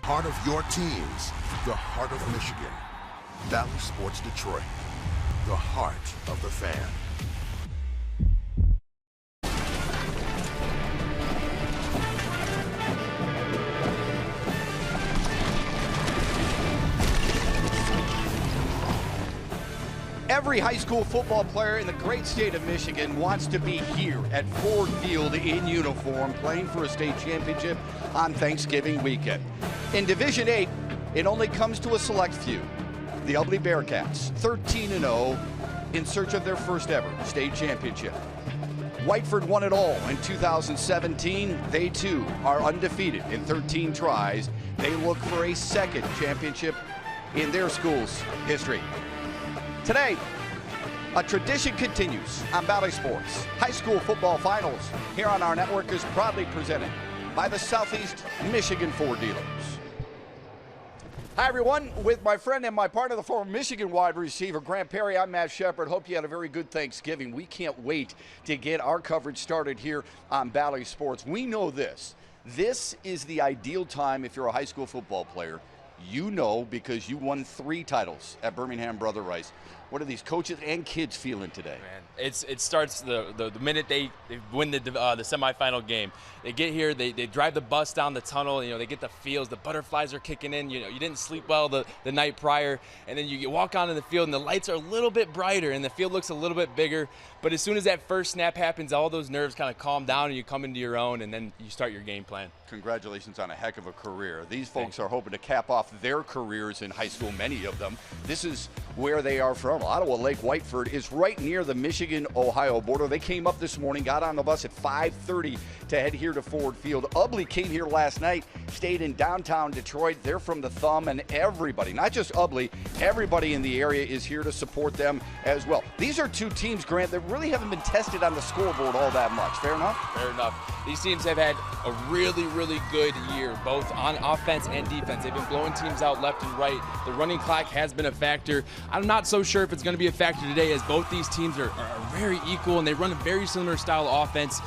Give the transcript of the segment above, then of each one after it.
heart of your teams, the heart of Michigan. Bally Sports Detroit, the heart of the fan. Every high school football player in the great state of Michigan wants to be here at Ford Field in uniform, playing for a state championship on Thanksgiving weekend. In Division 8, it only comes to a select few. The Ubly Bearcats, 13-0, in search of their first ever state championship. Whiteford won it all in 2017. They too are undefeated in 13 tries. They look for a second championship in their school's history. Today, a tradition continues on Bally Sports. High school football finals here on our network is proudly presented by the Southeast Michigan Ford dealers. Hi everyone, with my friend and my partner, the former Michigan wide receiver, Grant Perry, I'm Matt Shepard. Hope you had a very good Thanksgiving. We can't wait to get our coverage started here on Bally Sports. We know this is the ideal time if you're a high school football player. You know, because you won 3 titles at Birmingham Brother Rice. What are these coaches and kids feeling today? Man, it starts the minute they win the semifinal game. They get here, they drive the bus down the tunnel. You know, they get the feels. The butterflies are kicking in. You know, you didn't sleep well the night prior, and then you walk onto the field, and the lights are a little bit brighter, and the field looks a little bit bigger. But as soon as that first snap happens, all those nerves kind of calm down, and you come into your own, and then you start your game plan. Congratulations on a heck of a career. These folks are hoping to cap off their careers in high school, many of them. This is where they are from. Ottawa Lake Whiteford is right near the Michigan-Ohio border. They came up this morning, got on the bus at 5:30 to head here to Ford Field. Ubly came here last night, stayed in downtown Detroit. They're from the Thumb, and everybody, not just Ubly, everybody in the area is here to support them as well. These are 2 teams, Grant, that really haven't been tested on the scoreboard all that much. Fair enough? Fair enough. These teams have had a really good year, both on offense and defense. They've been blowing teams out left and right. The running clock has been a factor. I'm not so sure if it's going to be a factor today, as both these teams are very equal, and they run a very similar style of offense.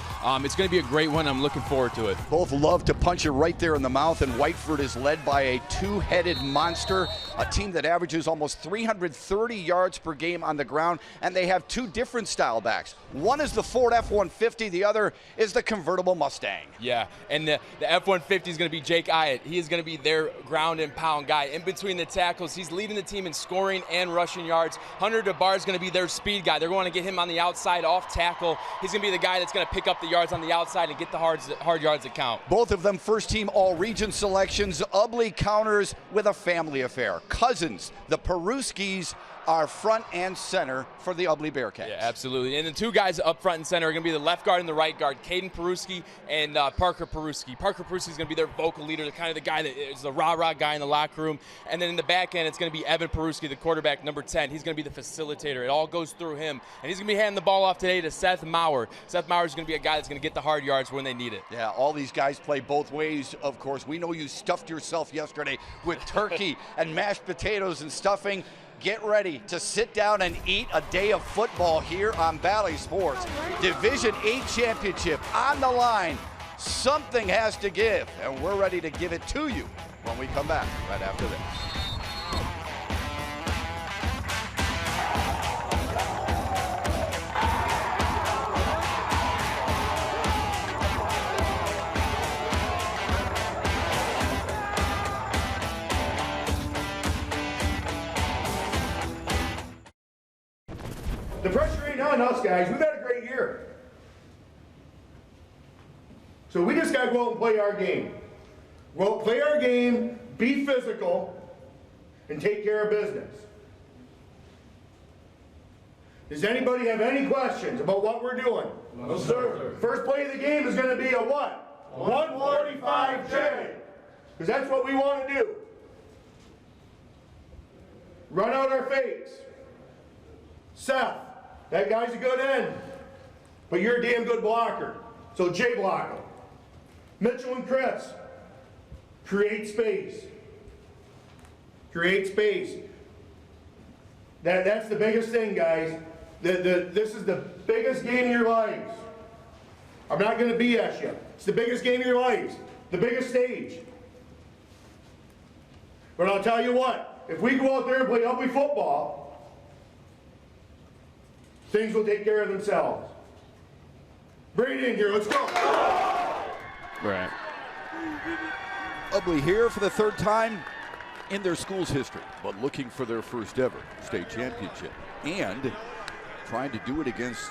It's going to be a great one. I'm looking forward to it. Both love to punch you right there in the mouth, and Whiteford is led by a 2-headed monster, a team that averages almost 330 yards per game on the ground, and they have 2 different style backs. One is the Ford F-150, the other is the convertible Mustang. Yeah, and the F-150 is going to be Jake Iyett. He is going to be their ground and pound guy. In between the tackles, he's leading the team in scoring and rushing yards. Hunter DeBar is going to be their speed guy. They're going to get him on the outside off tackle. He's going to be the guy that's going to pick up the yards on the outside and get the hard yards that count. Both of them first-team all-region selections. Ubly counters with a family affair. Cousins, the Peruskis, are front and center for the Ubly Bearcats. Yeah, absolutely. And the 2 guys up front and center are going to be the left guard and the right guard, Caden Peruski and Parker Peruski. Parker Peruski is going to be their vocal leader, the kind of the guy that is the rah-rah guy in the locker room. And then in the back end, it's going to be Evan Peruski, the quarterback, number 10. He's going to be the facilitator. It all goes through him. And he's going to be handing the ball off today to Seth Maurer. Seth Maurer is going to be a guy that's going to get the hard yards when they need it. Yeah, all these guys play both ways, of course. We know you stuffed yourself yesterday with turkey and mashed potatoes and stuffing. Get ready to sit down and eat a day of football here on Bally Sports. Division 8 championship on the line. Something has to give, and we're ready to give it to you when we come back right after this. The pressure ain't on us, guys. We've had a great year. So we just got to go out and play our game. Go out, play our game, be physical, and take care of business. Does anybody have any questions about what we're doing? No, sir. First play of the game is going to be a what? 145 J. Because that's what we want to do. Run out our fakes. Seth, that guy's a good end, but you're a damn good blocker. So J block him. Mitchell and Chris, create space. Create space. That's the biggest thing, guys. This is the biggest game of your lives. I'm not going to BS you. It's the biggest game of your lives. The biggest stage. But I'll tell you what, if we go out there and play ugly football, things will take care of themselves. Bring it in here, let's go. Right. Ubly here for the third time in their school's history, but looking for their first ever state championship. And trying to do it against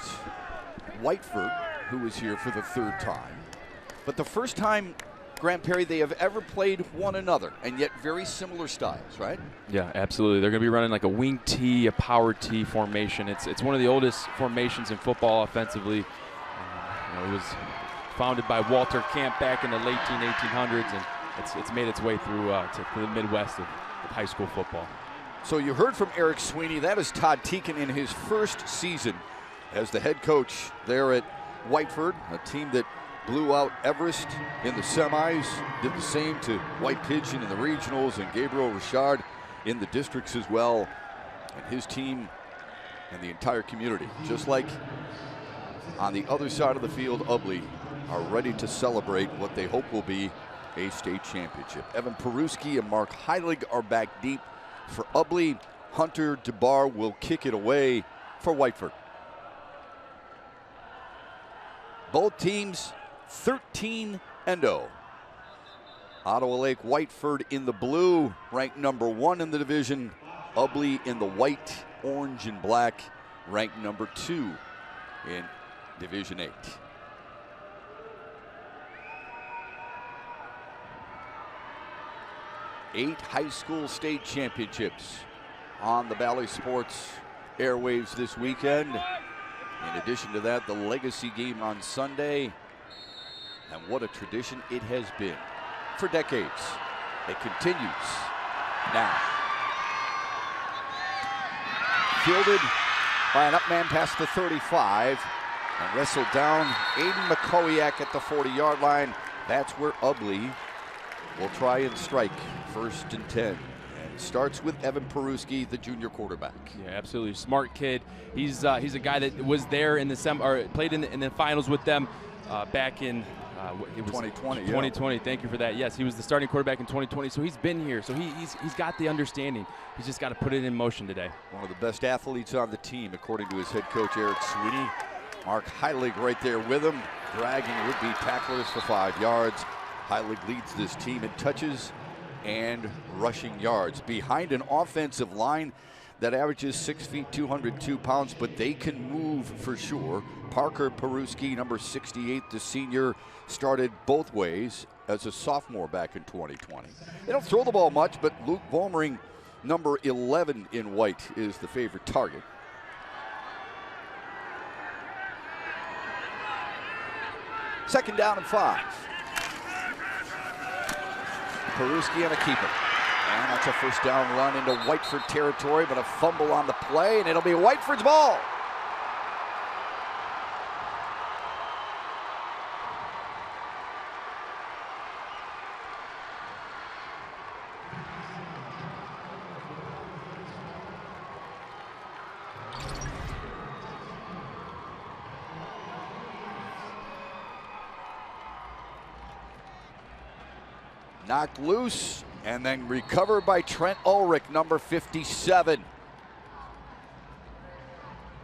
Whiteford, who is here for the third time. But the first time, Grant Perry, they have ever played one another, and yet very similar styles, right? Yeah, absolutely. They're going to be running like a wing T, a power T formation. It's one of the oldest formations in football offensively. It was founded by Walter Camp back in the late 1800s, and it's made its way through to the Midwest of high school football. So you heard from Eric Sweeney. That is Todd Teakin in his first season as the head coach there at Whiteford, a team that blew out Everest in the semis, did the same to White Pigeon in the regionals, and Gabriel Richard in the districts as well. And his team and the entire community, just like on the other side of the field, Ubly, are ready to celebrate what they hope will be a state championship. Evan Peruski and Mark Heilig are back deep for Ubly. Hunter DeBar will kick it away for Whiteford. Both teams 13-0. Ottawa Lake Whiteford in the blue, ranked number 1 in the division. Ubly in the white, orange, and black, ranked number 2 in Division 8. Eight high school state championships on the Bally Sports airwaves this weekend. In addition to that, the legacy game on Sunday. And what a tradition it has been for decades. It continues now. Fielded by an up man past the 35 and wrestled down Aiden McCoyak at the 40-yard line. That's where Ubly will try and strike 1st and 10. And starts with Evan Peruski, the junior quarterback. Yeah, absolutely smart kid. He's a guy that was there in the played in the finals with them back in it was 2020. 2020. Yeah. Thank you for that. Yes, he was the starting quarterback in 2020, so he's been here. So he's got the understanding. He's just got to put it in motion today. One of the best athletes on the team, according to his head coach Eric Sweeney. Mark Heilig right there with him, dragging would-be tacklers for 5 yards. Heilig leads this team in touches and rushing yards behind an offensive line that averages 6 feet, 202 pounds, but they can move for sure. Parker Peruski, number 68, the senior, started both ways as a sophomore back in 2020. They don't throw the ball much, but Luke Volmering, number 11 in white, is the favorite target. Second down and 5. Peruski on a keeper. And that's a first down run into Whiteford territory, but a fumble on the play, and it'll be Whiteford's ball. Knocked loose and then recovered by Trent Ulrich, number 57.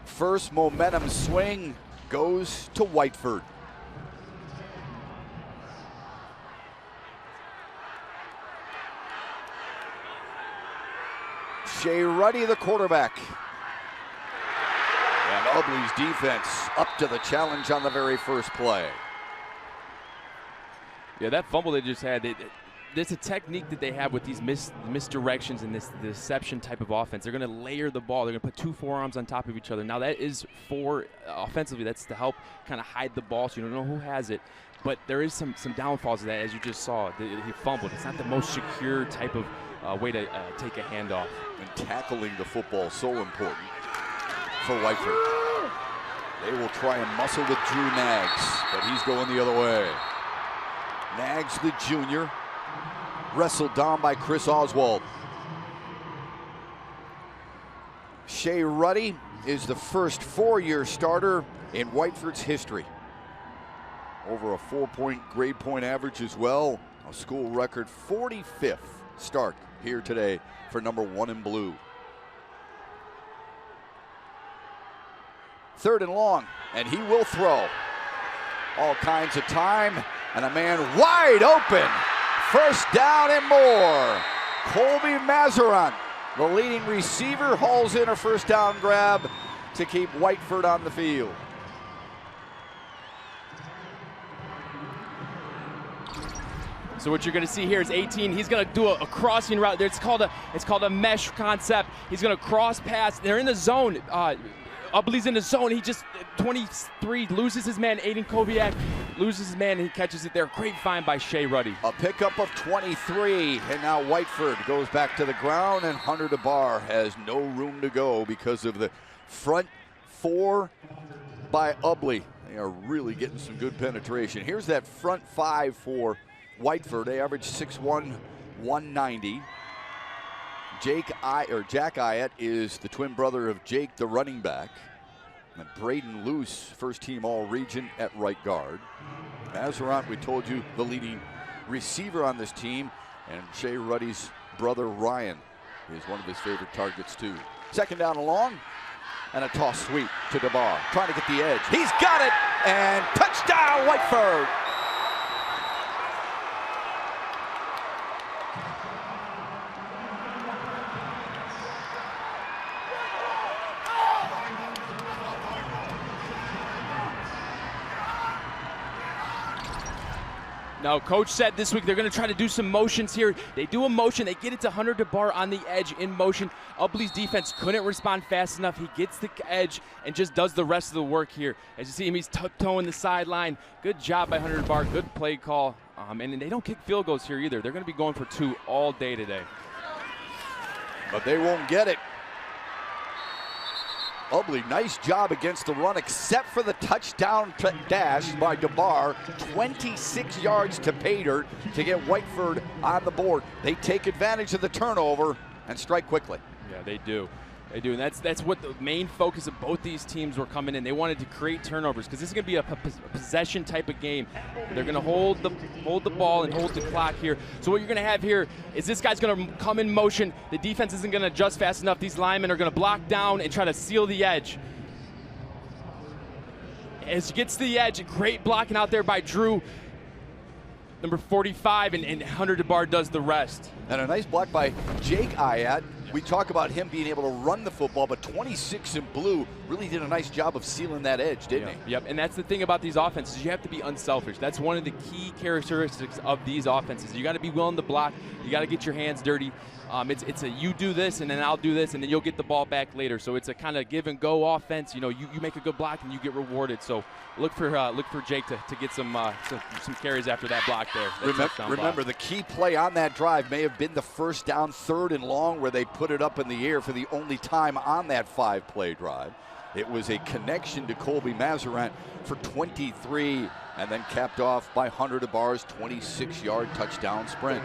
First momentum swing goes to Whiteford. Shea Ruddy, the quarterback. And Ubly's defense up to the challenge on the very first play. Yeah, that fumble they just had, there's a technique that they have with these misdirections and this deception type of offense. They're going to layer the ball. They're going to put 2 forearms on top of each other. Now that is for offensively. That's to help kind of hide the ball so you don't know who has it. But there is some downfalls to that, as you just saw. He fumbled. It's not the most secure type of way to take a handoff. And tackling the football so important for Whiteford. They will try and muscle with Drew Nags, but he's going the other way. Nags, the junior, wrestled down by Chris Oswald. Shea Ruddy is the first 4-year starter in Whiteford's history. Over a 4-point grade point average as well. A school record 45th start here today for number 1 in blue. 3rd and long, and he will throw. All kinds of time, and a man wide open. 1st down and more. Colby Mazarin, the leading receiver, hauls in a 1st down grab to keep Whiteford on the field. So what you're going to see here is 18. He's going to do a crossing route. It's called a mesh concept. He's going to cross pass. They're in the zone. Ubly's in the zone. He just 23 loses his man. Aiden Koviak loses his man, and he catches it there. Great find by Shea Ruddy. A pickup of 23, and now Whiteford goes back to the ground, and Hunter DeBar has no room to go because of the front 4 by Ubly. They are really getting some good penetration. Here's that front 5 for Whiteford. They average 6'1", 190. Jack Iott is the twin brother of Jake, the running back. And Braden Luce, 1st team All-Region at right guard. Mazarin, we told you, the leading receiver on this team. And Shea Ruddy's brother Ryan is one of his favorite targets too. 2nd down and long, and a toss sweep to DeBar. Trying to get the edge. He's got it, and touchdown Whiteford. Now, Coach said this week they're going to try to do some motions here. They do a motion. They get it to Hunter DeBar on the edge in motion. Ubly's defense couldn't respond fast enough. He gets the edge and just does the rest of the work here. As you see him, he's tiptoeing the sideline. Good job by Hunter DeBar. Good play call. And they don't kick field goals here either. They're going to be going for 2 all day today. But they won't get it. Ubly, nice job against the run, except for the touchdown dash by DeBar. 26 yards to pay dirt to get Whiteford on the board. They take advantage of the turnover and strike quickly. Yeah, they do. They do, and that's what the main focus of both these teams were coming in. They wanted to create turnovers because this is going to be a possession type of game. They're going to hold the ball and hold the clock here. So what you're going to have here is this guy's going to come in motion. The defense isn't going to adjust fast enough. These linemen are going to block down and try to seal the edge. As he gets to the edge, great blocking out there by Drew, number 45, and Hunter DeBar does the rest. And a nice block by Jake Iott. We talk about him being able to run the football, but 26 in blue really did a nice job of sealing that edge, didn't he? Yep, and that's the thing about these offenses. You have to be unselfish. That's one of the key characteristics of these offenses. You got to be willing to block. You got to get your hands dirty. It's a you do this, and then I'll do this, and then you'll get the ball back later. So it's a kind of give and go offense. You know, you make a good block and you get rewarded. So look for Jake to get some carries after that block there. Remember, the key play on that drive may have been the 1st down, 3rd and long, where they put it up in the air for the only time on that 5-play drive. It was a connection to Colby Mazarin for 23, and then capped off by Hunter DeBar's 26-yard touchdown sprint.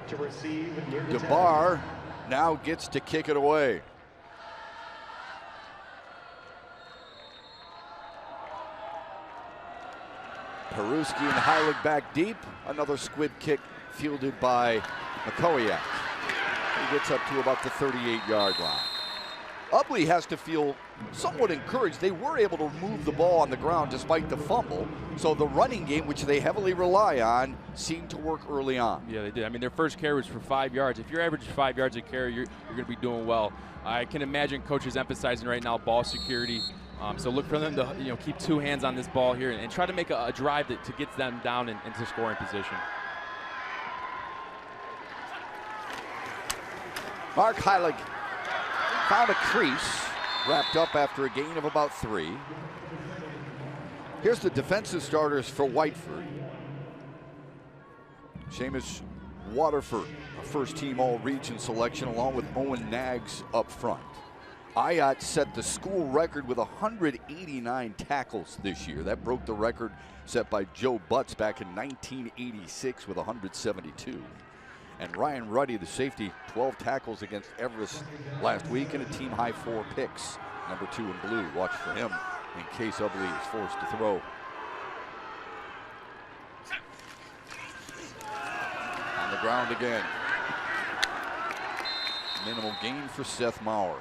To receive near the DeBar now gets to kick it away. Peruski and Heilig back deep. Another squib kick fielded by Makowiak. He gets up to about the 38-yard line. Ubly has to feel somewhat encouraged. They were able to move the ball on the ground despite the fumble. So the running game, which they heavily rely on, seemed to work early on. Yeah, they did. I mean, their first carry was for 5 yards. If you're averaging 5 yards a carry, you're going to be doing well. I can imagine coaches emphasizing right now ball security. So look for them to keep 2 hands on this ball here and try to make a drive to get them down into scoring position. Mark Heilig found a crease, wrapped up after a gain of about 3. Here's the defensive starters for Whiteford. Seamus Waterford, a 1st team All-Region selection, along with Owen Nags up front. Iott set the school record with 189 tackles this year. That broke the record set by Joe Butts back in 1986 with 172. And Ryan Ruddy, the safety, 12 tackles against Everest last week and a team-high 4 picks. Number 2 in blue. Watch for him in case Ubly is forced to throw. On the ground again. Minimal gain for Seth Maurer.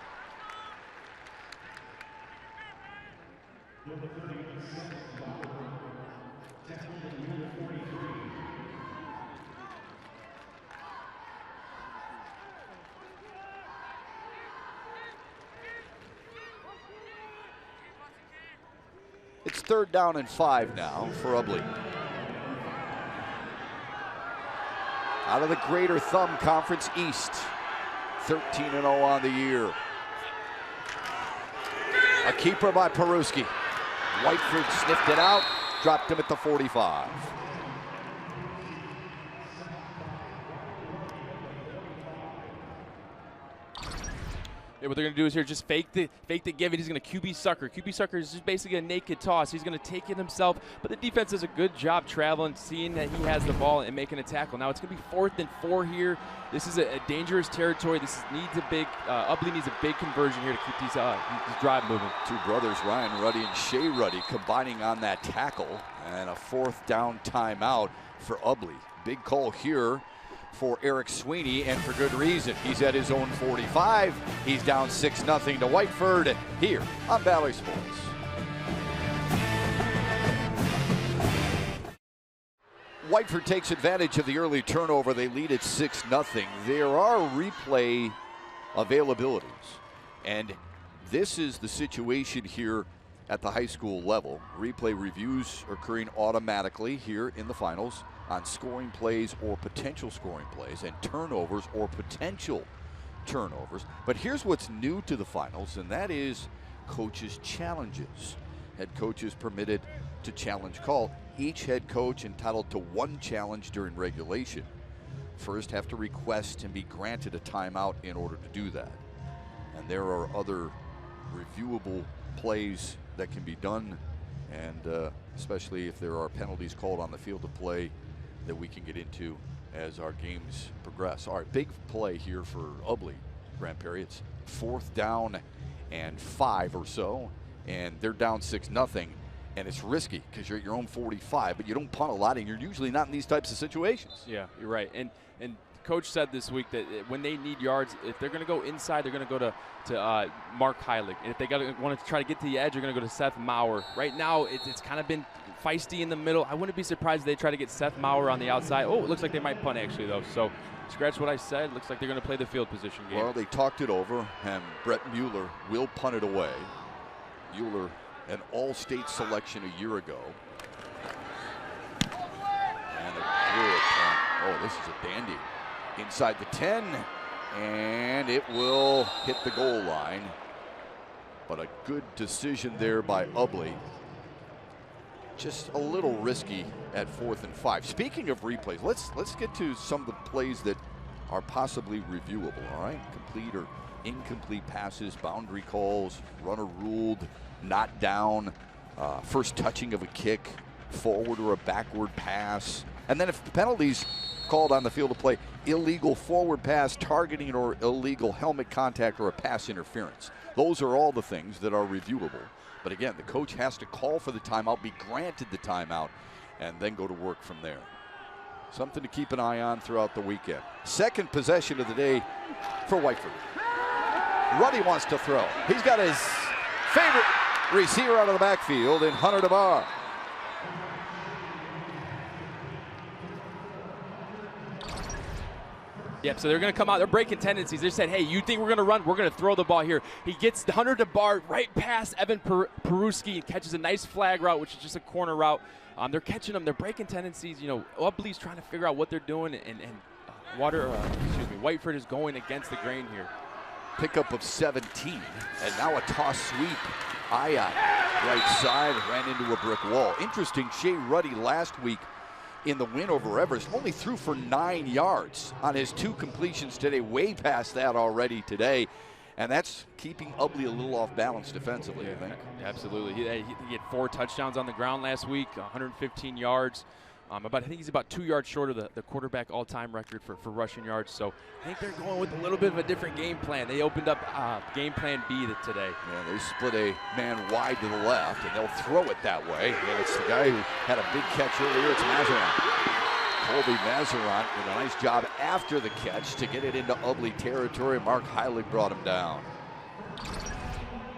It's 3rd down and 5 now for Ubly. Out of the Greater Thumb Conference East, 13-0 on the year. A keeper by Peruski. Whiteford sniffed it out, dropped him at the 45. Yeah, what they're going to do is here just fake the give it. He's going to QB sucker. QB sucker is just basically a naked toss. He's going to take it himself, but the defense does a good job traveling, seeing that he has the ball and making a tackle. Now it's going to be 4th and 4 here. This is a dangerous territory. Needs a big Ubly needs a big conversion here to keep these drive moving. Two brothers, Ryan Ruddy and Shea Ruddy, combining on that tackle, and a 4th down timeout for Ubly. Big call here for Eric Sweeney, and for good reason. He's at his own 45. He's down 6-0 to Whiteford here on Bally Sports. Whiteford takes advantage of the early turnover. They lead at 6-0. There are replay availabilities, and this is the situation here at the high school level. Replay reviews occurring automatically here in the finals on scoring plays or potential scoring plays, and turnovers or potential turnovers. But here's what's new to the finals, and that is coaches' challenges. Head coaches permitted to challenge call. Each head coach entitled to 1 challenge during regulation. First have to request and be granted a timeout in order to do that. And there are other reviewable plays that can be done, and especially if there are penalties called on the field of play that we can get into as our games progress. All right, big play here for Ubly, Grant Perry. It's 4th down and 5 or so, and they're down 6-0, and it's risky because you're at your own 45, but you don't punt a lot, and you're usually not in these types of situations. Yeah, you're right. And Coach said this week that when they need yards, if they're going to go inside, they're going to go to Mark Heilig. And if they want to try to get to the edge, they're going to go to Seth Maurer. Right now, it's kind of been feisty in the middle. I wouldn't be surprised if they try to get Seth Maurer on the outside. Oh, it looks like they might punt actually, though. So scratch what I said. Looks like they're going to play the field position game. Well, they talked it over, and Brett Mueller will punt it away. Mueller, an all-state selection a year ago. And a good punt. Oh, this is a dandy. Inside the 10, and it will hit the goal line. But a good decision there by Ubly. Just a little risky at 4th and 5. Speaking of replays, let's get to some of the plays that are possibly reviewable, all right? Complete or incomplete passes, boundary calls, runner ruled, not down, first touching of a kick, forward or a backward pass. And then if the penalties called on the field of play, illegal forward pass, targeting, or illegal helmet contact, or a pass interference. Those are all the things that are reviewable. But again, the coach has to call for the timeout, be granted the timeout, and then go to work from there. Something to keep an eye on throughout the weekend. Second possession of the day for Whiteford. Ruddy wants to throw. He's got his favorite receiver out of the backfield in Hunter DeBar. Yep, so they're going to come out. They're breaking tendencies. They said, hey, you think we're going to run? We're going to throw the ball here. He gets Hunter DeBar right past Evan Peruski and catches a nice flag route, which is just a corner route. They're catching them. They're breaking tendencies. You know, Ubly's trying to figure out what they're doing, and Whiteford is going against the grain here. Pickup of 17, and now a toss sweep. Ayat, right side, ran into a brick wall. Interesting, Shea Ruddy last week in the win over Everest only threw for 9 yards on his 2 completions today, way past that already today. And that's keeping Ubly a little off balance defensively, I think. Absolutely. He had 4 touchdowns on the ground last week, 115 yards. I think he's about 2 yards short of the quarterback all-time record for rushing yards. So I think they're going with a little bit of a different game plan. They opened up game plan B today. Yeah, they split a man wide to the left, and they'll throw it that way. And it's the guy who had a big catch earlier. It's Mazarin. Colby Mazeron with a nice job after the catch to get it into Ubly territory. Mark Heilig brought him down.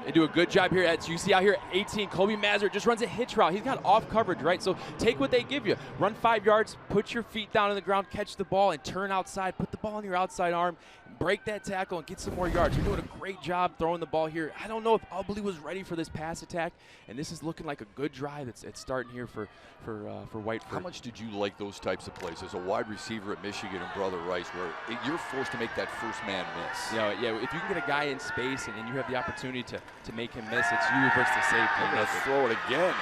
They do a good job here. As you see out here, 18, Colby Mazer just runs a hitch route. He's got off coverage, right? So take what they give you. Run 5 yards, put your feet down on the ground, catch the ball, and turn outside. Put the ball on your outside arm, break that tackle, and get some more yards. You're doing a great job throwing the ball here. I don't know if Ubly was ready for this pass attack, and this is looking like a good drive. It's starting here for Whiteford. How much did you like those types of plays as a wide receiver at Michigan and Brother Rice, where you're forced to make that first man miss? Yeah, if you can get a guy in space and you have the opportunity to make him miss, it's you versus the safety. They're going to throw it again.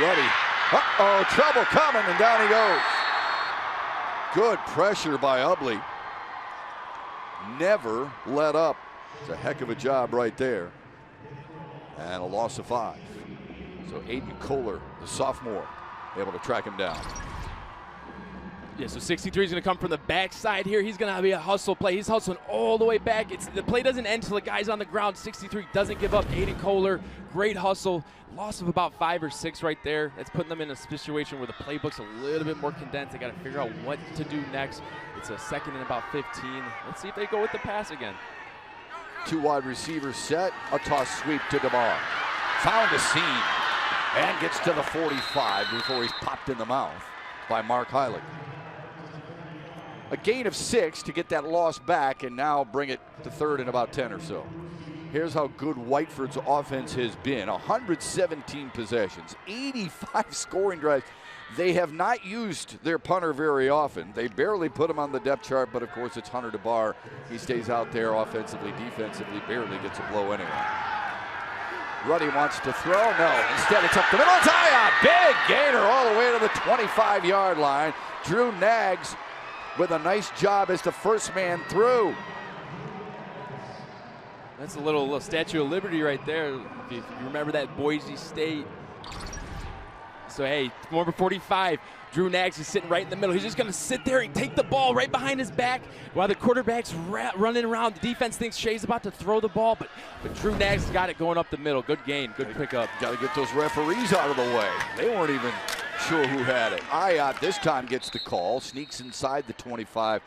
Ready. Uh-oh, trouble coming, and down he goes. Good pressure by Ubly. Never let up. It's a heck of a job right there. And a loss of 5. So Aiden Kohler, the sophomore, able to track him down. Yeah, so 63 is going to come from the backside here. He's going to be a hustle play. He's hustling all the way back. The play doesn't end until the guy's on the ground. 63 doesn't give up. Aiden Kohler, great hustle. Loss of about 5 or 6 right there. That's putting them in a situation where the playbook's a little bit more condensed. They got to figure out what to do next. It's a second and about 15. Let's see if they go with the pass again. 2 wide receivers set. A toss sweep to DeMar. Found a seam and gets to the 45 before he's popped in the mouth by Mark Heilig. A gain of 6 to get that loss back and now bring it to third and about 10 or so. Here's how good Whiteford's offense has been. 117 possessions, 85 scoring drives. They have not used their punter very often. They barely put him on the depth chart, but of course it's Hunter DeBar. He stays out there offensively, defensively, barely gets a blow anyway. Ruddy wants to throw, no. Instead it's up the middle, it's Ion. Big gainer all the way to the 25-yard line. Drew Nags with a nice job as the first man through. That's a little Statue of Liberty right there. If you remember that Boise State. So, hey, number 45, Drew Nags is sitting right in the middle. He's just going to sit there and take the ball right behind his back while the quarterback's running around. The defense thinks Shea's about to throw the ball, but Drew Nags got it going up the middle. Good gain, good pickup. Got to get those referees out of the way. They weren't even sure who had it. Ayat this time gets the call, sneaks inside the 25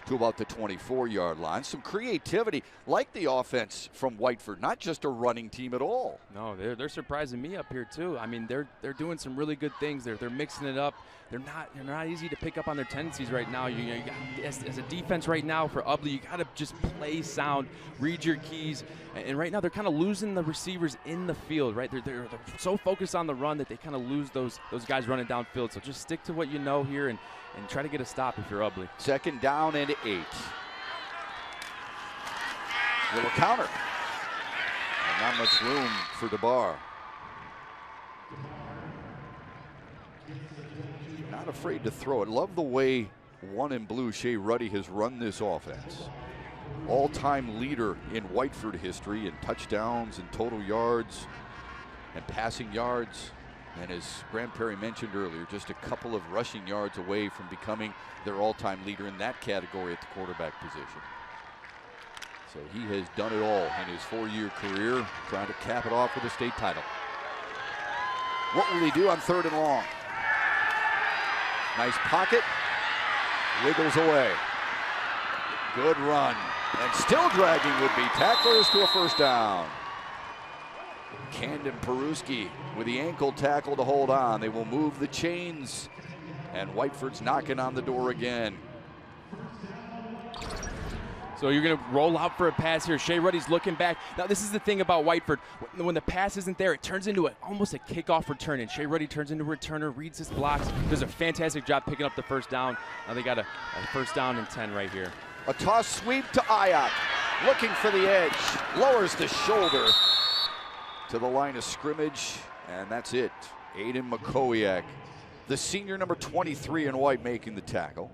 to about the 24-yard line. Some creativity, like the offense from Whiteford, not just a running team at all. No, they're surprising me up here too. I mean, they're doing some really good things. They're mixing it up. They're not easy to pick up on their tendencies right now. You got, as a defense right now for Ubly, you got to just play sound, read your keys, and right now they're kind of losing the receivers in the field. Right, they're so focused on the run that they kind of lose those guys running downfield. So just stick to what you know here and try to get a stop if you're Ubly. Second down and 8. Little counter. And not much room for DeBar. Not afraid to throw it. Love the way one in blue, Shea Ruddy, has run this offense. All-time leader in Whiteford history in touchdowns and total yards and passing yards. And as Graham Perry mentioned earlier, just a couple of rushing yards away from becoming their all-time leader in that category at the quarterback position. So he has done it all in his 4-year career, trying to cap it off with a state title. What will he do on 3rd and long? Nice pocket, wiggles away. Good run, and still dragging would-be tacklers to a first down. Camden Peruski with the ankle tackle to hold on. They will move the chains, and Whiteford's knocking on the door again. So you're going to roll out for a pass here. Shea Ruddy's looking back. Now, this is the thing about Whiteford. When the pass isn't there, it turns into almost a kickoff return, and Shea Ruddy turns into a returner, reads his blocks, does a fantastic job picking up the first down. Now they got a first down and 10 right here. A toss sweep to Ayat, looking for the edge, lowers the shoulder to the line of scrimmage, and that's it. Aiden McCowiak, the senior number 23 in white, making the tackle.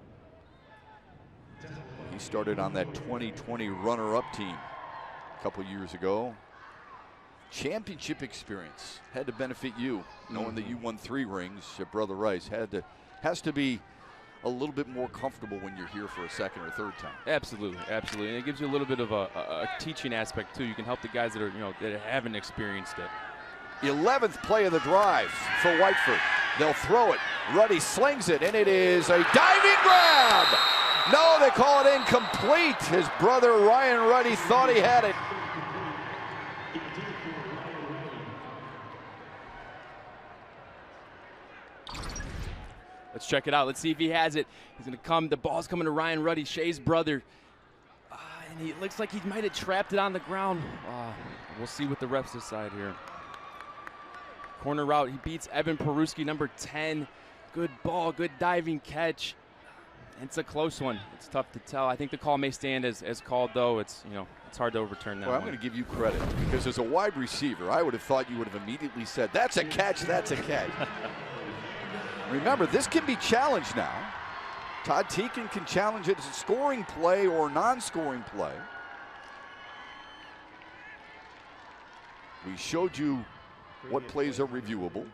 He started on that 2020 runner-up team a couple years ago. Championship experience had to benefit you, knowing that you won 3 rings at Brother Rice. Has to be a little bit more comfortable when you're here for a second or third time. Absolutely, absolutely, and it gives you a little bit of a teaching aspect too. You can help the guys that are that haven't experienced it. 11th play of the drive for Whiteford. They'll throw it. Ruddy slings it, and it is a diving grab. No, they call it incomplete. His brother Ryan Ruddy thought he had it. Let's check it out. Let's see if he has it. He's going to come. The ball's coming to Ryan Ruddy, Shea's brother. And he looks like he might have trapped it on the ground. We'll see what the refs decide here. Corner route. He beats Evan Peruski, number 10. Good ball, good diving catch. It's a close one. It's tough to tell. I think the call may stand as called, though. It's hard to overturn that. Well, I'm going to give you credit because as a wide receiver, I would have thought you would have immediately said, "That's a catch. That's a catch." Remember, this can be challenged now. Todd Teakin can challenge it as a scoring play or non-scoring play. We showed you what plays are reviewable.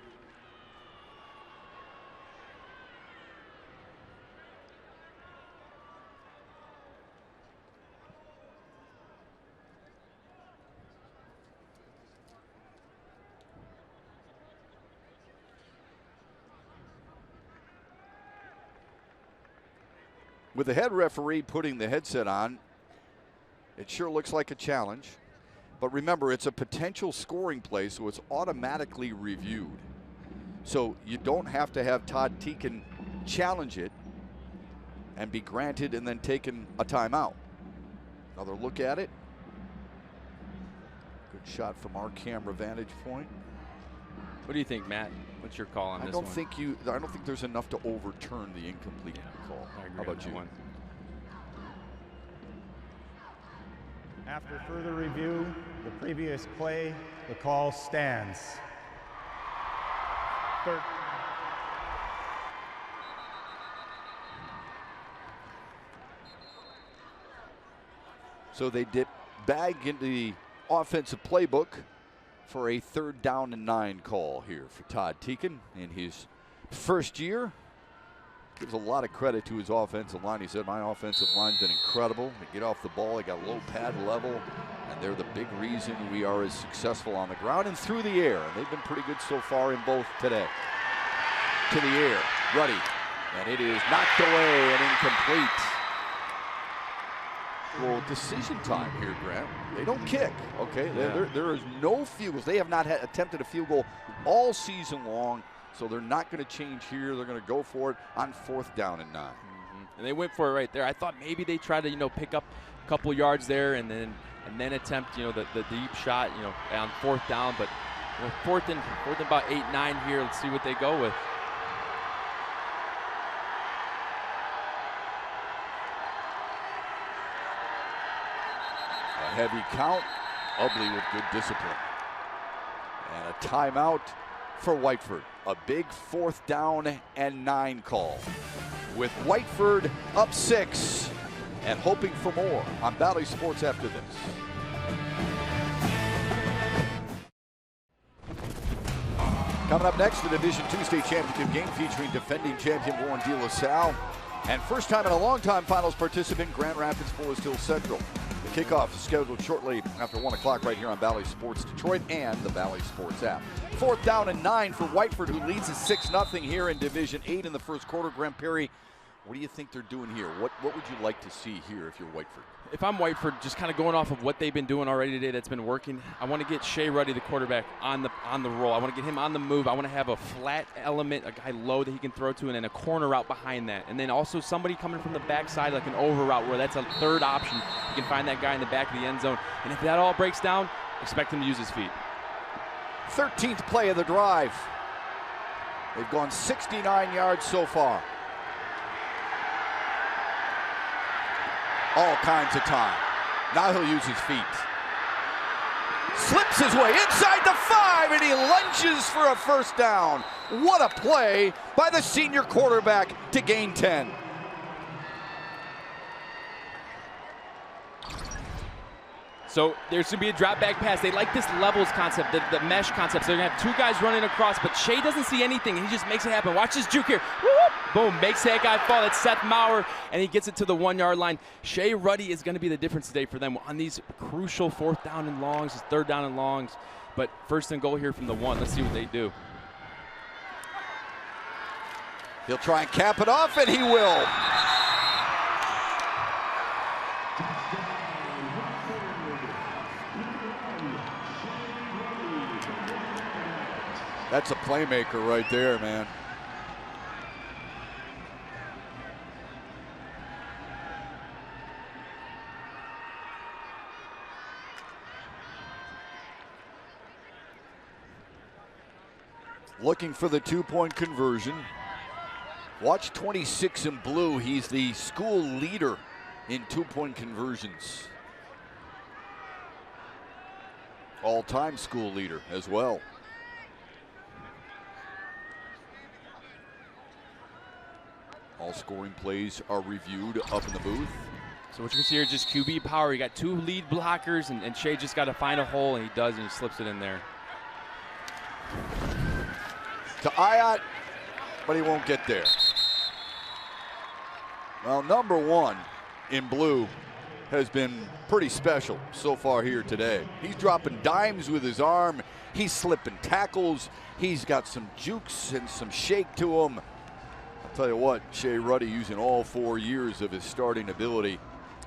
With the head referee putting the headset on, it sure looks like a challenge. But remember, it's a potential scoring play, so it's automatically reviewed. So you don't have to have Todd Teakin challenge it and be granted and then taken a timeout. Another look at it. Good shot from our camera vantage point. What do you think, Matt? What's your call on this one? I don't think there's enough to overturn the incomplete call. How about you? After further review, the previous play, the call stands. Third. So they dip back into the offensive playbook for a 3rd down and 9 call here for Todd Teakin in his first year. Gives a lot of credit to his offensive line. He said, "My offensive line's been incredible. They get off the ball, they got low pad level, and they're the big reason we are as successful on the ground and through the air." And they've been pretty good so far in both today. To the air, Ruddy, and it is knocked away and incomplete. Well, decision time here, Grant. They don't kick, okay? Yeah. There is no field goals. They have not attempted a field goal all season long, so they're not going to change here. They're going to go for it on 4th down and 9. And they went for it right there. I thought maybe they tried to, pick up a couple yards there and then attempt, the deep shot, on 4th down. But fourth and about 8-9 here. Let's see what they go with. A heavy count. Ubly with good discipline. And a timeout for Whiteford. A big 4th down and 9 call. With Whiteford up 6 and hoping for more on Bally Sports after this. Coming up next, the Division II state championship game featuring defending champion Warren De La Salle and first time in a long time finals participant Grand Rapids Forest Hill Central. The kickoff is scheduled shortly after 1 o'clock right here on Bally Sports Detroit and the Bally Sports app. 4th down and 9 for Whiteford, who leads at 6-0 here in Division 8 in the first quarter. Grant Perry, what do you think they're doing here? What would you like to see here if you're Whiteford? If I'm Whiteford, just kind of going off of what they've been doing already today that's been working, I want to get Shea Ruddy, the quarterback, on the roll. I want to get him on the move. I want to have a flat element, a guy low that he can throw to, and then a corner route behind that. And then also somebody coming from the backside, like an over route, where that's a 3rd option. You can find that guy in the back of the end zone. And if that all breaks down, expect him to use his feet. 13th play of the drive. They've gone 69 yards so far. All kinds of time. Now he'll use his feet. Slips his way inside the 5, and he lunges for a 1st down. What a play by the senior quarterback to gain 10. So there's going to be a drop back pass. They like this levels concept, the mesh concept. So they're going to have 2 guys running across, but Shea doesn't see anything. He just makes it happen. Watch this juke here. Woo-whoop. Boom, makes that guy fall. That's Seth Maurer, and he gets it to the 1-yard line. Shea Ruddy is going to be the difference today for them on these crucial 4th down and longs, 3rd down and longs. But 1st and goal here from the 1. Let's see what they do. He'll try and cap it off, and he will. That's a playmaker right there, man. Looking for the two-point conversion. Watch 26 in blue. He's the school leader in two-point conversions. All-time school leader as well. All scoring plays are reviewed up in the booth. So what you can see here is just QB power. You got two lead blockers, and Shea just got to find a hole, and he does, and he slips it in there. To Ayat, but he won't get there. Well, number one in blue has been pretty special so far here today. He's dropping dimes with his arm. He's slipping tackles. He's got some jukes and some shake to him. I'll tell you what, Shea Ruddy using all 4 years of his starting ability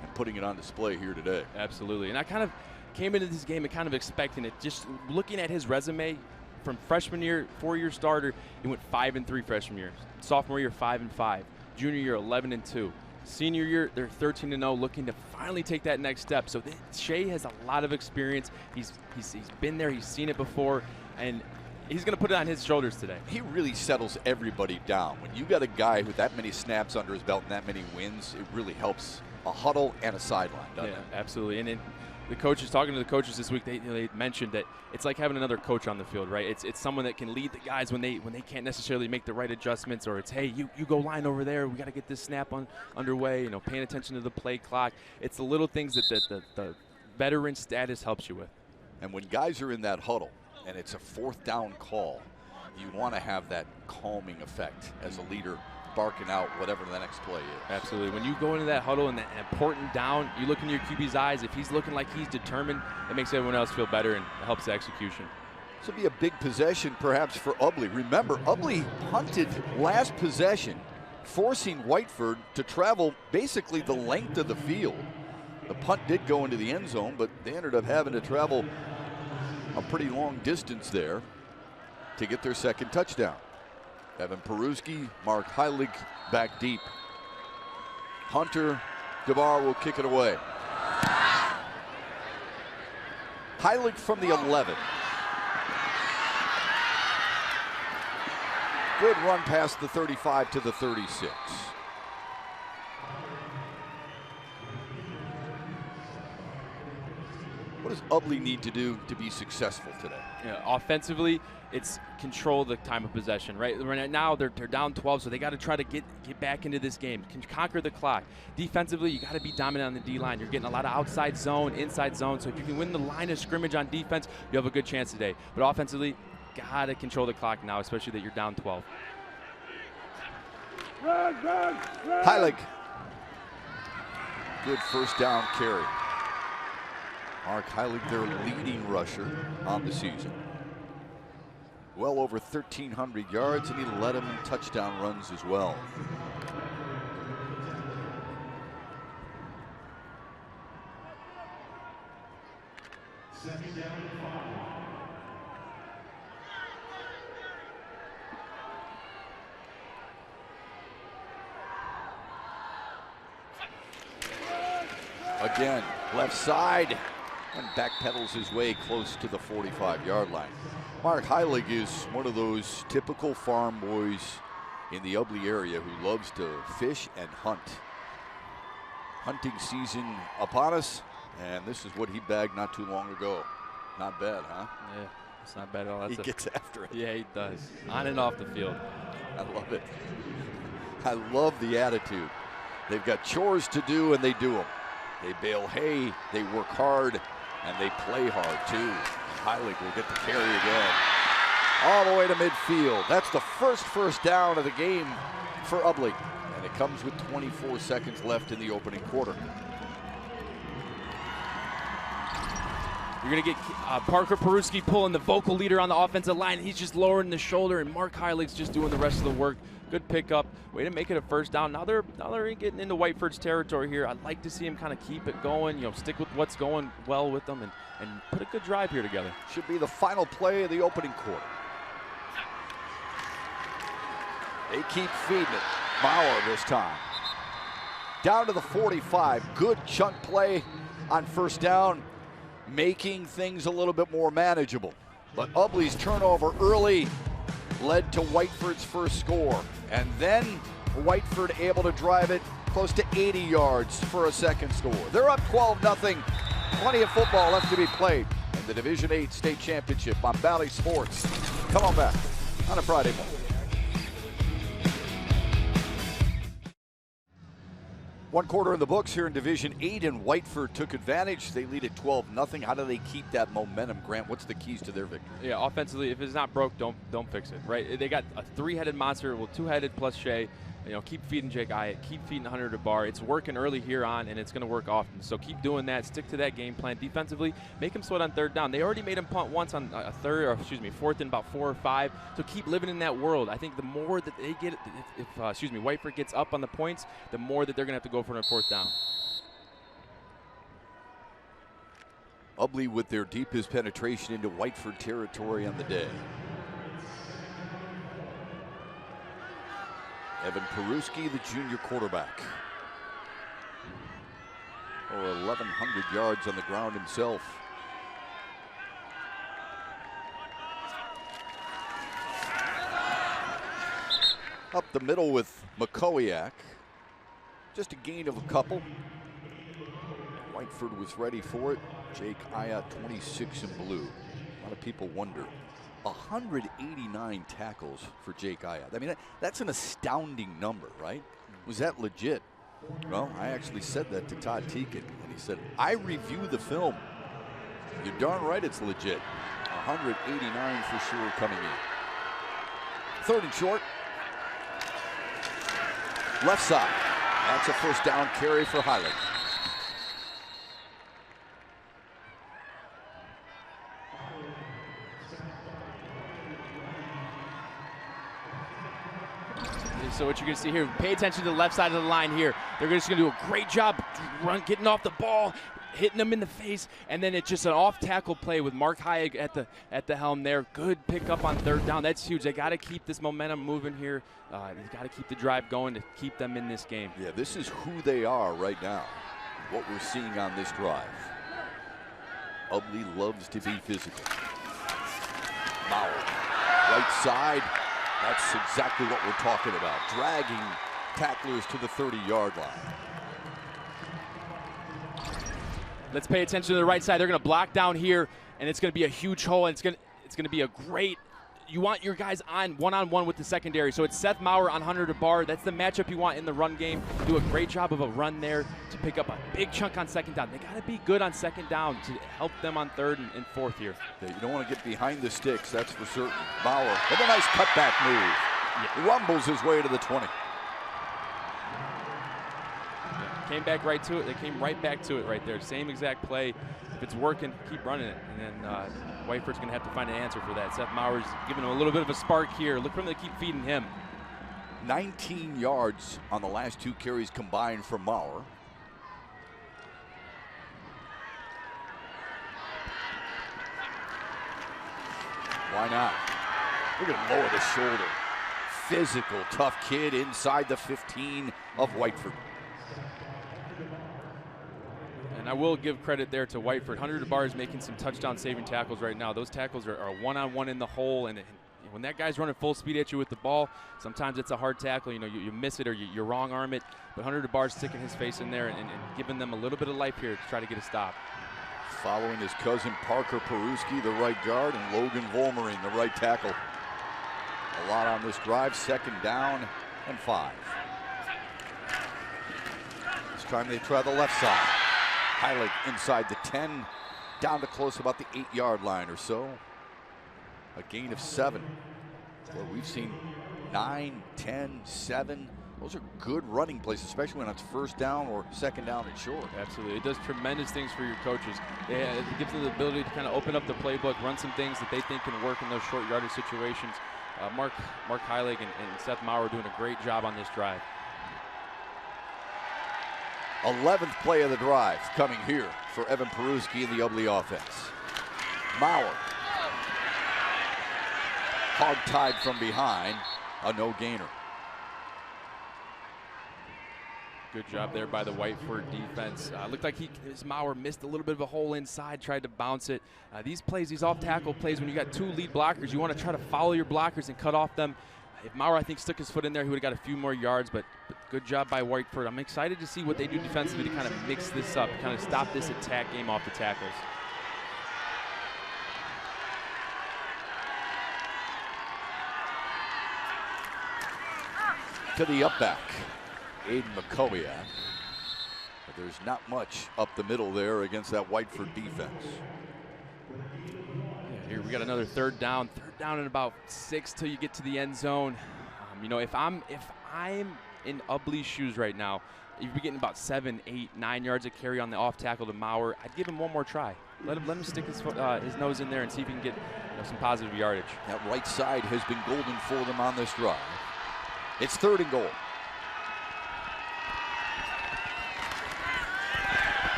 and putting it on display here today. Absolutely. And I kind of came into this game and kind of expecting it. Just looking at his resume, from freshman year, 4-year starter, he went 5-3 freshman year. Sophomore year, 5-5. Junior year, 11-2. Senior year, they're 13-0, looking to finally take that next step. So Shea has a lot of experience. He's been there, he's seen it before, and he's going to put it on his shoulders today. He really settles everybody down. When you got a guy with that many snaps under his belt and that many wins, it really helps a huddle and a sideline, doesn't it? Absolutely. And the coaches, talking to the coaches this week, they mentioned that it's like having another coach on the field, right? It's someone that can lead the guys when they can't necessarily make the right adjustments, or it's, hey, you go line over there, we got to get this snap underway, paying attention to the play clock. It's the little things that the veteran status helps you with. And when guys are in that huddle and it's a 4th down call, you want to have that calming effect as a leader, barking out whatever the next play is. Absolutely. When you go into that huddle and that important down, you look in your QB's eyes. If he's looking like he's determined, it makes everyone else feel better and it helps the execution. This will be a big possession perhaps for Ubly. Remember, Ubly punted last possession, forcing Whiteford to travel basically the length of the field. The punt did go into the end zone, but they ended up having to travel a pretty long distance there to get their second touchdown. Evan Peruski, Mark Heilig back deep. Hunter Gabar will kick it away. Heilig from the 11. Good run past the 35 to the 36. What does Ubly need to do to be successful today? Yeah, offensively, it's control the time of possession, right? Right now, they're down 12, so they got to try to get back into this game, conquer the clock. Defensively, you got to be dominant on the D-line. You're getting a lot of outside zone, inside zone, so if you can win the line of scrimmage on defense, you have a good chance today. But offensively, got to control the clock now, especially that you're down 12. Heilig. Good first down carry. Mark Heilig, their leading rusher on the season. Well over 1,300 yards, and he led them in touchdown runs as well. Again, left side, and backpedals his way close to the 45-yard line. Mark Heilig is one of those typical farm boys in the Ubly area who loves to fish and hunt. Hunting season upon us, and this is what he bagged not too long ago. Not bad, huh? Yeah, it's not bad at all. He gets after it. Yeah, he does. On and off the field. I love it. I love the attitude. They've got chores to do, and they do them. They bale hay, they work hard, and they play hard, too. Heilig will get the carry again. All the way to midfield. That's the first down of the game for Ubly. And it comes with 24 seconds left in the opening quarter. You're going to get Parker Peruski pulling the vocal leader on the offensive line. He's just lowering the shoulder, and Mark Heilig's just doing the rest of the work, good pickup. Way to make it a first down. Now they're getting into Whiteford's territory here. I'd like to see him kind of keep it going, you know, stick with what's going well with them and put a good drive here together. Should be the final play of the opening quarter. They keep feeding it. Maurer this time. Down to the 45. Good chunk play on first down, making things a little bit more manageable. But Ubly's turnover early led to Whiteford's first score. And then Whiteford able to drive it close to 80 yards for a second score. They're up 12-0. Plenty of football left to be played in the Division 8 state championship on Bally Sports. Come on back on a Friday morning. One quarter in the books here in Division 8, and Whiteford took advantage. They lead at 12-0. How do they keep that momentum, Grant? What's the keys to their victory? Yeah, offensively, if it's not broke, don't fix it, right? They got a three-headed monster, well, two-headed plus Shea. You know, keep feeding Jake Ayatt, keep feeding Hunter DeBar. It's working early here on, and it's going to work often. So keep doing that. Stick to that game plan. Defensively, make them sweat on third down. They already made him punt once on fourth and about 4 or 5. So keep living in that world. I think the more that they get, if Whiteford gets up on the points, the more that they're going to have to go for a fourth down. Ubly with their deepest penetration into Whiteford territory on the day. Evan Peruski, the junior quarterback. Over 1,100 yards on the ground himself. Up the middle with Makowiak. Just a gain of a couple. Whiteford was ready for it. Jake Ayatt, 26 in blue. A lot of people wonder. 189 tackles for Jake Ayatt. I mean, that's an astounding number, right? Was that legit? Well, I actually said that to Todd Teakin, and he said, I review the film. You're darn right it's legit. 189 for sure coming in. Third and short. Left side. That's a first down carry for Highland. So what you're going to see here, pay attention to the left side of the line here. They're just going to do a great job getting off the ball, hitting them in the face, and then it's just an off-tackle play with Mark Hayek at the helm there. Good pickup on third down. That's huge. They got to keep this momentum moving here. They got to keep the drive going to keep them in this game. Yeah, this is who they are right now. What we're seeing on this drive. Ubly loves to be physical. Maurer, right side. That's exactly what we're talking about. Dragging tacklers to the 30-yard line. Let's pay attention to the right side. They're going to block down here, and it's going to be a huge hole, and it's going to be a great. You want your guys on one-on-one with the secondary. So it's Seth Maurer on Hunter DeBar. That's the matchup you want in the run game. Do a great job of a run there to pick up a big chunk on second down. They got to be good on second down to help them on third and fourth here. Yeah, you don't want to get behind the sticks, that's for certain. Maurer with a nice cutback move. Yeah. Rumbles his way to the 20. Yeah, came back right to it. They came right back to it right there. Same exact play. If it's working, keep running it. And then Whiteford's going to have to find an answer for that. Seth Maurer's giving him a little bit of a spark here. Look for him to keep feeding him. 19 yards on the last 2 carries combined for Maurer. Why not? Look at him lower the shoulder. Physical, tough kid inside the 15 of Whiteford. And I will give credit there to Whiteford. Hunter DeBar is making some touchdown-saving tackles right now. Those tackles are one-on-one in the hole, and when that guy's running full speed at you with the ball, sometimes it's a hard tackle. You know, you miss it or you wrong arm it. But Hunter DeBar's sticking his face in there and giving them a little bit of life here to try to get a stop. Following his cousin Parker Peruski, the right guard, and Logan Volmering, the right tackle. A lot on this drive. Second down and 5. This time they try the left side. Heilig inside the 10, down to close about the 8-yard line or so. A gain of 7. Well, we've seen 9, 10, 7. Those are good running plays, especially when it's first down or second down and short. Absolutely. It does tremendous things for your coaches. It gives them the ability to kind of open up the playbook, run some things that they think can work in those short yardage situations. Mark Heilig and Seth Maurer doing a great job on this drive. 11th play of the drive coming here for Evan Peruski in the Ubly offense. Maurer. Hog-tied from behind, a no-gainer. Good job there by the Whiteford defense. Looked like Maurer missed a little bit of a hole inside, tried to bounce it. These plays, these off-tackle plays, when you got 2 lead blockers, you want to try to follow your blockers and cut off them. If Maurer, I think, stuck his foot in there, he would have got a few more yards, but good job by Whiteford. I'm excited to see what they do defensively to kind of mix this up, kind of stop this attack game off the tackles. To the up back, Aiden McCowiak. But there's not much up the middle there against that Whiteford defense. Yeah, here we got another third down and about 6 till you get to the end zone. You know, if I'm in Ubly's shoes right now, you'd be getting about 7, 8, 9 yards of carry on the off tackle to Maurer. I'd give him one more try. Let him stick his nose in there and see if he can get some positive yardage. That right side has been golden for them on this drive. It's 3rd and goal.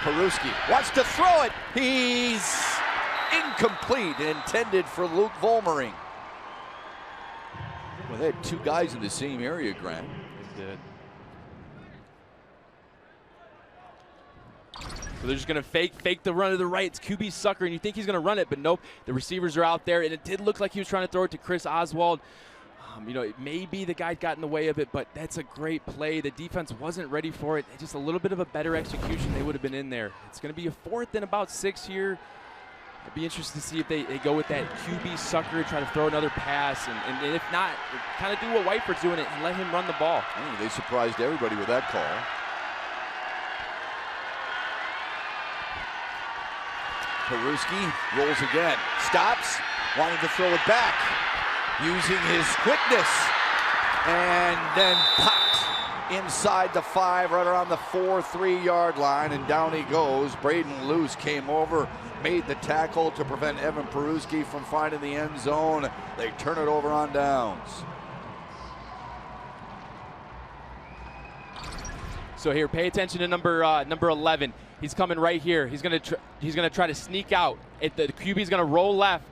Peruski wants to throw it. He's incomplete, intended for Luke Volmering. Well, they had 2 guys in the same area, Grant. They did. So they're just going to fake the run to the right. It's QB sucker, and you think he's going to run it, but nope. The receivers are out there, and it did look like he was trying to throw it to Chris Oswald. You know, it may be the guy got in the way of it, but that's a great play. The defense wasn't ready for it. Just a little bit of a better execution, they would have been in there. It's going to be a 4th and about 6 here. I'd be interested to see if they go with that QB sucker, try to throw another pass, and if not, kind of do what Whiteford's doing and let him run the ball. I think they surprised everybody with that call. Peruski rolls again, stops, wanting to throw it back, using his quickness, and then popped inside the 5, right around the 4-3-yard line, and down he goes. Braden Luce came over, made the tackle to prevent Evan Peruski from finding the end zone. They turn it over on downs. So here, pay attention to number 11. He's coming right here. He's gonna try to sneak out. The QB's gonna roll left,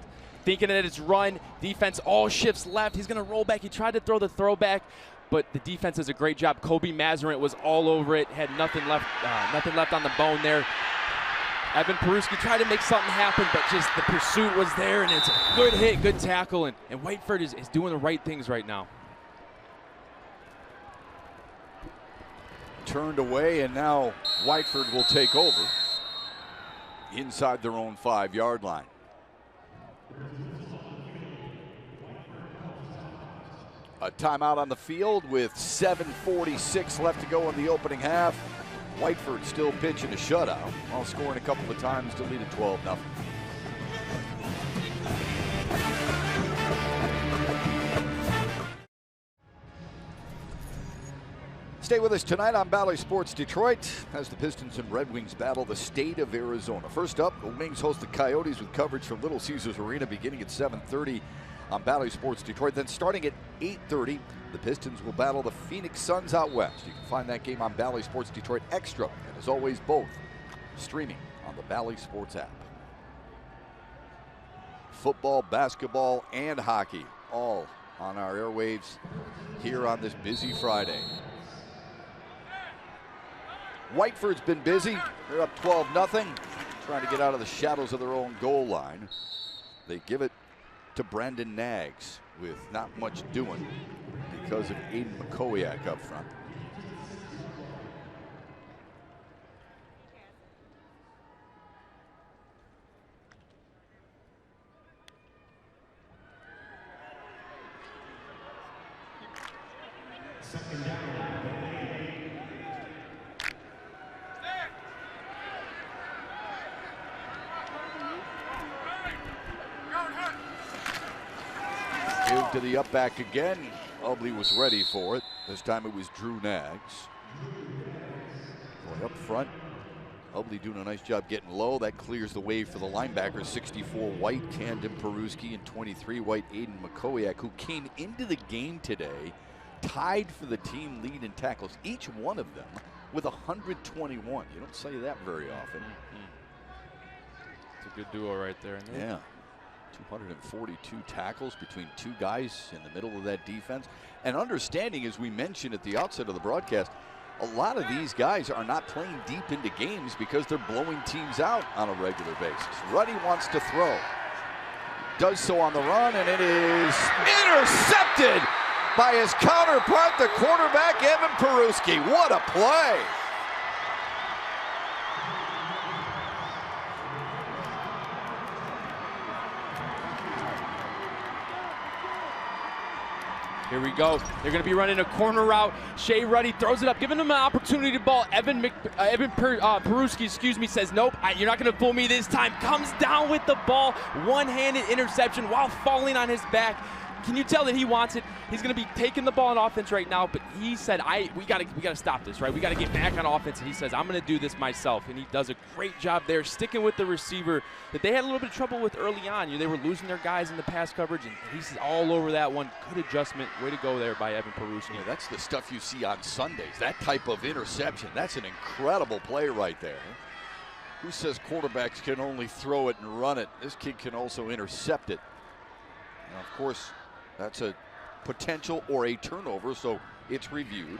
thinking that it's run. Defense all shifts left. He's gonna roll back. He tried to throw the throwback, but the defense does a great job. Kobe Mazarant was all over it. Had nothing left on the bone there. Evan Peruski tried to make something happen, but just the pursuit was there, and it's a good hit, good tackle, and Whiteford is doing the right things right now. Turned away, and now Whiteford will take over inside their own 5-yard line. A timeout on the field with 7:46 left to go in the opening half. Whiteford still pitching a shutout while scoring a couple of times to lead at 12-0. Stay with us tonight on Bally Sports Detroit as the Pistons and Red Wings battle the state of Arizona. First up, the Wings host the Coyotes with coverage from Little Caesars Arena beginning at 7:30 on Bally Sports Detroit. Then starting at 8:30, the Pistons will battle the Phoenix Suns out west. You can find that game on Bally Sports Detroit Extra, and as always, both streaming on the Bally Sports app. Football, basketball, and hockey, all on our airwaves here on this busy Friday. Whiteford's been busy. They're up 12-0, trying to get out of the shadows of their own goal line. They give it to Brandon Nags with not much doing because of Aiden McCowiak up front. Second down. Give to the up back again. Ubly was ready for it. This time it was Drew Nags. Going up front Ubly doing a nice job getting low. That clears the way for the linebackers. 64 White, Camden Peruski, and 23 White, Aiden McCoyak, who came into the game today tied for the team lead in tackles, each one of them with 121. You don't say that very often. It's a good duo right there. Yeah. 242 tackles between two guys in the middle of that defense. And understanding, as we mentioned at the outset of the broadcast, a lot of these guys are not playing deep into games because they're blowing teams out on a regular basis. Ruddy wants to throw. Does so on the run, and it is intercepted by his counterpart, the quarterback, Evan Peruski. What a play! Here we go. They're going to be running a corner route. Shea Ruddy throws it up, giving him an opportunity to ball. Evan Peruski, says, nope, you're not going to fool me this time. Comes down with the ball. One-handed interception while falling on his back. Can you tell that he wants it? He's going to be taking the ball on offense right now, but he said, we got to stop this, right? We got to get back on offense, and he says, I'm going to do this myself, and he does a great job there, sticking with the receiver that they had a little bit of trouble with early on. You know, they were losing their guys in the pass coverage, and he's all over that one. Good adjustment. Way to go there by Evan Peruski. Yeah, that's the stuff you see on Sundays. That type of interception. That's an incredible play right there. Who says quarterbacks can only throw it and run it? This kid can also intercept it. Now, of course, that's a potential or a turnover, so it's reviewed.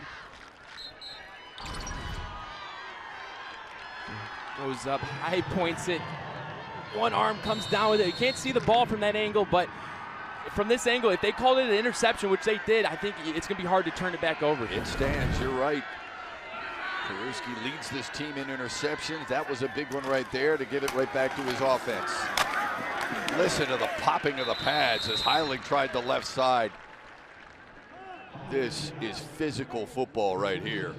Goes up, high points it. One arm comes down with it. You can't see the ball from that angle, but from this angle, if they called it an interception, which they did, I think it's going to be hard to turn it back over. It stands, you're right. Peruski leads this team in interceptions. That was a big one right there to get it right back to his offense. Listen to the popping of the pads as Heilig tried the left side. This is physical football right here.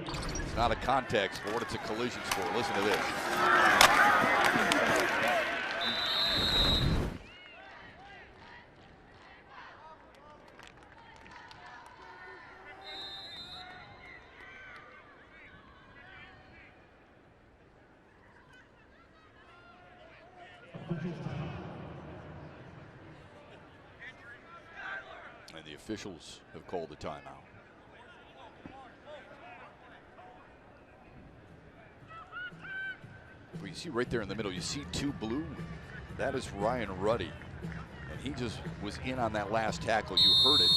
It's not a contact sport, it's a collision sport. Listen to this. And the officials have called the timeout. Well, you see right there in the middle, you see two blue. That is Ryan Ruddy. And he just was in on that last tackle. You heard it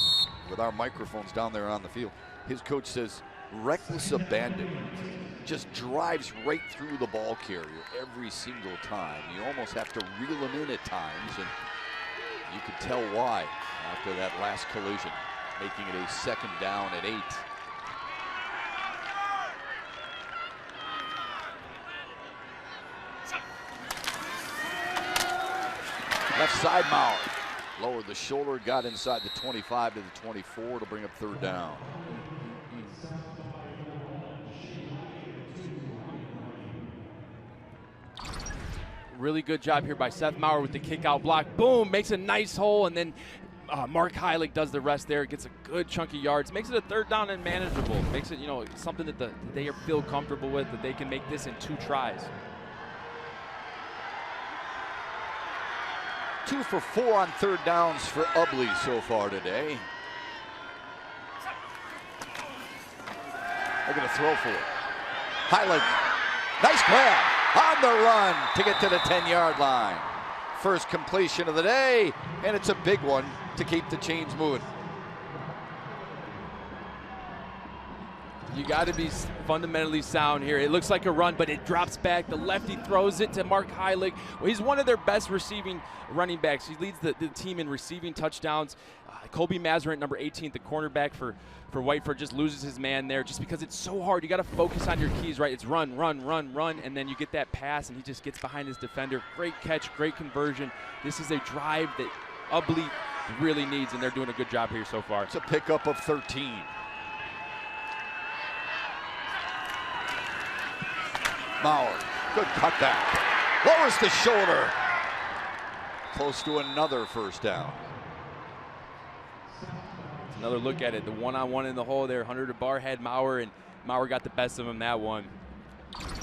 with our microphones down there on the field. His coach says, reckless abandon. Just drives right through the ball carrier every single time. You almost have to reel him in at times, and you can tell why after that last collision, making it a second down at 8. Left side Mauer. Lowered the shoulder, got inside the 25 to the 24 to bring up third down. Really good job here by Seth Mauer with the kick out block. Boom, makes a nice hole, and then Mark Heilig does the rest there. Gets a good chunk of yards. Makes it a third down and manageable. Makes it, something that they feel comfortable with, that they can make this in 2 tries. 2 for 4 on third downs for Ubly so far today. They're going to throw for it. Heilig, nice grab on the run to get to the 10-yard line. First completion of the day, and it's a big one to keep the chains moving. You got to be fundamentally sound here. It looks like a run, but it drops back. The lefty throws it to Mark Heilig. Well, he's one of their best receiving running backs. He leads the team in receiving touchdowns. Colby Mazarant, number 18, the cornerback for Whiteford, just loses his man there just because it's so hard. You got to focus on your keys, right? It's run, run, run, run, and then you get that pass, and he just gets behind his defender. Great catch, great conversion. This is a drive that Ubly really needs, and they're doing a good job here so far. It's a pickup of 13. Mauer, good cutback. Lowers the shoulder. Close to another first down. Another look at it. The one-on-one in the hole there. Hunter DeBar had Mauer, and Mauer got the best of him that one.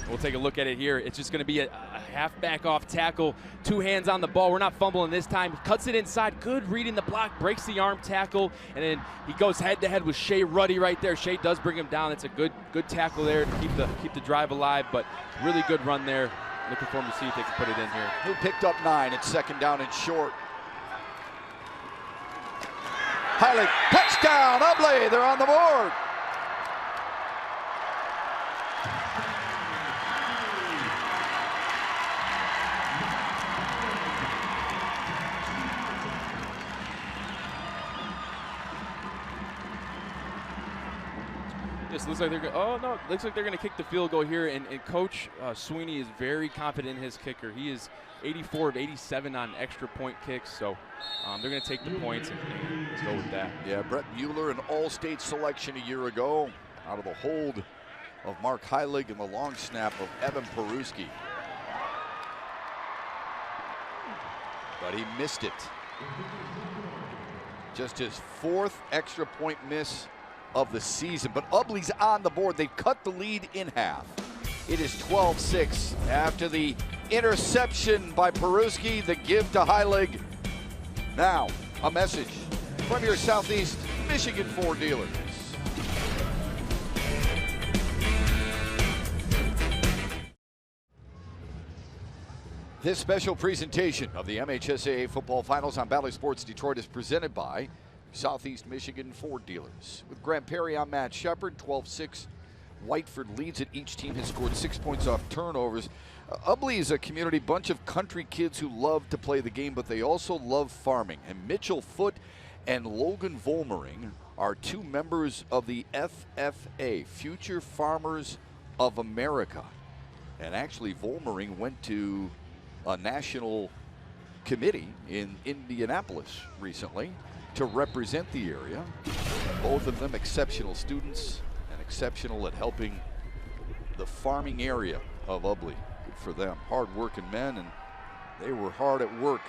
We'll take a look at it here. It's just going to be a half-back off tackle, 2 hands on the ball. We're not fumbling this time. Cuts it inside. Good reading the block, breaks the arm tackle, and then he goes head-to-head with Shea Ruddy right there. Shea does bring him down. It's a good tackle there to keep the drive alive, but really good run there. Looking for him to see if they can put it in here. Who picked up 9 at 2nd down and short. Heilig, touchdown, Ubly, they're on the board. Just looks like they're looks like they're going to kick the field goal here, and Coach Sweeney is very confident in his kicker. He is 84 of 87 on extra point kicks, so they're going to take the points and go with that. Yeah, Brett Mueller, an all-state selection a year ago, out of the hold of Mark Heilig and the long snap of Evan Peruski. But he missed it. Just his 4th extra point miss of the season, but Ubly's on the board. They've cut the lead in half. It is 12-6 after the interception by Peruski, the give to Heilig. Now, a message from your Southeast Michigan Ford dealers. This special presentation of the MHSAA Football Finals on Bally Sports Detroit is presented by Southeast Michigan Ford dealers. With Grant Perry, I'm Matt Shepard. 12-6. Whiteford leads it. Each team has scored 6 points off turnovers. Ubly is a community, bunch of country kids who love to play the game, but they also love farming. And Mitchell Foote and Logan Volmering are 2 members of the FFA, Future Farmers of America. And actually, Volmering went to a national committee in Indianapolis recently to represent the area. Both of them exceptional students and exceptional at helping the farming area of Ubly. Good for them. Hard-working men, and they were hard at work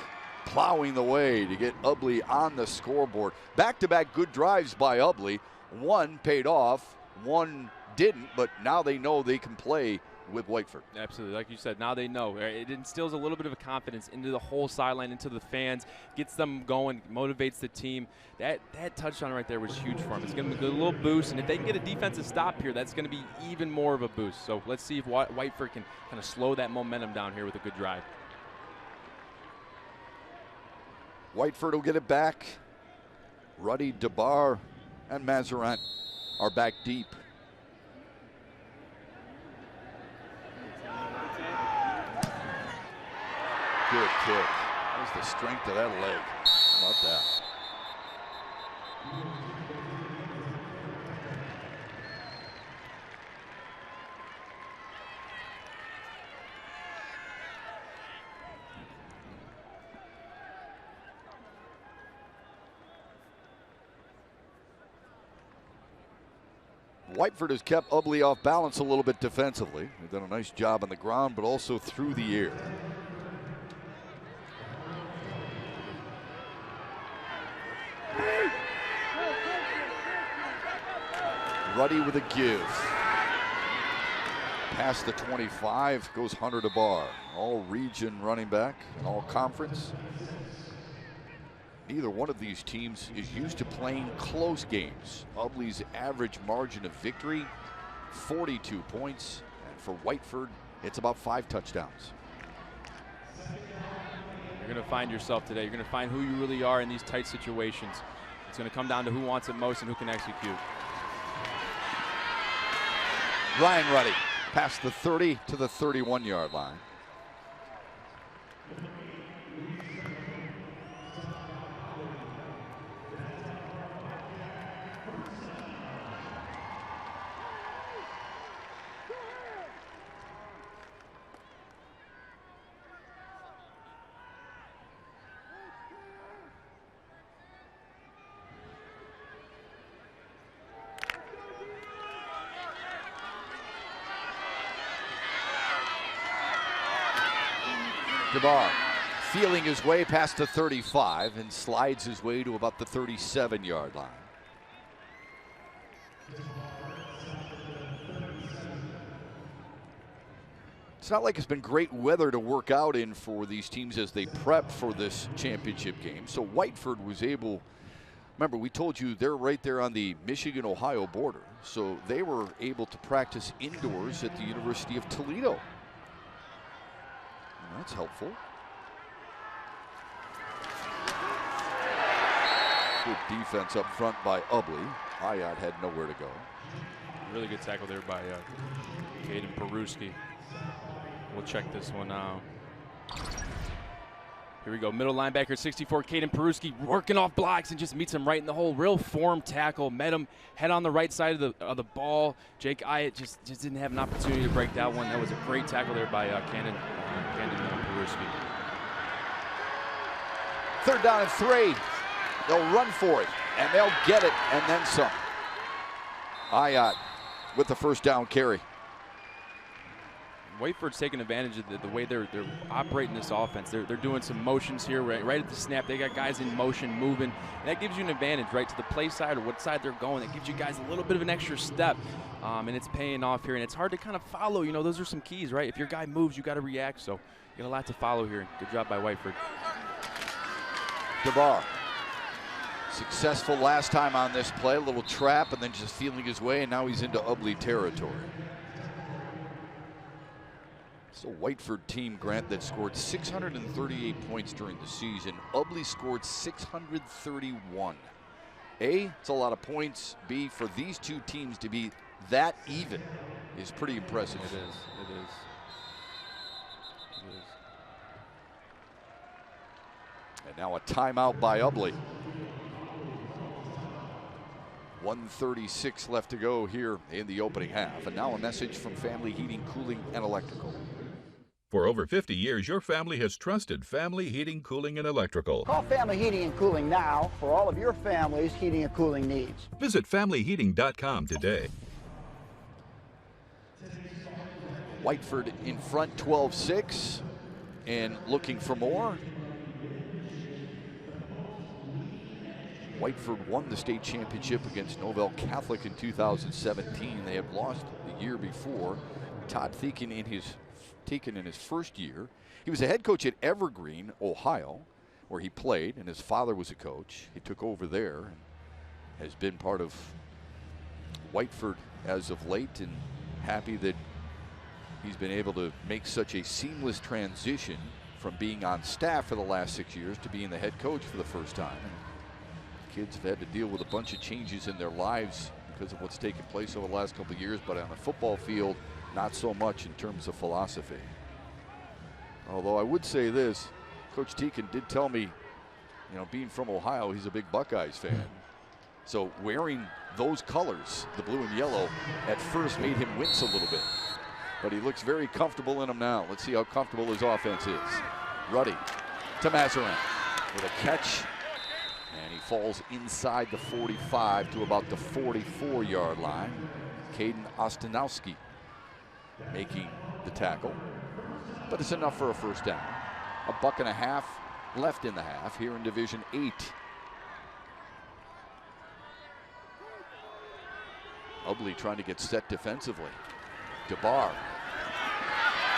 plowing the way to get Ubly on the scoreboard. Back-to-back good drives by Ubly. One paid off, one didn't, but now they know they can play with Whiteford. Absolutely, like you said, now they know. It instills a little bit of a confidence into the whole sideline, into the fans, gets them going, motivates the team. That touchdown right there was huge for them. It's going to be a little boost, and if they can get a defensive stop here, that's going to be even more of a boost. So let's see if Whiteford can kind of slow that momentum down here with a good drive. Whiteford will get it back. Ruddy, DeBar, and Mazarant are back deep. Good kick. That was the strength of that leg. How about that? Whiteford has kept Ubly off balance a little bit defensively. They've done a nice job on the ground, but also through the air. Ruddy with a give. Past the 25 goes Hunter DeBar. All region running back and all conference. Neither one of these teams is used to playing close games. Ubly's average margin of victory, 42 points. And for Whiteford, it's about 5 touchdowns. You're going to find yourself today. You're going to find who you really are in these tight situations. It's going to come down to who wants it most and who can execute. Ryan Ruddy past the 30 to the 31-yard line. DeBar feeling his way past the 35 and slides his way to about the 37-yard line. It's not like it's been great weather to work out in for these teams as they prep for this championship game. So Whiteford was able, remember we told you they're right there on the Michigan-Ohio border. So they were able to practice indoors at the University of Toledo. And that's helpful. Good defense up front by Ubly. Hayat had nowhere to go. Really good tackle there by Caden Peruski. We'll check this one out. Here we go, middle linebacker, 64, Caden Peruski, working off blocks and just meets him right in the hole. Real form tackle, met him head on the right side of the ball. Jake Ayat just didn't have an opportunity to break that one. That was a great tackle there by Caden Peruski. 3rd down and 3. They'll run for it, and they'll get it, and then some. Ayat with the 1st down carry. Whiteford's taking advantage of the way they're operating this offense. They're doing some motions here right at the snap. They got guys in motion, moving. And that gives you an advantage, right, to the play side or what side they're going. That gives you guys a little bit of an extra step, and it's paying off here. And it's hard to kind of follow. You know, those are some keys, right? If your guy moves, you got to react. So you got a lot to follow here. Good job by Whiteford. DeVar, successful last time on this play. A little trap and then just feeling his way, and now he's into Ubly territory. It's a Whiteford team, Grant, that scored 638 points during the season. Ubly scored 631. A, it's a lot of points. B, for these two teams to be that even is pretty impressive. It is. It is. It is. And now a timeout by Ubly. 1:36 left to go here in the opening half. And now a message from Family Heating, Cooling, and Electrical. For over 50 years, your family has trusted Family Heating, Cooling, and Electrical. Call Family Heating and Cooling now for all of your family's heating and cooling needs. Visit FamilyHeating.com today. Whiteford in front 12-6 and looking for more. Whiteford won the state championship against Novell Catholic in 2017. They had lost the year before. Todd Teakin in his first year. He was a head coach at Evergreen, Ohio, where he played, and his father was a coach. He took over there and has been part of Whiteford as of late, and happy that he's been able to make such a seamless transition from being on staff for the last 6 years to being the head coach for the first time. And kids have had to deal with a bunch of changes in their lives because of what's taken place over the last couple of years, but on a football field, not so much in terms of philosophy. Although I would say this, Coach Teakin did tell me, you know, being from Ohio, he's a big Buckeyes fan. So wearing those colors, the blue and yellow, at first made him wince a little bit. But he looks very comfortable in them now. Let's see how comfortable his offense is. Ruddy to Mazarin with a catch. And he falls inside the 45 to about the 44-yard line. Caden Ostanowski making the tackle, but it's enough for a 1st down. $1.50 left in the half here in Division 8. Ubly trying to get set defensively. DeBar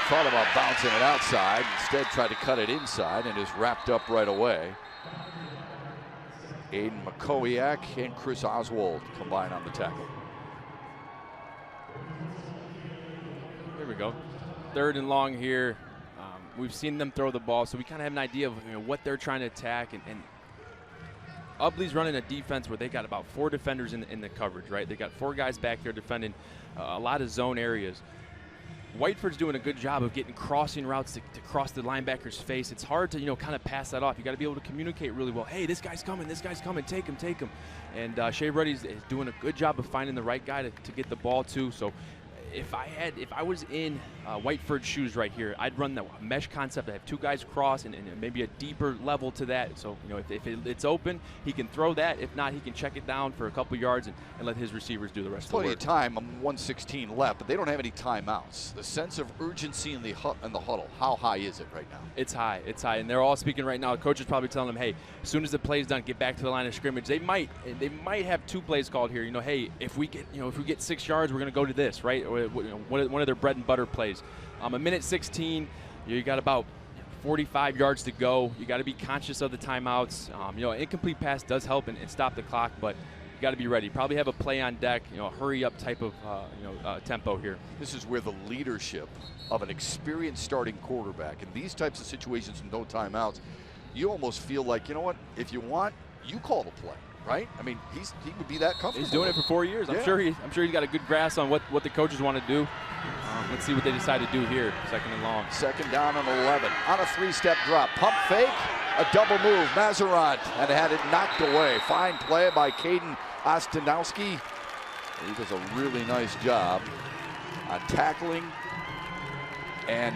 thought about bouncing it outside, instead tried to cut it inside and is wrapped up right away. Aiden McCowiak and Chris Oswald combine on the tackle. There we go. 3rd and long here. We've seen them throw the ball, so we kind of have an idea of what they're trying to attack. And Ubly's running a defense where they got about 4 defenders in the coverage, right? They got 4 guys back there defending a lot of zone areas. Whiteford's doing a good job of getting crossing routes to cross the linebacker's face. It's hard to, kind of pass that off. You got to be able to communicate really well. Hey, this guy's coming, take him. And Shea Ruddy's is doing a good job of finding the right guy to get the ball to. So if I was in Whiteford's shoes right here, I'd run the mesh concept. I have 2 guys cross and maybe a deeper level to that. So, if it's open, he can throw that. If not, he can check it down for a couple yards and let his receivers do the rest of the work. Plenty of time, 1:16 left, but they don't have any timeouts. The sense of urgency in the huddle, how high is it right now? It's high, and they're all speaking right now. The coach is probably telling them, hey, as soon as the play's done, get back to the line of scrimmage. They might have 2 plays called here. Hey, if we get 6 yards, we're going to go to this, right? one of their bread and butter plays. A minute 16, you got about 45 yards to go. You got to be conscious of the timeouts. Incomplete pass does help and stop the clock, but you got to be ready. Probably have a play on deck, hurry up type of tempo here. This is where the leadership of an experienced starting quarterback in these types of situations with no timeouts, you almost feel like, you know what, if you want, you call the play, right? I mean, he would be that comfortable. He's doing it for 4 years. I'm sure he's got a good grasp on what the coaches want to do. Let's see what they decide to do here. Second and long. Second down and 11 on a 3-step drop. Pump fake, a double move. Mazarant and had it knocked away. Fine play by Caden Ostanowski. He does a really nice job on tackling and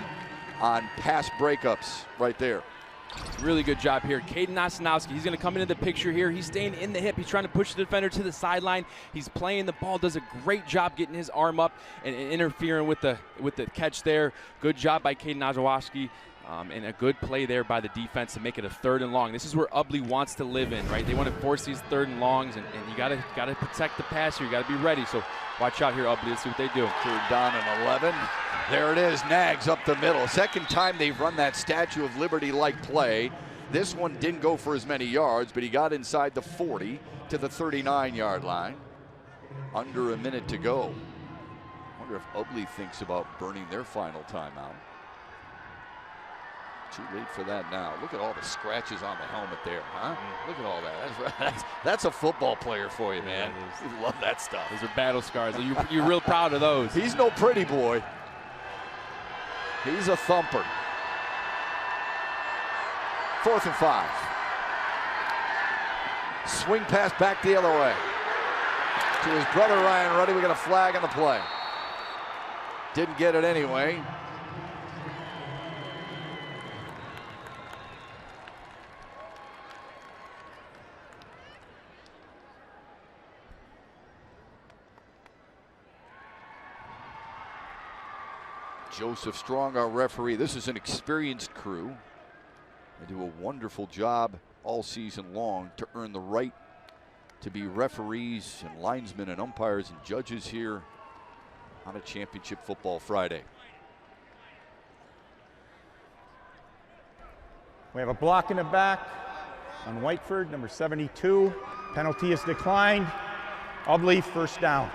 on pass breakups right there. Really good job here. Caden Ostanowski, he's going to come into the picture here. He's staying in the hip. He's trying to push the defender to the sideline. He's playing the ball, does a great job getting his arm up and interfering with the catch there. Good job by Caden Ostanowski. And a good play there by the defense to make it a 3rd and long. This is where Ubly wants to live in, right? They want to force these 3rd and longs, and you gotta protect the passer. You gotta be ready. So watch out here, Ubly. Let's see what they do. 3rd down and 11. There it is. Nags up the middle. Second time they've run that Statue of Liberty-like play. This one didn't go for as many yards, but he got inside the 40 to the 39-yard line. Under a minute to go. Wonder if Ubly thinks about burning their final timeout. Too late for that now. Look at all the scratches on the helmet there, huh? Look at all that. That's a football player for you, man. You love that stuff. Those are battle scars. You're real proud of those. He's no pretty boy. He's a thumper. 4th and 5. Swing pass back the other way. To his brother Ryan Ruddy. We got a flag on the play. Didn't get it anyway. Joseph Strong, our referee. This is an experienced crew. They do a wonderful job all season long to earn the right to be referees and linesmen and umpires and judges here on a championship football Friday. We have a block in the back on Whiteford, number 72. Penalty is declined. Ubly, 1st down.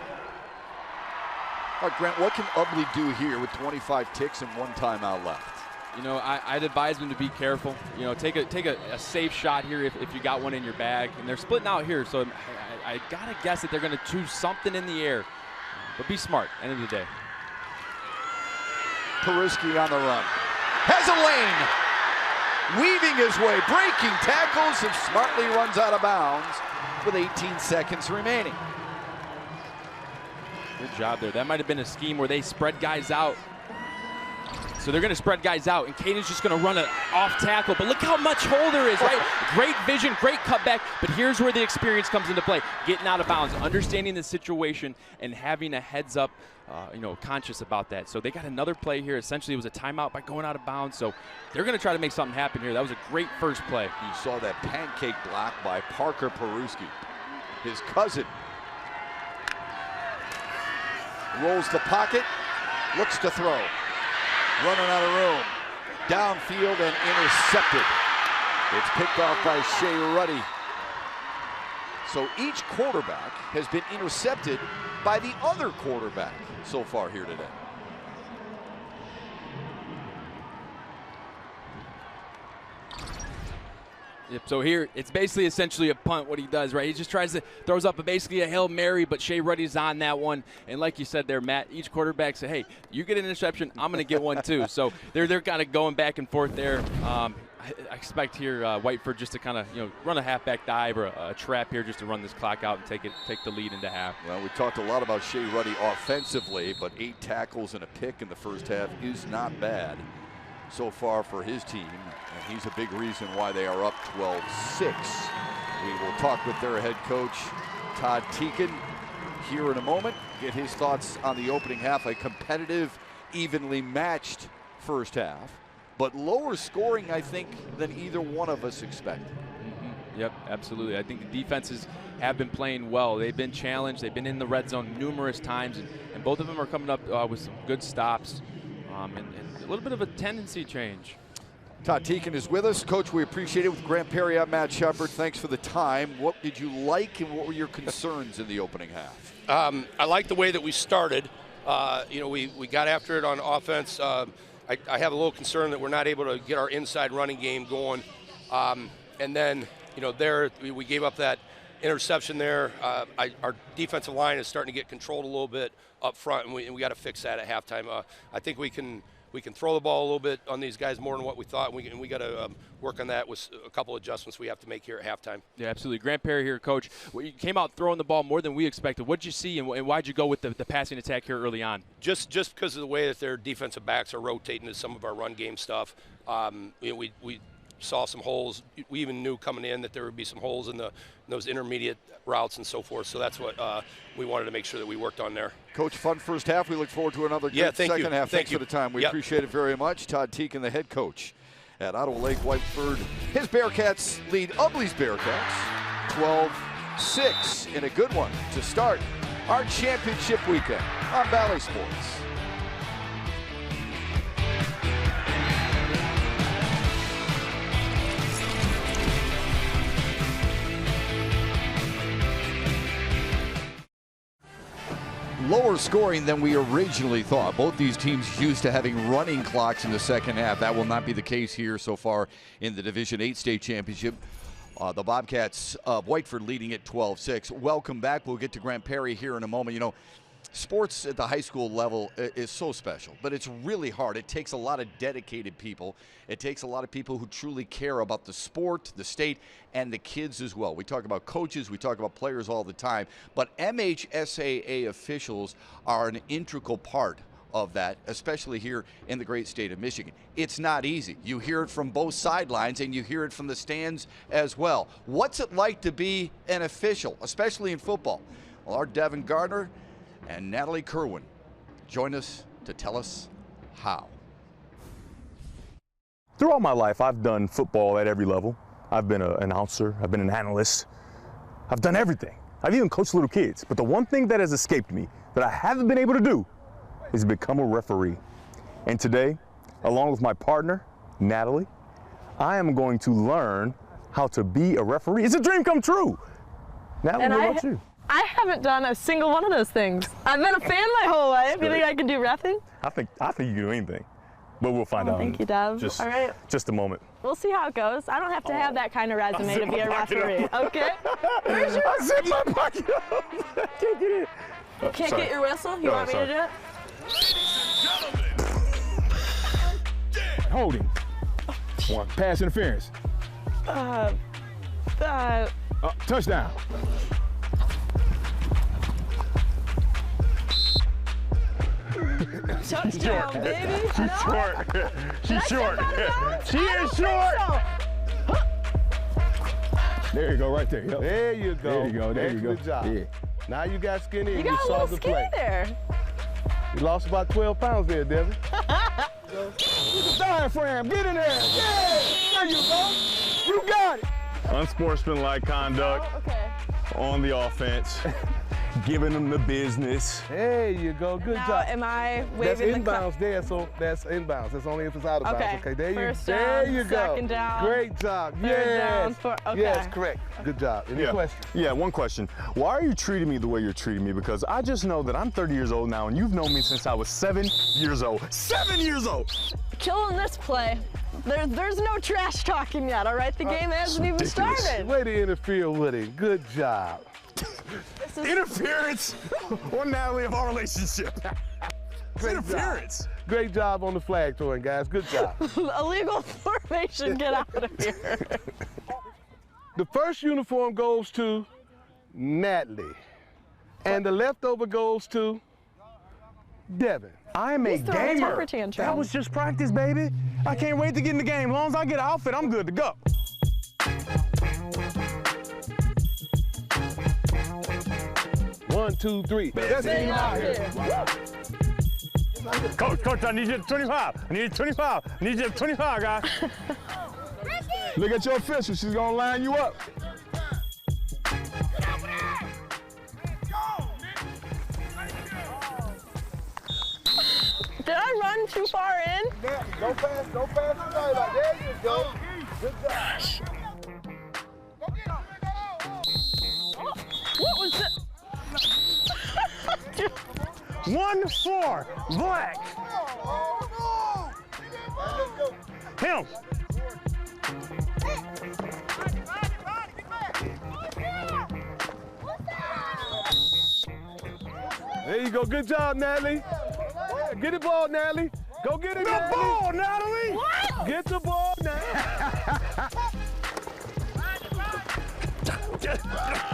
All right, Grant, what can Ubly do here with 25 ticks and 1 timeout left? I'd advise them to be careful. Take a safe shot here if you got one in your bag. And they're splitting out here, so I gotta guess that they're gonna choose something in the air. But be smart, end of the day. Peruski on the run. Has a lane. Weaving his way, breaking tackles, and smartly runs out of bounds with 18 seconds remaining. Good job there. That might have been a scheme where they spread guys out. So they're going to spread guys out, and Caden's just going to run an off tackle. But look how much hole there is, right? Great vision, great cutback. But here's where the experience comes into play. Getting out of bounds, understanding the situation, and having a heads up, conscious about that. So they got another play here. Essentially, it was a timeout by going out of bounds. So they're going to try to make something happen here. That was a great first play. You saw that pancake block by Parker Peruski, his cousin. Rolls the pocket, looks to throw. Running out of room. Downfield and intercepted. It's picked off by Shea Ruddy. So each quarterback has been intercepted by the other quarterback so far here today. Yep, so here, it's basically essentially a punt, what he does, right? He just throws up basically a Hail Mary, but Shea Ruddy's on that one. And like you said there, Matt, each quarterback said, hey, you get an interception, I'm going to get one too. So they're kind of going back and forth there. I expect here Whiteford just to kind of, run a halfback dive or a trap here just to run this clock out and take the lead into half. Well, we talked a lot about Shea Ruddy offensively, but 8 tackles and a pick in the first half is not bad so far for his team, and he's a big reason why they are up 12-6. We will talk with their head coach, Todd Teakin, here in a moment, get his thoughts on the opening half. A competitive, evenly matched first half, but lower scoring, I think, than either one of us expected. Yep, absolutely. I think the defenses have been playing well. They've been challenged. They've been in the red zone numerous times, and both of them are coming up with some good stops and a little bit of a tendency change. Todd Teakin is with us. Coach, we appreciate it. With Grant Perry, I'm Matt Shepard. Thanks for the time. What did you like and what were your concerns in the opening half? I like the way that we started. We got after it on offense. I have a little concern that we're not able to get our inside running game going. And then, we gave up that interception there. Our defensive line is starting to get controlled a little bit up front, and we got to fix that at halftime. I think we can throw the ball a little bit on these guys more than what we thought, and we got to work on that with a couple adjustments we have to make here at halftime. Yeah, absolutely. Grant Perry here, Coach. Well, you came out throwing the ball more than we expected. What did you see, and why did you go with the passing attack here early on? Just because of the way that their defensive backs are rotating to some of our run game stuff. We saw some holes. We even knew coming in that there would be some holes in those intermediate routes and so forth. So that's what we wanted to make sure that we worked on there. Coach, fun first half. We look forward to another good second half. Thanks for the time. We appreciate it very much. Todd Teakin, the head coach at Ottawa Lake Whiteford. His Bearcats lead Ubly's Bearcats 12-6 in a good one to start our championship weekend on Bally Sports. Lower scoring than we originally thought. Both these teams used to having running clocks in the second half. That will not be the case here so far in the Division 8 state championship. The Bobcats of Whiteford leading at 12-6. Welcome back. We'll get to Grant Perry here in a moment. Sports at the high school level is so special, but it's really hard. It takes a lot of dedicated people. It takes a lot of people who truly care about the sport, the state, and the kids as well. We talk about coaches, we talk about players all the time, but MHSAA officials are an integral part of that, especially here in the great state of Michigan. It's not easy. You hear it from both sidelines, and you hear it from the stands as well. What's it like to be an official, especially in football? Well, our Devin Gardner and Natalie Kerwin join us to tell us how. Throughout my life, I've done football at every level. I've been an announcer, I've been an analyst, I've done everything. I've even coached little kids. But the one thing that has escaped me that I haven't been able to do is become a referee. And today, along with my partner, Natalie, I am going to learn how to be a referee. It's a dream come true. Natalie, what about you? I haven't done a single one of those things. I've been a fan my whole life. You think I can do reffing? I think you can do anything. But we'll find out. Thank you, Dev. All right. Just a moment. We'll see how it goes. I don't have to have that kind of resume to be a referee. Okay? Where's your I zipped my pocket up. I can't get it. Can't get your whistle? You want me to do it? Holding. One. Pass interference. Touchdown. Touchdown, baby. She's short. She's short. She is short. There you go, right there. Yep. There you go. There you go. There you go. Good job. Yeah. Now you got skinny and You got a little solved the skinny play. there. You lost about 12 pounds there, Devin. Diaphragm, get in there. Yeah, there you go. You got it. Unsportsmanlike conduct on the offense. Giving them the business. There you go. Good Now, job. am I That's waving the inbounds there, so that's inbounds. That's only if it's out of bounds. Okay, there First you go. down, There you go. second down. Great job. Third Yes. down, fourth. Okay. Yes, correct. Good job. Any questions? Yeah, one question. Why are you treating me the way you're treating me? Because I just know that I'm 30 years old now, and you've known me since I was 7 years old. 7 years old! Killing this play. There's no trash talking yet, all right? The game hasn't even started. Way to interfere with it. Good job. Interference on Natalie of our relationship. Interference. Job. Great job on the flag throwing, guys. Good job. Illegal formation, get out of here. The first uniform goes to Natalie, and the leftover goes to Devin. I'm a gamer. That was just practice, baby. I can't wait to get in the game. As long as I get an outfit, I'm good to go. One, two, three. Let's get him out here. Coach, I need you at 25. I need you at 25. I need you at 25, guys. Look at your official. She's going to line you up. too far in. Go fast the sideline. There you go. Good job. Gosh. What was that? 1-4, black. Him. There you go. Good job, Natalie. Get the ball, Natalie. Go get it, Natalie. The ball, Natalie. What? Get the ball, Natalie.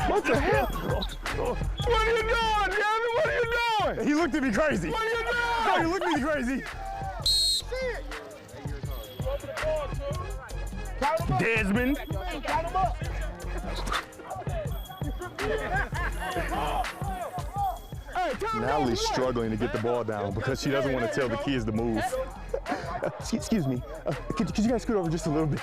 What the hell? What are you doing, Natalie? What are you doing? He looked at me crazy. What are you doing? No, he looked at me crazy. Desmond. Natalie's struggling to get the ball down because she doesn't want to tell the kids to move. Excuse me. Could you guys scoot over just a little bit?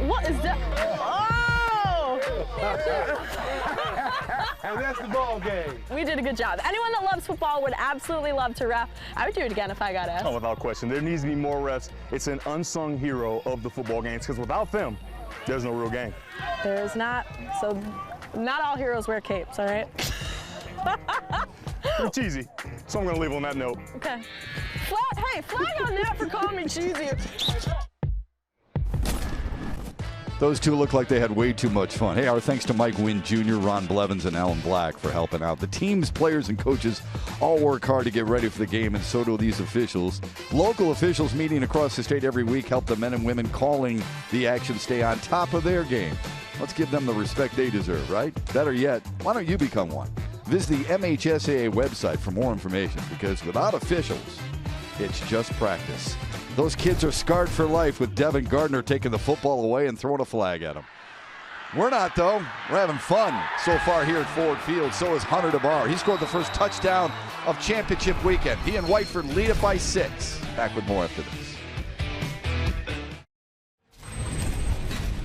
What is that? Oh! And that's the ball game. We did a good job. Anyone that loves football would absolutely love to ref. I would do it again if I got asked. Oh, without question. There needs to be more refs. It's an unsung hero of the football games because without them, there's no real game. There is not. So, not all heroes wear capes, all right? Pretty cheesy. So I'm going to leave on that note. Okay. Hey, flag on that for calling me cheesy. Those two look like they had way too much fun. Hey, our thanks to Mike Wynn Jr., Ron Blevins, and Alan Black for helping out. The teams, players, and coaches all work hard to get ready for the game, and so do these officials. Local officials meeting across the state every week help the men and women calling the action stay on top of their game. Let's give them the respect they deserve, right? Better yet, why don't you become one? Visit the MHSAA website for more information, because without officials, it's just practice. Those kids are scarred for life with Devin Gardner taking the football away and throwing a flag at them. We're not, though. We're having fun so far here at Ford Field. So is Hunter DeBar. He scored the first touchdown of championship weekend. He and Whiteford lead it by 6. Back with more after this.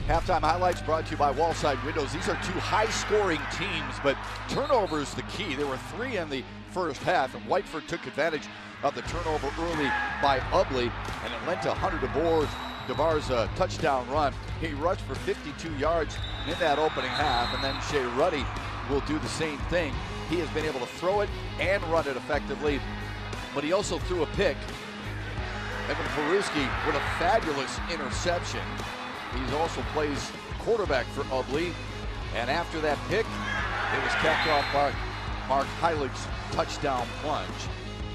Halftime highlights brought to you by Wallside Windows. These are two high-scoring teams, but turnovers the key. There were 3 in the first half, and Whiteford took advantage of the turnover early by Ubly, and it led to Hunter DeBar's touchdown run. He rushed for 52 yards in that opening half, and then Shea Ruddy will do the same thing. He has been able to throw it and run it effectively, but he also threw a pick. Evan Peruski with a fabulous interception. He also plays quarterback for Ubly, and after that pick, it was capped off by Mark Heilig's touchdown plunge.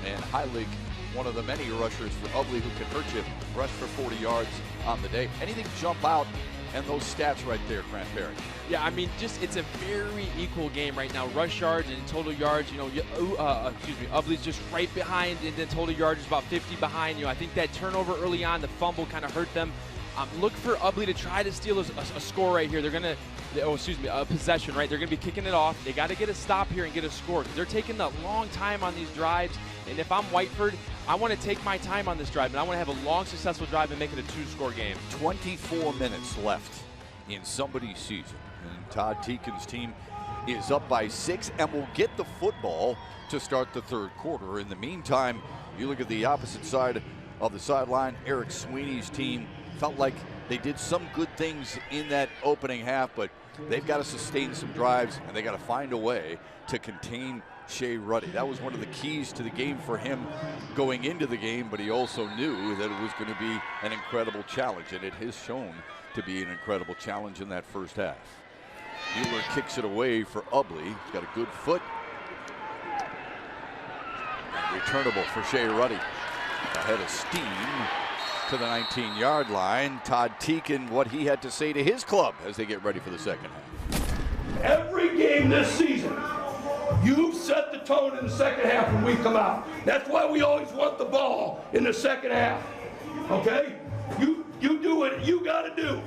And Heilig, one of the many rushers for Ubly who can hurt you, rushed for 40 yards on the day. Anything jump out and those stats right there, Grant Perry? Yeah, I mean, it's a very equal game right now. Rush yards and total yards, Ubly's just right behind, and then total yards is about 50 behind. I think that turnover early on, the fumble kind of hurt them. Look for Ubly to try to steal a score right here. They're going to, a possession, right? They're going to be kicking it off. They got to get a stop here and get a score because they're taking a long time on these drives. And if I'm Whiteford, I want to take my time on this drive, and I want to have a long, successful drive and make it a 2-score game. 24 minutes left in somebody's season. And Todd Teakin's team is up by 6 and will get the football to start the third quarter. In the meantime, you look at the opposite side of the sideline. Eric Sweeney's team felt like they did some good things in that opening half, but they've got to sustain some drives, and they got to find a way to contain Shea Ruddy. That was one of the keys to the game for him going into the game, but he also knew that it was going to be an incredible challenge, and it has shown to be an incredible challenge in that first half. Mueller kicks it away for Ubly. He's got a good foot. And returnable for Shea Ruddy. Ahead of steam to the 19-yard line. Todd Teakin, what he had to say to his club as they get ready for the second half. Every game this season, you've set the tone in the second half when we come out. That's why we always want the ball in the second half, okay? You do what you got to do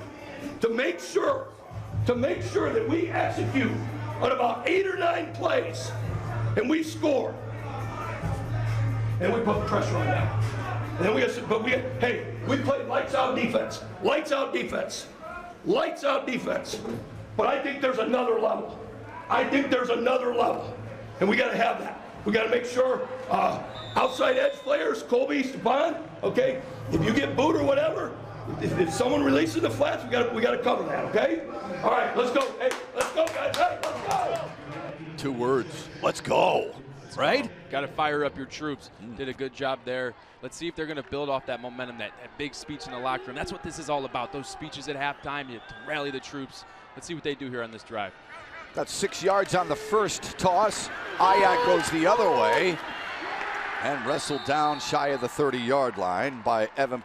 to make sure that we execute on about 8 or 9 plays and we score. And we put the pressure on them. And then we played lights out defense. Lights out defense. lights out defense. But I think there's another level. I think there's another level. And we got to have that. We got to make sure outside edge players, Colby, Stepan, okay? If you get booed or whatever, if someone releases the flats, we got to cover that, okay? All right, let's go. Hey, let's go, guys. Hey, let's go. 2 words. Let's go. Right? Got to fire up your troops. Did a good job there. Let's see if they're going to build off that momentum, that big speech in the locker room. That's what this is all about, those speeches at halftime, to rally the troops. Let's see what they do here on this drive. Got 6 yards on the first toss. Ayak goes the other way and wrestled down shy of the 30-yard line by Evan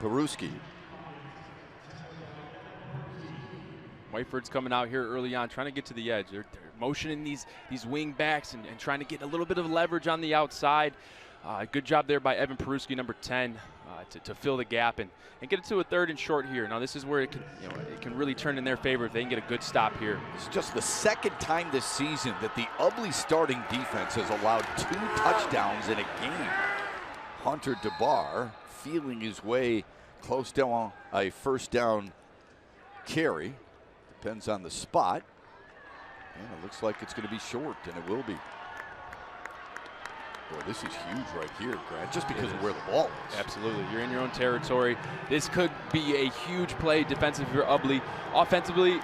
Peruski. Whiteford's coming out here early on, trying to get to the edge. They're motioning these wing backs and trying to get a little bit of leverage on the outside. Good job there by Evan Peruski, number 10, to fill the gap and get it to a 3rd and short here. Now this is where it can really turn in their favor if they can get a good stop here. It's just the 2nd time this season that the Ubly starting defense has allowed 2 touchdowns in a game. Hunter DeBar feeling his way close down a 1st down carry. Depends on the spot. And it looks like it's going to be short, and it will be. Boy, this is huge right here, Grant, just because of where the ball is. Absolutely. You're in your own territory. This could be a huge play defensively for Ubly. Offensively,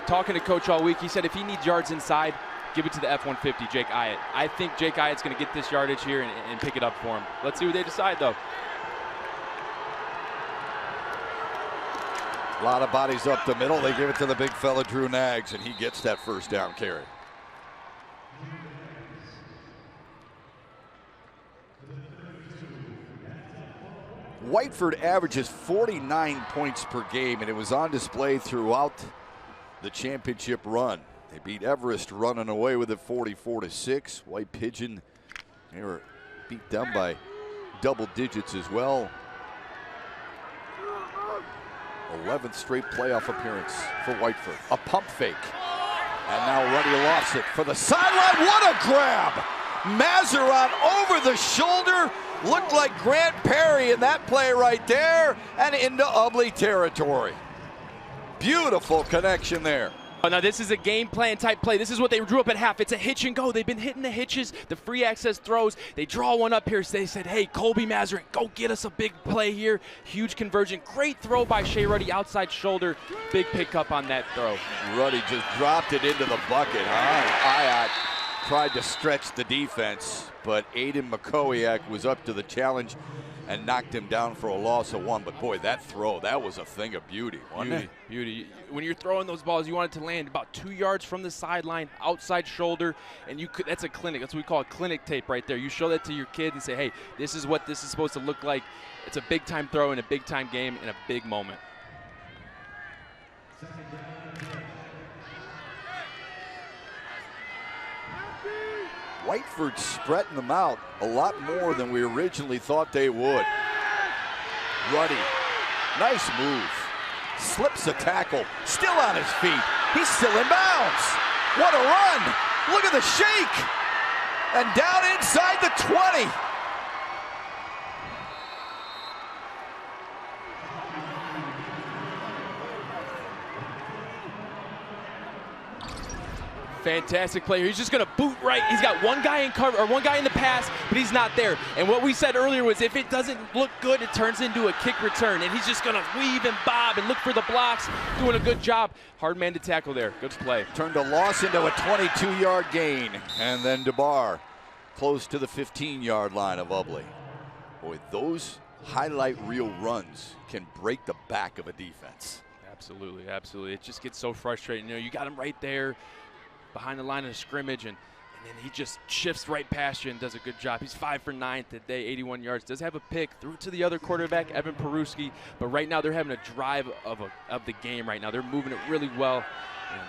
talking to Coach all week, he said if he needs yards inside, give it to the F-150, Jake Ayatt. I think Jake Ayatt's going to get this yardage here and pick it up for him. Let's see what they decide, though. A lot of bodies up the middle. They give it to the big fella, Drew Nags, and he gets that 1st down carry. Whiteford averages 49 points per game, and it was on display throughout the championship run. They beat Everest running away with it 44-6. White Pigeon, they were beat down by double digits as well. 11th straight playoff appearance for Whiteford. A pump fake. And now Ruddy lofts it for the sideline. What a grab! Mazeron over the shoulder. Looked like Grant Perry in that play right there and into Ubly territory. Beautiful connection there. Oh, now this is a game plan type play. This is what they drew up at half. It's a hitch and go. They've been hitting the hitches, the free access throws. They draw one up here. So they said, hey, Colby Mazeron, go get us a big play here. Huge conversion. Great throw by Shea Ruddy, outside shoulder. Big pickup on that throw. Ruddy just dropped it into the bucket. Ayatt tried to stretch the defense, but Aiden McCowiak was up to the challenge and knocked him down for a loss of 1. But boy, that throw, that was a thing of beauty, wasn't it? Beauty. When you're throwing those balls, you want it to land about 2 yards from the sideline, outside shoulder, and that's a clinic. That's what we call a clinic tape right there. You show that to your kid and say, hey, this is what this is supposed to look like. It's a big-time throw in a big-time game in a big moment. Whiteford spreading them out a lot more than we originally thought they would. Ruddy, nice move. Slips a tackle, still on his feet. He's still in bounds. What a run. Look at the shake. And down inside the 20. Fantastic player. He's just going to boot right. He's got one guy in cover, or one guy in the pass, but he's not there. And what we said earlier was if it doesn't look good, it turns into a kick return. And he's just going to weave and bob and look for the blocks, doing a good job. Hard man to tackle there. Good play. Turned a loss into a 22-yard gain. And then DeBar close to the 15-yard line of Ubly. Boy, those highlight reel runs can break the back of a defense. Absolutely, absolutely. It just gets so frustrating. You know, you got him right there behind the line of scrimmage, and then he just shifts right past you and does a good job. He's 5 for 9 today, 81 yards. Does have a pick, threw it to the other quarterback, Evan Peruski, but right now they're having a drive of the game right now. They're moving it really well and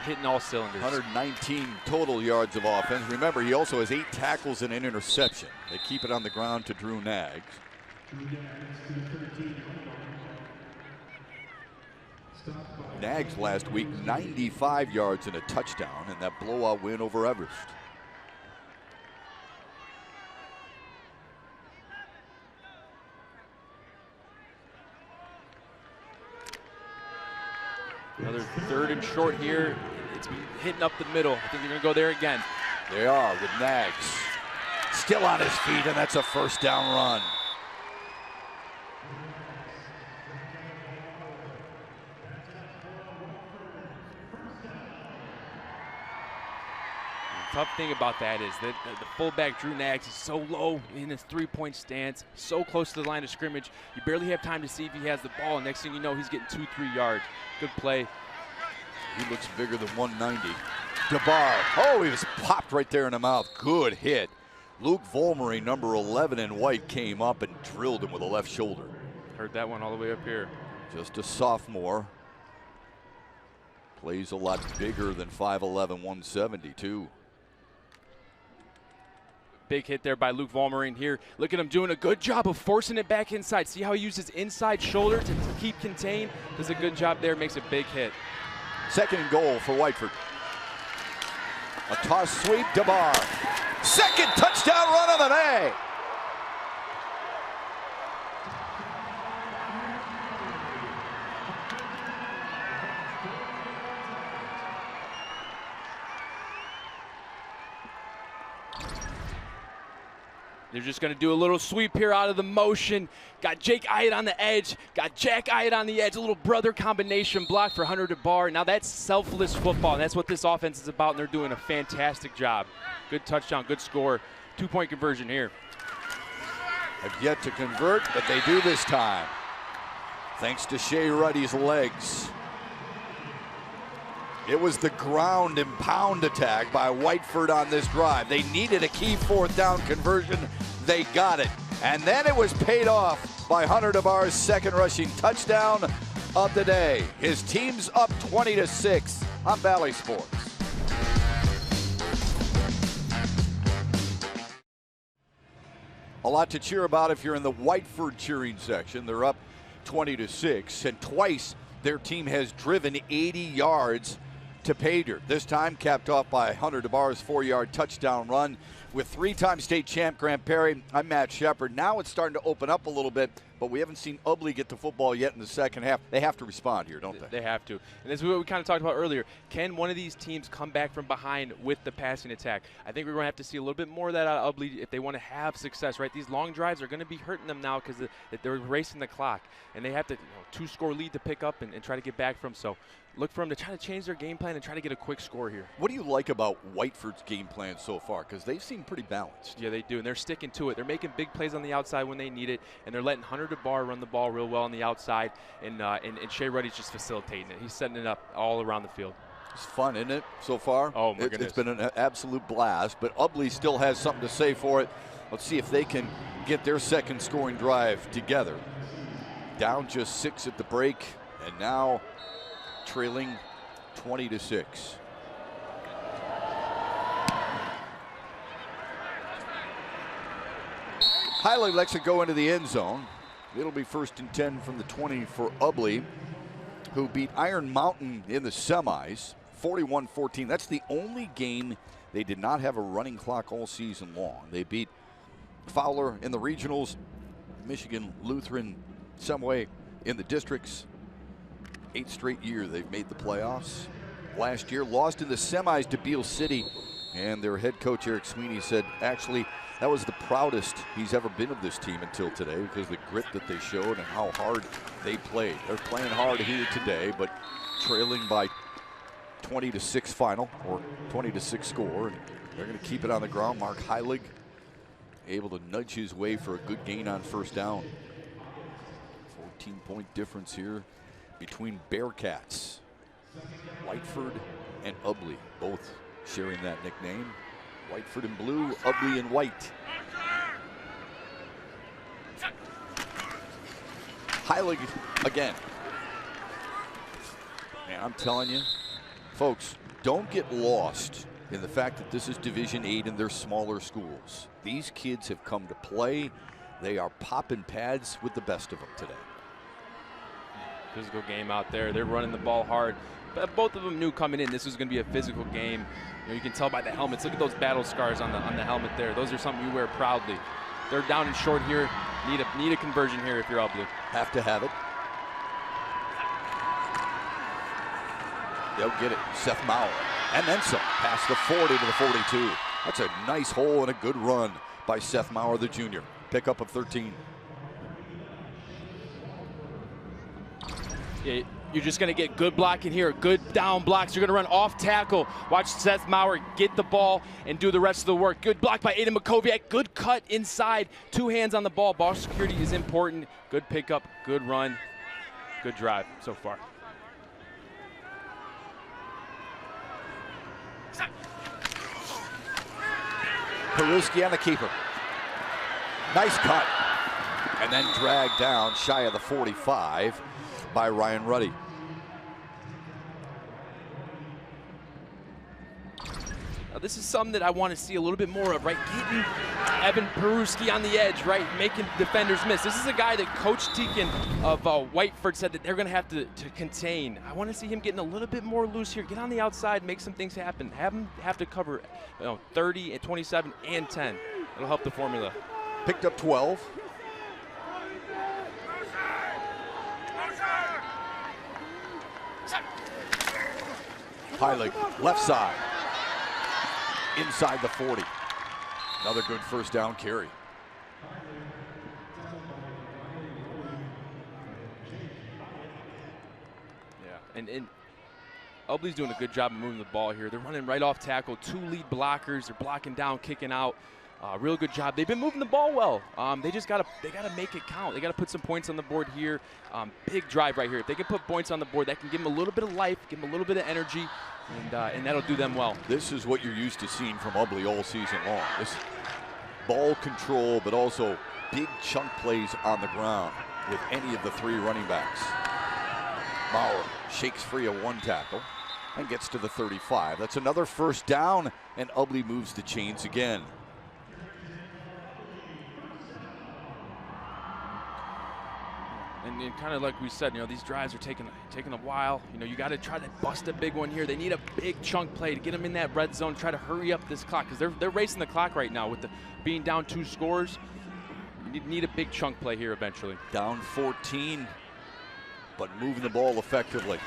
hitting all cylinders. 119 total yards of offense. Remember, he also has 8 tackles and an interception. They keep it on the ground to Drew Nags. Nags last week, 95 yards and a touchdown in that blowout win over Everest. Another 3rd and short here. It's hitting up the middle. I think they're going to go there again. They are with Nags. Still on his feet, and that's a 1st down run. The tough thing about that is that the fullback, Drew Nags, is so low in his 3-point stance, so close to the line of scrimmage. You barely have time to see if he has the ball, and next thing you know, he's getting 2-3 yards. Good play. He looks bigger than 190. DeBar, oh, he was popped right there in the mouth. Good hit. Luke Volmery, number 11 in white, came up and drilled him with a left shoulder. Heard that one all the way up here. Just a sophomore. Plays a lot bigger than 5'11", 172. Big hit there by Luke Volmery here. Look at him doing a good job of forcing it back inside. See how he uses inside shoulder to keep contained? Does a good job there, makes a big hit. 2nd and goal for Whiteford. A toss sweep, DeBar. 2nd touchdown run of the day. They're just going to do a little sweep here out of the motion. Got Jake Iott on the edge. Got Jack Iott on the edge. A little brother combination block for Hunter DeBar. Now that's selfless football, and that's what this offense is about, and they're doing a fantastic job. Good touchdown, good score. 2-point conversion here. Have yet to convert, but they do this time. Thanks to Shea Ruddy's legs. It was the ground and pound attack by Whiteford on this drive. They needed a key 4th down conversion. They got it. And then it was paid off by Hunter DeBar's 2nd rushing touchdown of the day. His team's up 20-6 on Bally Sports. A lot to cheer about if you're in the Whiteford cheering section. They're up 20-6, and twice their team has driven 80 yards to pay dirt. This time capped off by Hunter DeBar's 4-yard touchdown run. With 3-time state champ Grant Perry, I'm Matt Shepard. Now it's starting to open up a little bit, but we haven't seen Ubly get the football yet in the 2nd half. They have to respond here, don't they? They have to. And this is what we kind of talked about earlier. Can one of these teams come back from behind with the passing attack? I think we're going to have to see a little bit more of that out of Ubly if they want to have success, right? These long drives are going to be hurting them now because they're racing the clock, and they have to 2-score lead to pick up and try to get back from. So look for them to try to change their game plan and try to get a quick score here. What do you like about Whiteford's game plan so far? Because they've seemed pretty balanced. Yeah, they do, and they're sticking to it. They're making big plays on the outside when they need it, and they're letting Hunter DeBar run the ball real well on the outside, and Shea Ruddy's just facilitating it. He's setting it up all around the field. It's fun, isn't it, so far? Oh, my goodness. It's been an absolute blast, but Ubly still has something to say for it. Let's see if they can get their 2nd scoring drive together. Down just 6 at the break, and now trailing 20-6. Heilig lets it go into the end zone. It'll be 1st and 10 from the 20 for Ubly, who beat Iron Mountain in the semis, 41-14. That's the only game they did not have a running clock all season long. They beat Fowler in the regionals, Michigan Lutheran some way in the districts. 8th straight year they've made the playoffs. Last year lost in the semis to Beale City, and their head coach Eric Sweeney said actually that was the proudest he's ever been of this team until today, because of the grit that they showed and how hard they played. They're playing hard here today, but trailing by 20-6 final, or 20-6 score, and they're going to keep it on the ground. Mark Heilig able to nudge his way for a good gain on 1st down. 14-point difference here between Bearcats. Whiteford and Ubly, both sharing that nickname. Whiteford in blue, Ubly in white. Heilig again. Man, I'm telling you, folks, don't get lost in the fact that this is Division 8 and they're smaller schools. These kids have come to play. They are popping pads with the best of them today. Physical game out there. They're running the ball hard. But both of them knew coming in this was going to be a physical game. You can tell by the helmets. Look at those battle scars on the helmet there. Those are something you wear proudly. They're down and short here. Need a conversion here if you're Ubly. Have to have it. They'll get it. Seth Maurer. And then some. Past the 40 to the 42. That's a nice hole and a good run by Seth Maurer, the junior. Pickup of 13. Yeah, you're just going to get good blocking here, good down blocks. You're going to run off tackle. Watch Seth Maurer get the ball and do the rest of the work. Good block by Aiden Makowiak. Good cut inside. 2 hands on the ball. Ball security is important. Good pickup, good run, good drive so far. Peruski on the keeper. Nice cut. And then dragged down shy of the 45 by Ryan Ruddy. Now this is something that I want to see a little bit more of, right? Getting Evan Peruski on the edge, right? Making defenders miss. This is a guy that Coach Teakin of Whiteford said that they're going to have to contain. I want to see him getting a little bit more loose here. Get on the outside, make some things happen. Have him have to cover 30 and 27 and 10. It'll help the formula. Picked up 12. Heilig, left side. Inside the 40. Another good first down carry. Yeah, and Ubly's doing a good job of moving the ball here. They're running right off tackle, 2 lead blockers. They're blocking down, kicking out. Real good job. They've been moving the ball well. They just gotta make it count. They gotta put some points on the board here. Big drive right here. If they can put points on the board, that can give them a little bit of life, give them a little bit of energy, and that'll do them well. This is what you're used to seeing from Ubly all season long. This ball control, but also big chunk plays on the ground with any of the 3 running backs. Maurer shakes free of 1 tackle and gets to the 35. That's another first down, and Ubly moves the chains again. And kind of like we said, these drives are taking a while. You got to try to bust a big one here. They need a big chunk play to get them in that red zone. Try to hurry up this clock because they're racing the clock right now with being down 2 scores. You need a big chunk play here eventually. Down 14, but moving the ball effectively.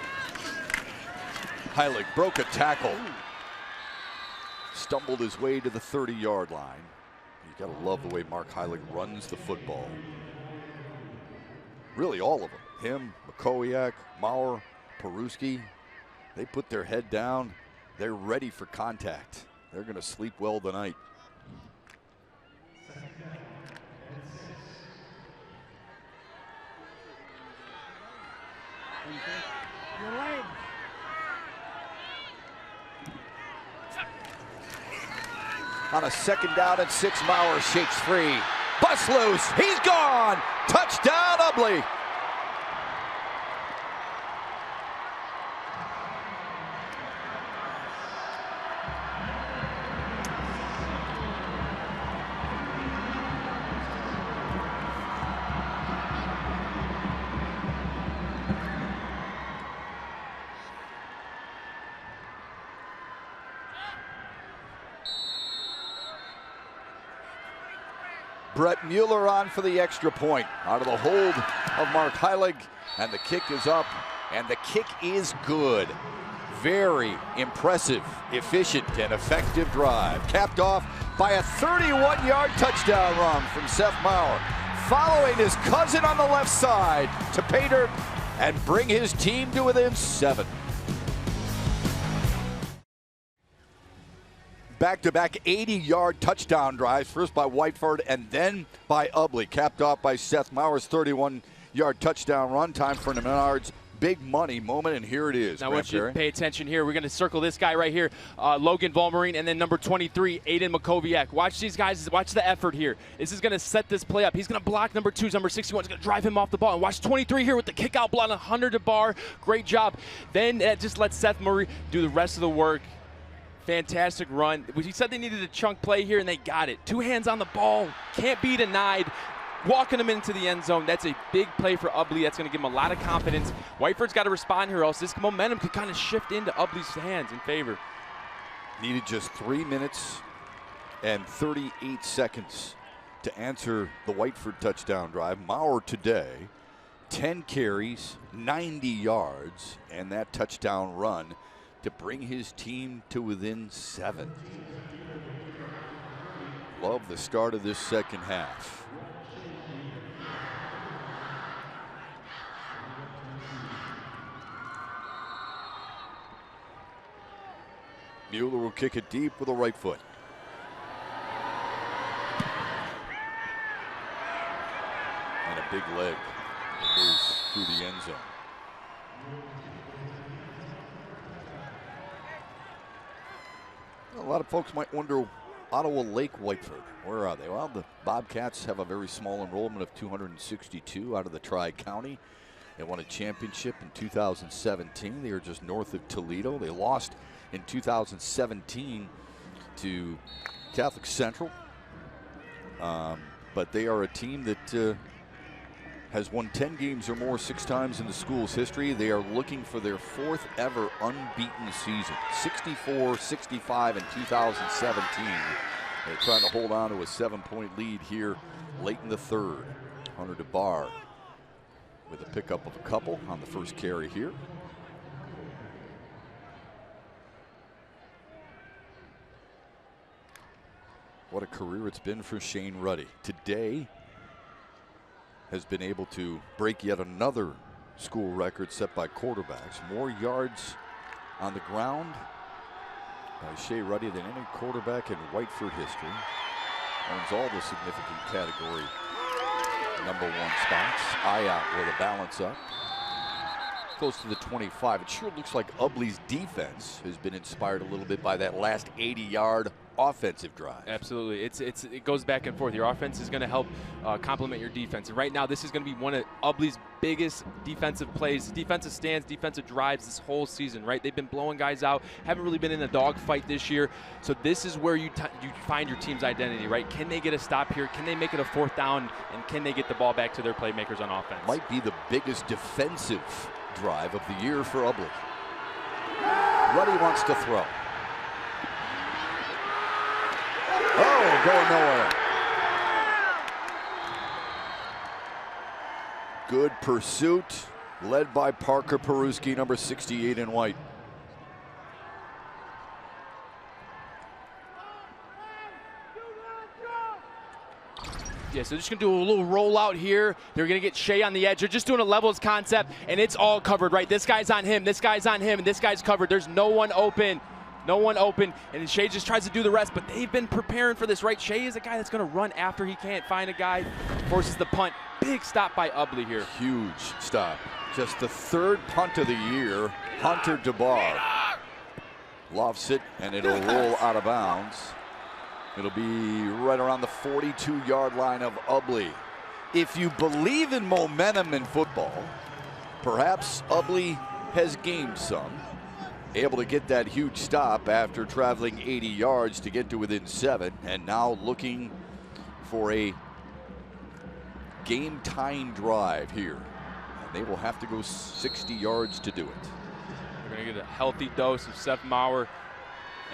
Heilig broke a tackle. Stumbled his way to the 30-yard line. You got to love the way Mark Heilig runs the football. Really all of them. Him, Makowiak, Maurer, Peruski. They put their head down. They're ready for contact. They're going to sleep well tonight. On a 2nd down and 6, Maurer shakes free. Bust loose, he's gone! Touchdown, Ubly! Brett Mueller on for the extra point. Out of the hold of Mark Heilig, and the kick is up, and the kick is good. Very impressive, efficient, and effective drive. Capped off by a 31-yard touchdown run from Seth Maurer, following his cousin on the left side to pay dirt and bring his team to within 7. Back-to-back 80-yard touchdown drives, first by Whiteford and then by Ubly, capped off by Seth Maurer's 31-yard touchdown run. Time for Menard's big money moment, and here it is. Now, I want you to pay attention here. We're going to circle this guy right here, Logan Volmarine, and then number 23, Aiden Makowiak. Watch these guys. Watch the effort here. This is going to set this play up. He's going to block number 2. Number 61 is going to drive him off the ball. And watch 23 here with the kick-out block, 100 to bar. Great job. Then just let Seth Murray do the rest of the work. Fantastic run. He said they needed a chunk play here, and they got it. 2 hands on the ball. Can't be denied. Walking them into the end zone. That's a big play for Ubly. That's going to give them a lot of confidence. Whiteford's got to respond here, else this momentum could kind of shift into Ubly's hands in favor. Needed just 3 minutes and 38 seconds to answer the Whiteford touchdown drive. Maurer today, 10 carries, 90 yards, and that touchdown run to bring his team to within 7. Love the start of this second half. Mueller will kick it deep with a right foot. And a big leg that goes through the end zone. A lot of folks might wonder, Ottawa Lake Whiteford, where are they? Well, the Bobcats have a very small enrollment of 262 out of the Tri-County. They won a championship in 2017. They are just north of Toledo. They lost in 2017 to Catholic Central. But they are a team that has won 10 games or more 6 times in the school's history. They are looking for their 4th ever unbeaten season. 64-65 in 2017. They're trying to hold on to a 7-point lead here late in the 3rd. Hunter DeBar with a pickup of a couple on the first carry here. What a career it's been for Shane Ruddy. Today has been able to break yet another school record set by quarterbacks. More yards on the ground by Shea Ruddy than any quarterback in Whiteford history. Owns all the significant category #1 spots. Eye out with a balance up. Close to the 25. It sure looks like Ubly's defense has been inspired a little bit by that last 80-yard offensive drive. Absolutely. It goes back and forth. Your offense is going to help complement your defense. And right now, this is going to be one of Ubly's biggest defensive plays, defensive stands, defensive drives this whole season, right? They've been blowing guys out, haven't really been in a dogfight this year. So this is where you find your team's identity, right? Can they get a stop here? Can they make it a 4th down? And can they get the ball back to their playmakers on offense? Might be the biggest defensive drive of the year for Ubly. Ruddy wants to throw. Oh, going nowhere. Good pursuit, led by Parker Peruski, number 68 in white. Yeah, so they're just going to do a little rollout here. They're going to get Shea on the edge. They're just doing a levels concept, and it's all covered, right? This guy's on him, this guy's on him, and this guy's covered. There's no one open. No one open, and Shea just tries to do the rest, but they've been preparing for this, right? Shea is a guy that's going to run after he can't find a guy, forces the punt. Big stop by Ubly here. Huge stop. Just the 3rd punt of the year. Hunter DeBar lofts it, and it'll roll out of bounds. It'll be right around the 42-yard line of Ubly. If you believe in momentum in football, perhaps Ubly has gained some. Able to get that huge stop after traveling 80 yards to get to within 7, and now looking for a game-tying drive here. And they will have to go 60 yards to do it. They're going to get a healthy dose of Seth Maurer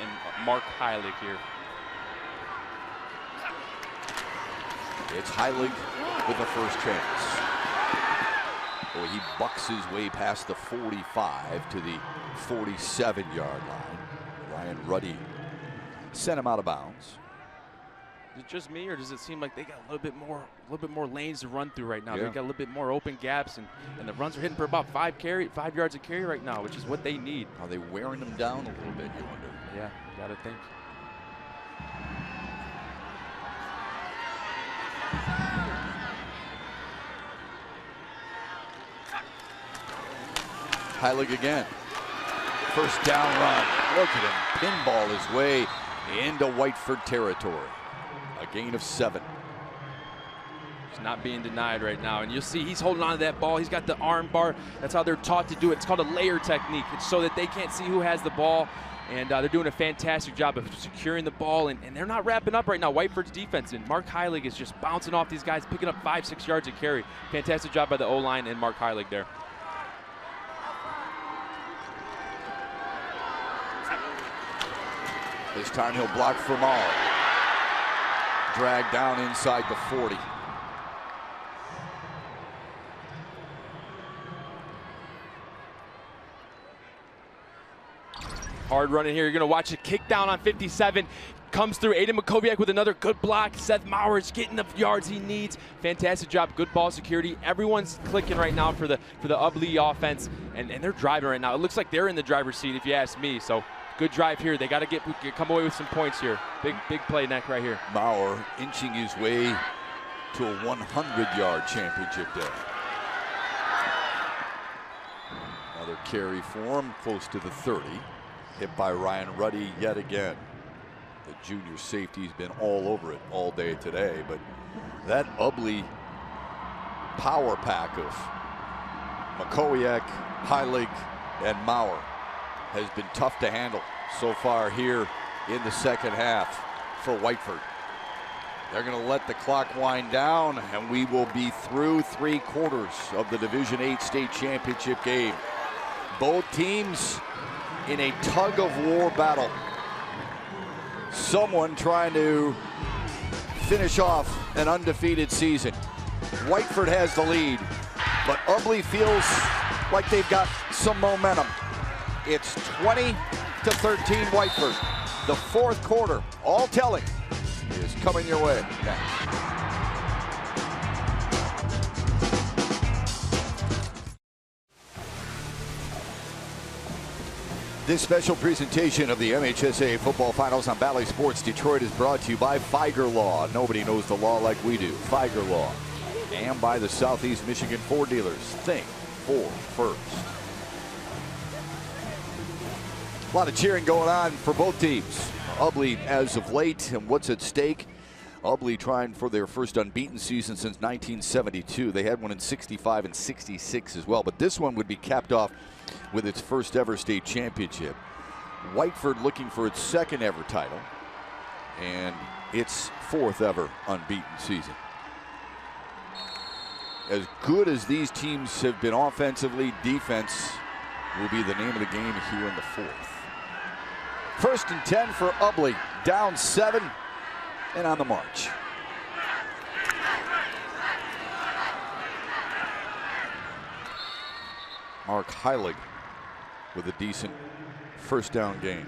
and Mark Heilig here. It's Heilig with the first chance. Boy, he bucks his way past the 45 to the 47-yard line. Ryan Ruddy sent him out of bounds. Is it just me, or does it seem like they got a little bit more lanes to run through right now? Yeah. They've got a little bit more open gaps, and the runs are hitting for about 5 yards a carry right now, which is what they need. Are they wearing them down a little bit, you wonder? Yeah, you gotta think. Heilig again. First down run. Look at him pinball his way into Whiteford territory. A gain of 7. He's not being denied right now. And you'll see he's holding on to that ball. He's got the arm bar. That's how they're taught to do it. It's called a layer technique. It's so that they can't see who has the ball. And they're doing a fantastic job of securing the ball. And they're not wrapping up right now. Whiteford's defense. And Mark Heilig is just bouncing off these guys, picking up 5-6 yards a carry. Fantastic job by the O-line and Mark Heilig there. This time he'll block for Maul. Dragged down inside the 40. Hard running here. You're going to watch a kick down on 57. Comes through. Aiden Makowiak with another good block. Seth Mauer's getting the yards he needs. Fantastic job. Good ball security. Everyone's clicking right now for the Ubly offense, and they're driving right now. It looks like they're in the driver's seat, if you ask me. So good drive here. They got to come away with some points here. Big play neck right here. Mauer inching his way to a 100-yard championship day. Another carry for him, close to the 30. Hit by Ryan Ruddy yet again. The junior safety's been all over it all day today, but that Ubly power pack of Makowiak, Heilig, and Mauer has been tough to handle so far here in the second half for Whiteford. They're going to let the clock wind down, and we will be through 3/4 of the Division 8 state championship game. Both teams in a tug-of-war battle. Someone trying to finish off an undefeated season. Whiteford has the lead, but Ubly feels like they've got some momentum. It's 20-13 Whiteford. The fourth quarter, all telling, is coming your way next. This special presentation of the MHSAA Football Finals on Bally Sports Detroit is brought to you by Figer Law. Nobody knows the law like we do. Figer Law. And by the Southeast Michigan Ford dealers. Think Ford first. A lot of cheering going on for both teams. Ubly as of late, and what's at stake? Ubly trying for their first unbeaten season since 1972. They had one in 65 and 66 as well, but this one would be capped off with its first ever state championship. Whiteford looking for its second ever title and its fourth ever unbeaten season. As good as these teams have been offensively, defense will be the name of the game here in the fourth. 1st and 10 for Ubly, down 7 and on the march. Mark Heilig with a decent first down game.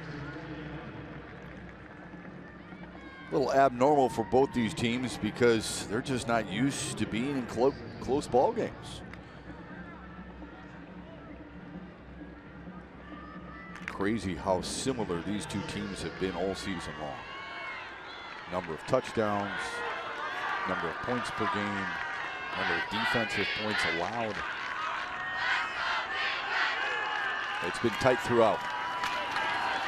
A little abnormal for both these teams because they're just not used to being in close ball games. Crazy how similar these two teams have been all season long. Number of touchdowns, number of points per game, number of defensive points allowed. It's been tight throughout.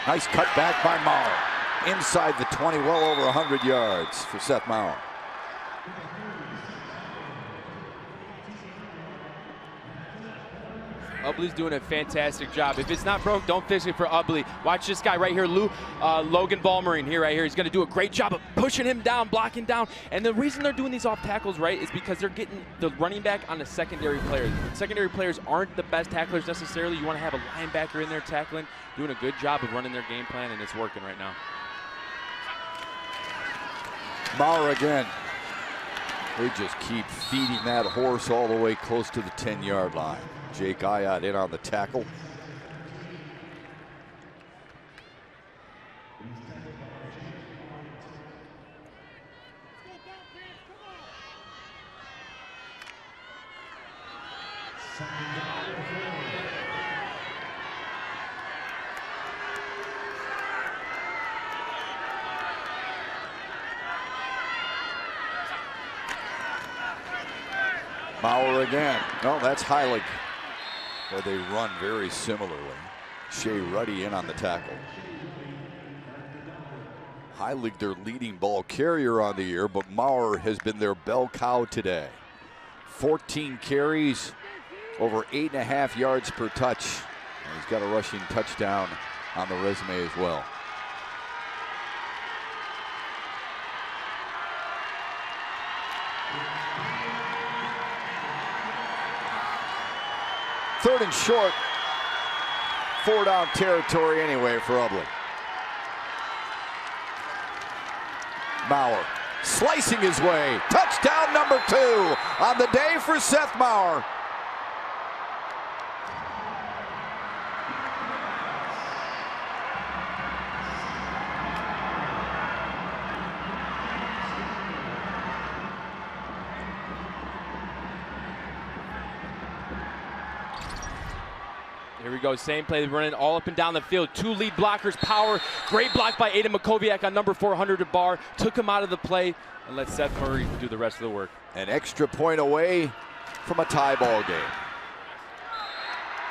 Nice cut back by Mauer. Inside the 20, well over 100 yards for Seth Mauer. Ubly's doing a fantastic job. If it's not broke, don't fix it for Ubly. Watch this guy right here, Logan Ballmarine here, right here. He's going to do a great job of pushing him down, blocking down. And the reason they're doing these off tackles, right, is because they're getting the running back on the secondary players. Secondary players aren't the best tacklers necessarily. You want to have a linebacker in there tackling, doing a good job of running their game plan, and it's working right now. Mauer again. They just keep feeding that horse all the way close to the 10-yard line. Jake Ayat in on the tackle. Mauer again. No, that's Heilig. Where they run very similarly. Shea Ruddy in on the tackle. Heilig, their leading ball carrier on the year, but Mauer has been their bell cow today. 14 carries, over 8.5 yards per touch. And he's got a rushing touchdown on the resume as well. Third and short, 4-down territory anyway for Ubly. Mauer slicing his way. Touchdown number 2 on the day for Seth Mauer. Here we go, same play, running all up and down the field. 2 lead blockers, power. Great block by Aiden Makowiak on number 400 at bar. Took him out of the play and let Seth Murray do the rest of the work. An extra point away from a tie ball game.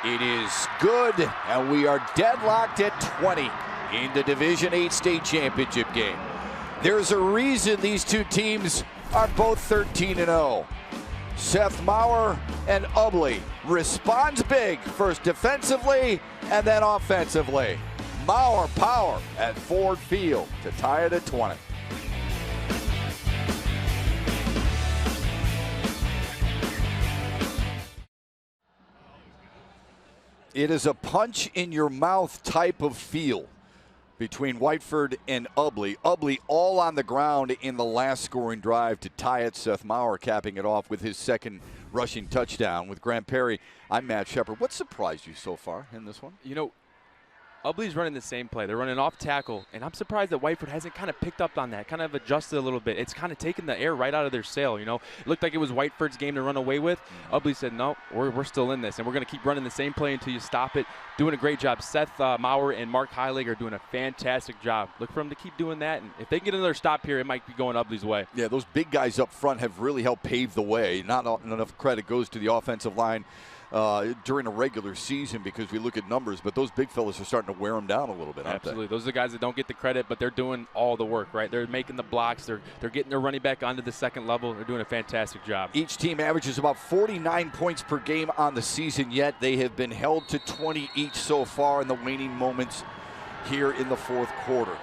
It is good, and we are deadlocked at 20 in the Division 8 state championship game. There's a reason these two teams are both 13-0. Seth Maurer and Ubly responds big, first defensively and then offensively. Maurer power at Ford Field to tie it at 20. It is a punch in your mouth type of feel between Whiteford and Ubly. Ubly all on the ground in the last scoring drive to tie it. Seth Maurer capping it off with his second rushing touchdown. With Grant Perry, I'm Matt Shepard. What surprised you so far in this one? You know, Ubly's running the same play. They're running off tackle, and I'm surprised that Whiteford hasn't kind of picked up on that, kind of adjusted a little bit. It's kind of taken the air right out of their sail, you know. It looked like it was Whiteford's game to run away with. Ubly said, no, we're still in this, and we're going to keep running the same play until you stop it. Doing a great job. Seth Maurer and Mark Heilig are doing a fantastic job. Look for them to keep doing that, and if they can get another stop here, it might be going Ubly's way. Yeah, those big guys up front have really helped pave the way. Not enough credit goes to the offensive line during a regular season because we look at numbers, but those big fellas are starting to wear them down a little bit, aren't Absolutely. Those are the guys that don't get the credit, but they're doing all the work, right? They're making the blocks. They're getting their running back onto the second level. They're doing a fantastic job. Each team averages about 49 points per game on the season, yet they have been held to 20 each so far in the waning moments here in the fourth quarter.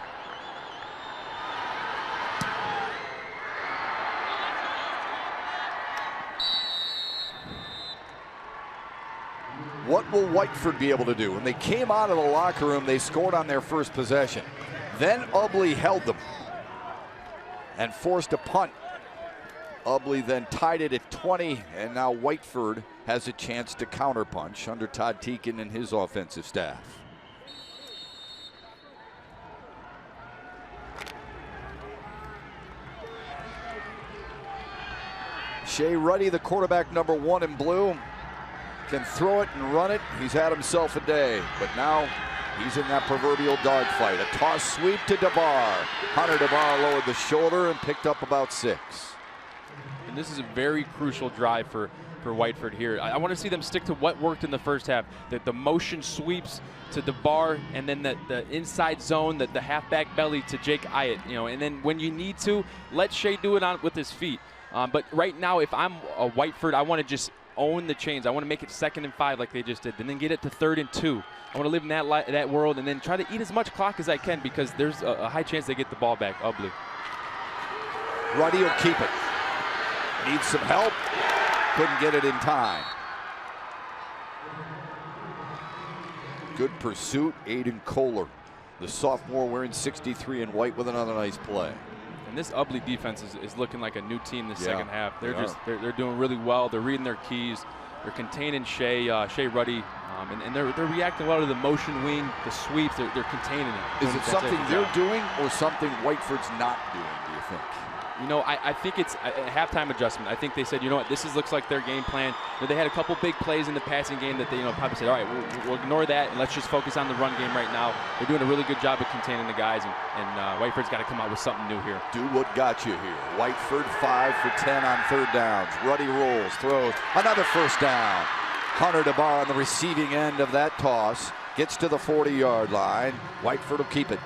What will Whiteford be able to do? When they came out of the locker room, they scored on their first possession. Then Ubly held them and forced a punt. Ubly then tied it at 20, and now Whiteford has a chance to counterpunch under Todd Teakin and his offensive staff. Shea Ruddy, the quarterback number 1 in blue, can throw it and run it. He's had himself a day, but now he's in that proverbial dogfight. A toss sweep to DeBar. Hunter DeBar lowered the shoulder and picked up about 6. And this is a very crucial drive for Whiteford here. I want to see them stick to what worked in the first half. The motion sweeps to DeBar, and then the inside zone, the halfback belly to Jake Ayatt. You know, and then when you need to, let Shea do it with his feet. But right now, if I'm a Whiteford, I want to just own the chains. I want to make it 2nd and 5 like they just did, and then get it to 3rd and 2. I want to live in that world and then try to eat as much clock as I can because there's a high chance they get the ball back. Ubly. Ruddy will keep it. Needs some help. Couldn't get it in time. Good pursuit. Aiden Kohler, the sophomore, wearing 63 in white with another nice play. And this Ubly defense is looking like a new team this second half. They're doing really well. They're reading their keys. They're containing Shea Ruddy, and they're reacting well to the motion wing, the sweeps. They're containing it. Is it something they're doing or something Whiteford's not doing, do you think? You know, I think it's a halftime adjustment. I think they said, you know what, this looks like their game plan. They had a couple big plays in the passing game that they, probably said, all right, we'll ignore that and let's just focus on the run game right now. They're doing a really good job of containing the guys, and Whiteford's got to come out with something new here. Do what got you here. Whiteford 5 for 10 on 3rd downs. Ruddy rolls, throws, another 1st down. Hunter DeBar on the receiving end of that toss. Gets to the 40-yard line. Whiteford will keep it.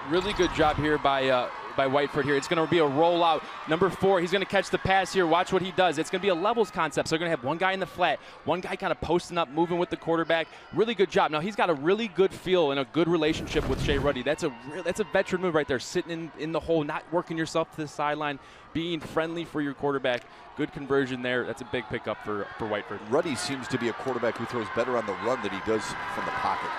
Really good job here by Whiteford here. It's going to be a rollout. Number 4, he's going to catch the pass here. Watch what he does. It's going to be a levels concept. So they're going to have one guy in the flat, one guy kind of posting up, moving with the quarterback. Really good job. Now, he's got a really good feel and a good relationship with Shea Ruddy. That's a veteran move right there, sitting in the hole, not working yourself to the sideline, being friendly for your quarterback. Good conversion there. That's a big pickup for Whiteford. Ruddy seems to be a quarterback who throws better on the run than he does from the pocket.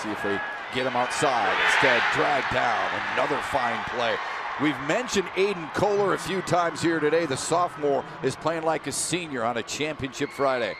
See if they get him outside. Instead, dragged down. Another fine play. We've mentioned Aiden Kohler a few times here today. The sophomore is playing like a senior on a championship Friday.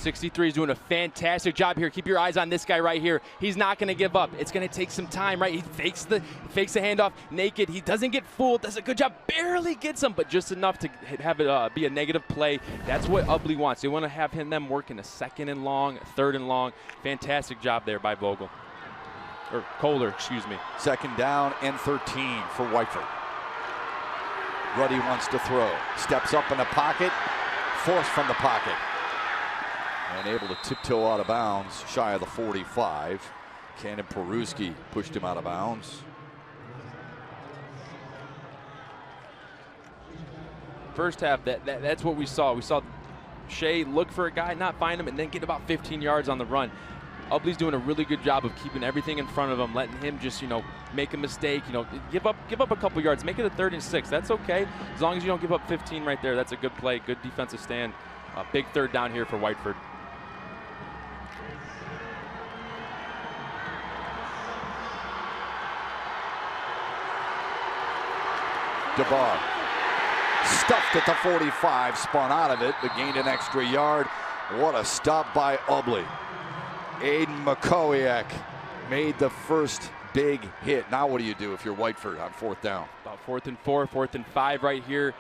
63 is doing a fantastic job here. Keep your eyes on this guy right here. He's not going to give up. It's going to take some time, right? He fakes the handoff naked. He doesn't get fooled. Does a good job. Barely gets him, but just enough to have it be a negative play. That's what Ubly wants. They want to have them working a 2nd and long, 3rd and long. Fantastic job there by Vogel. Or Kohler, excuse me. 2nd down and 13 for Whiteford. Ruddy wants to throw. Steps up in the pocket. Forced from the pocket. And able to tiptoe out of bounds, shy of the 45. Cannon Peruski pushed him out of bounds. First half, that's what we saw. We saw Shea look for a guy, not find him, and then get about 15 yards on the run. Ubly's doing a really good job of keeping everything in front of him, letting him just, make a mistake, give up a couple yards, make it a 3rd and 6. That's okay, as long as you don't give up 15 right there. That's a good play, good defensive stand. Big 3rd down here for Whiteford. DeBar stuffed at the 45, spun out of it, but gained an extra yard. What a stop by Ubly. Aiden McCowiak made the first big hit. Now what do you do if you're Whiteford on 4th down? About 4th and 4, 4th and 5 right here.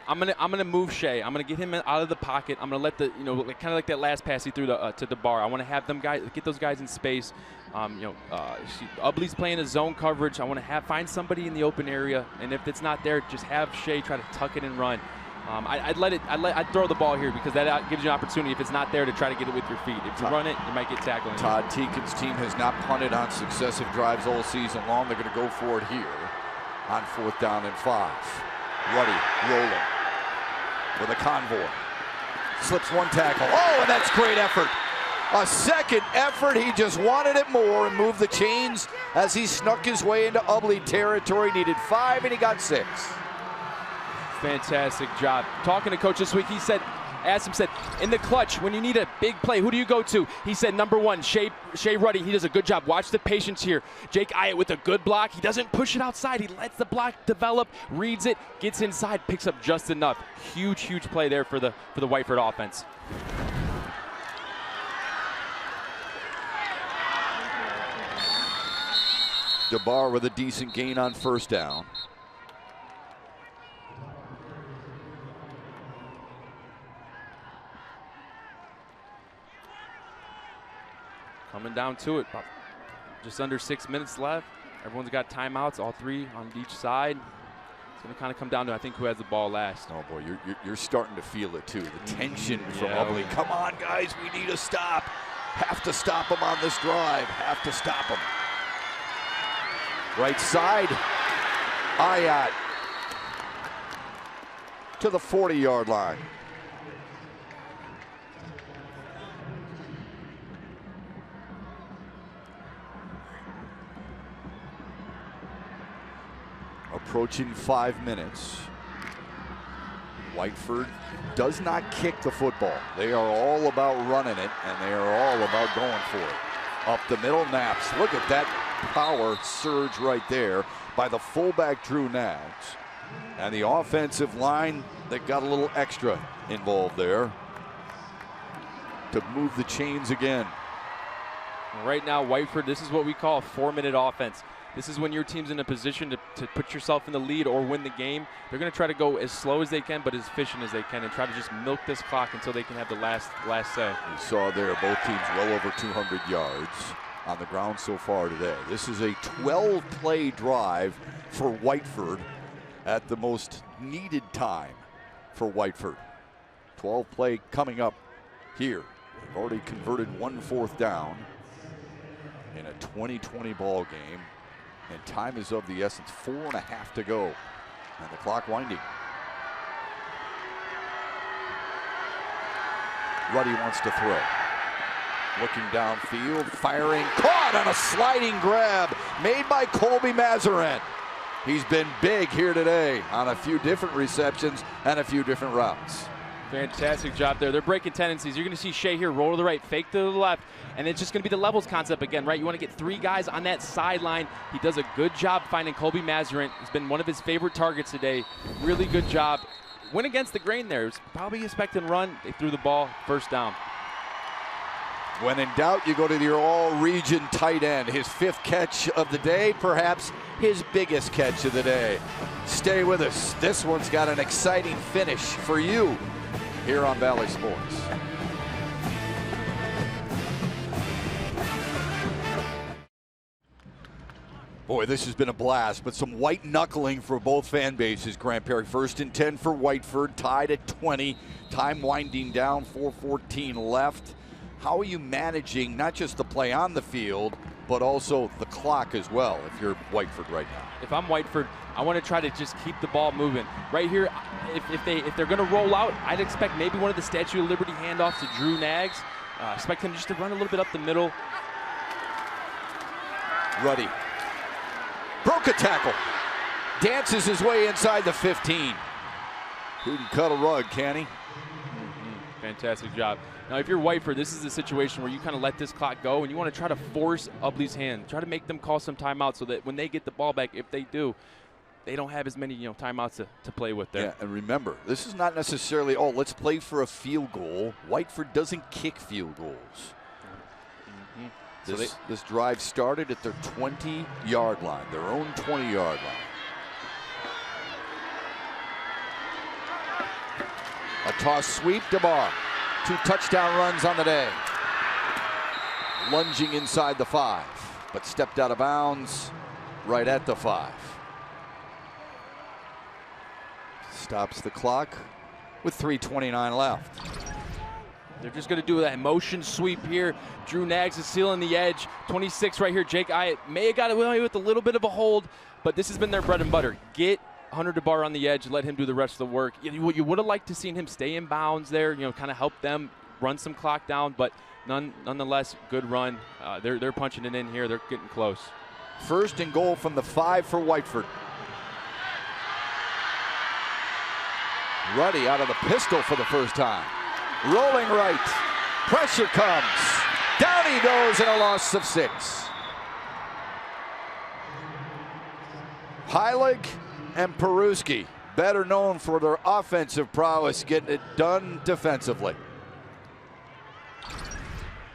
I'm gonna move Shea. I'm gonna get him out of the pocket. I'm gonna let the kind of like that last pass he threw to DeBar. I want to have them get those guys in space. Ubly's playing a zone coverage. I want to find somebody in the open area, and if it's not there, just have Shea try to tuck it and run. I'd throw the ball here because that gives you an opportunity, if it's not there, to try to get it with your feet. If you run it, you might get tackled. Todd Teakin's team has not punted on successive drives all season long. They're going to go for it here on 4th down and 5. Ruddy rolling with a convoy. Slips one tackle. Oh, and that's great effort. A second effort. He just wanted it more and moved the chains as he snuck his way into Ubly territory. Needed 5 and he got 6. Fantastic job. Talking to coach this week, he said, in the clutch, when you need a big play, who do you go to? He said, number 1, Shea Ruddy. He does a good job. Watch the patience here. Jake Ayatt with a good block. He doesn't push it outside. He lets the block develop, reads it, gets inside, picks up just enough. Huge, huge play there for the Whiteford offense. DeBar with a decent gain on 1st down. Coming down to it, just under 6 minutes left. Everyone's got timeouts, all 3 on each side. It's going to kind of come down to, I think, who has the ball last. Oh boy, you're starting to feel it too. The tension from Ubly. Come on, guys, we need a stop. Have to stop him on this drive. Have to stop him. Right side, Ayatt to the 40-yard line. Approaching 5 minutes. Whiteford does not kick the football. They are all about running it, and they are all about going for it. Up the middle, Naps. Look at that power surge right there by the fullback, Drew Naps. And the offensive line that got a little extra involved there to move the chains again. Right now, Whiteford, this is what we call a 4-minute offense. This is when your team's in a position to put yourself in the lead or win the game. They're going to try to go as slow as they can, but as efficient as they can, and try to just milk this clock until they can have the last say. You saw there both teams well over 200 yards on the ground so far today. This is a 12-play drive for Whiteford at the most needed time for Whiteford. 12-play coming up here. They've already converted 1 4th down in a 2020 ball game. And time is of the essence. 4.5 to go. And the clock winding. Ruddy wants to throw. Looking downfield, firing, caught on a sliding grab made by Colby Mazarin. He's been big here today on a few different receptions and a few different routes. Fantastic job there. They're breaking tendencies. You're going to see Shea here roll to the right, fake to the left, and it's just going to be the levels concept again, right? You want to get 3 guys on that sideline. He does a good job finding Colby Mazarin. He's been one of his favorite targets today. Really good job. Went against the grain there. It was probably expecting run. They threw the ball, 1st down. When in doubt, you go to your all-region tight end. His 5th catch of the day, perhaps his biggest catch of the day. Stay with us. This one's got an exciting finish for you here on Bally Sports. Boy, this has been a blast, but some white knuckling for both fan bases, Grant Perry. 1st and 10 for Whiteford, tied at 20. Time winding down, 4:14 left. How are you managing not just the play on the field, but also the clock as well, if you're Whiteford right now? If I'm Whiteford, I want to try to just keep the ball moving. Right here, if they're going to roll out, I'd expect maybe one of the Statue of Liberty handoffs to Drew Nags. Expect him just to run a little bit up the middle. Ruddy. Broke a tackle. Dances his way inside the 15. Who can cut a rug, can he? Fantastic job. Now, if you're Whiteford, this is a situation where you kind of let this clock go and you want to try to force Ubly's hand. Try to make them call some timeouts so that when they get the ball back, if they do, they don't have as many timeouts to play with there. Yeah, and remember, this is not necessarily, oh, let's play for a field goal. Whiteford doesn't kick field goals. This drive started at their 20-yard line, their own 20-yard line. A toss sweep to Barr. 2 touchdown runs on the day. Lunging inside the 5, but stepped out of bounds right at the 5. Stops the clock with 3:29 left. They're just going to do that motion sweep here. Drew Nags is sealing the edge. 26 right here. Jake Iyett may have got away with a little bit of a hold, but this has been their bread and butter. Get Hunter DeBar on the edge, let him do the rest of the work. You would have liked to seen him stay in bounds there, kind of help them run some clock down, but nonetheless, good run. They're punching it in here. They're getting close. 1st and goal from the 5 for Whiteford. Ruddy out of the pistol for the first time. Rolling right. Pressure comes. Down he goes in a loss of 6. Heilig and Peruski, better known for their offensive prowess, getting it done defensively.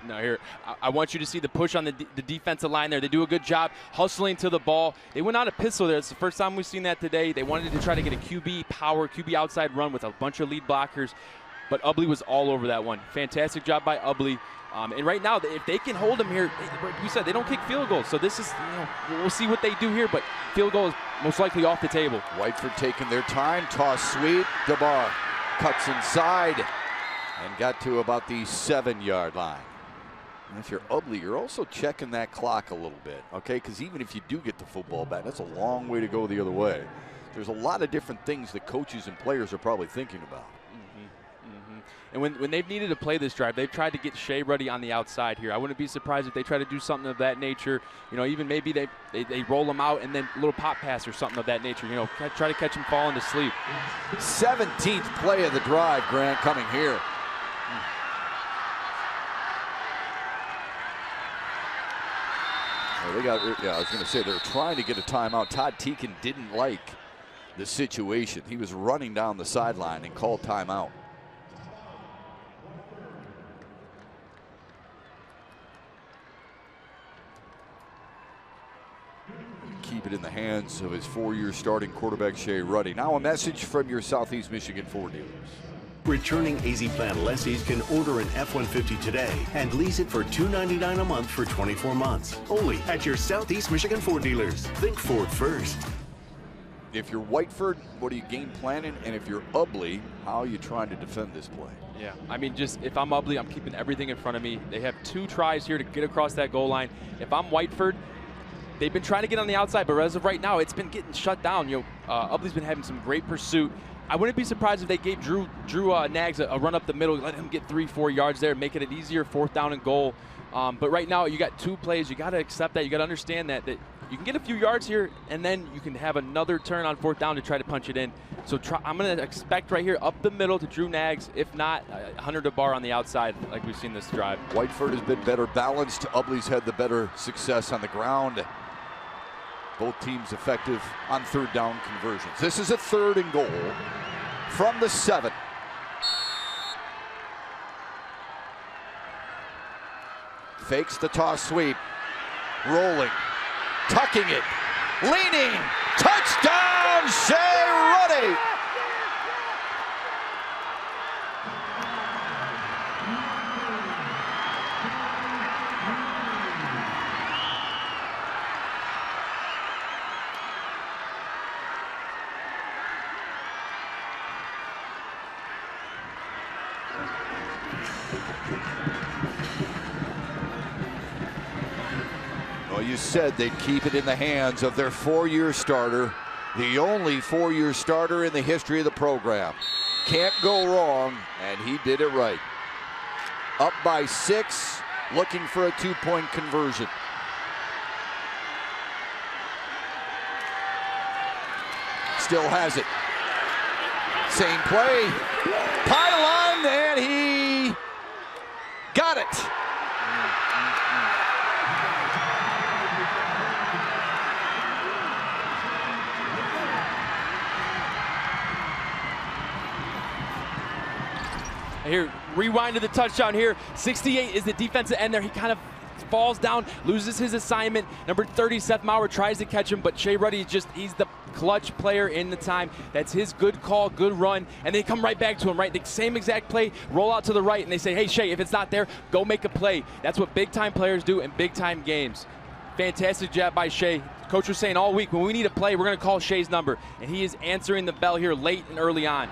Now here, I want you to see the push on the defensive line there. They do a good job hustling to the ball. They went out a pistol there. It's the first time we've seen that today. They wanted to try to get a QB power, QB outside run with a bunch of lead blockers, but Ubly was all over that one. Fantastic job by Ubly. And right now, if they can hold them here, like we said, they don't kick field goals. So this is, we'll see what they do here, but field goal is most likely off the table. Whiteford taking their time. Toss sweep. DeBar cuts inside and got to about the 7-yard line. And if you're Ubly, you're also checking that clock a little bit, okay? Because even if you do get the football back, that's a long way to go the other way. There's a lot of different things that coaches and players are probably thinking about. And when they've needed to play this drive, they've tried to get Shea Ruddy on the outside here. I wouldn't be surprised if they try to do something of that nature. Even maybe they roll them out and then a little pop pass or something of that nature. Try to catch him falling to sleep. 17th play of the drive, Grant, coming here. I was going to say they're trying to get a timeout. Todd Teakin didn't like the situation. He was running down the sideline and called timeout. Keep it in the hands of his 4-year starting quarterback, Shea Ruddy. Now a message from your Southeast Michigan Ford dealers. Returning AZ Plan lessees can order an F-150 today and lease it for $299 a month for 24 months. Only at your Southeast Michigan Ford dealers. Think Ford first. If you're Whiteford, what are you game planning? And if you're Ubly, how are you trying to defend this play? Yeah, I mean, if I'm Ubly, I'm keeping everything in front of me. They have 2 tries here to get across that goal line. If I'm Whiteford, they've been trying to get on the outside, but as of right now, it's been getting shut down. Ubly's been having some great pursuit. I wouldn't be surprised if they gave Drew Nags a run up the middle, let him get 3-4 yards there, making it easier, 4th down and goal. But right now, you got 2 plays. You got to accept that. You got to understand that you can get a few yards here, and then you can have another turn on 4th down to try to punch it in. So I'm going to expect right here up the middle to Drew Nags. If not, Hunter DeBar on the outside, like we've seen this drive. Whiteford has been better balanced. Ubly's had the better success on the ground. Both teams effective on 3rd down conversions. This is a 3rd and goal from the 7. Fakes the toss sweep. Rolling. Tucking it. Leaning. Touchdown, Shea Ruddy. Well, you said they'd keep it in the hands of their 4-year starter, the only 4-year starter in the history of the program. Can't go wrong, and he did it right. Up by 6, looking for a 2-point conversion. Still has it. Same play. Pylon, and he got it. Here, rewind to the touchdown here. 68 is the defensive end there. He kind of falls down, loses his assignment. Number 30, Seth Maurer, tries to catch him, but Shea Ruddy he's the clutch player in the time. That's his good call, good run, and they come right back to him, right? The same exact play, roll out to the right, and they say, hey, Shea, if it's not there, go make a play. That's what big-time players do in big-time games. Fantastic job by Shea. Coach was saying all week, when we need a play, we're going to call Shea's number, and he is answering the bell here late and early on.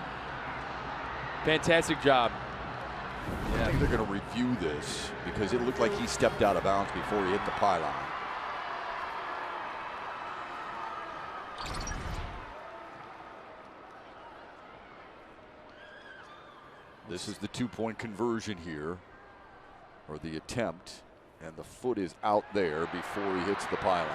Fantastic job. I think they're going to review this because it looked like he stepped out of bounds before he hit the pylon. This is the 2-point conversion here, or the attempt, and the foot is out there before he hits the pylon.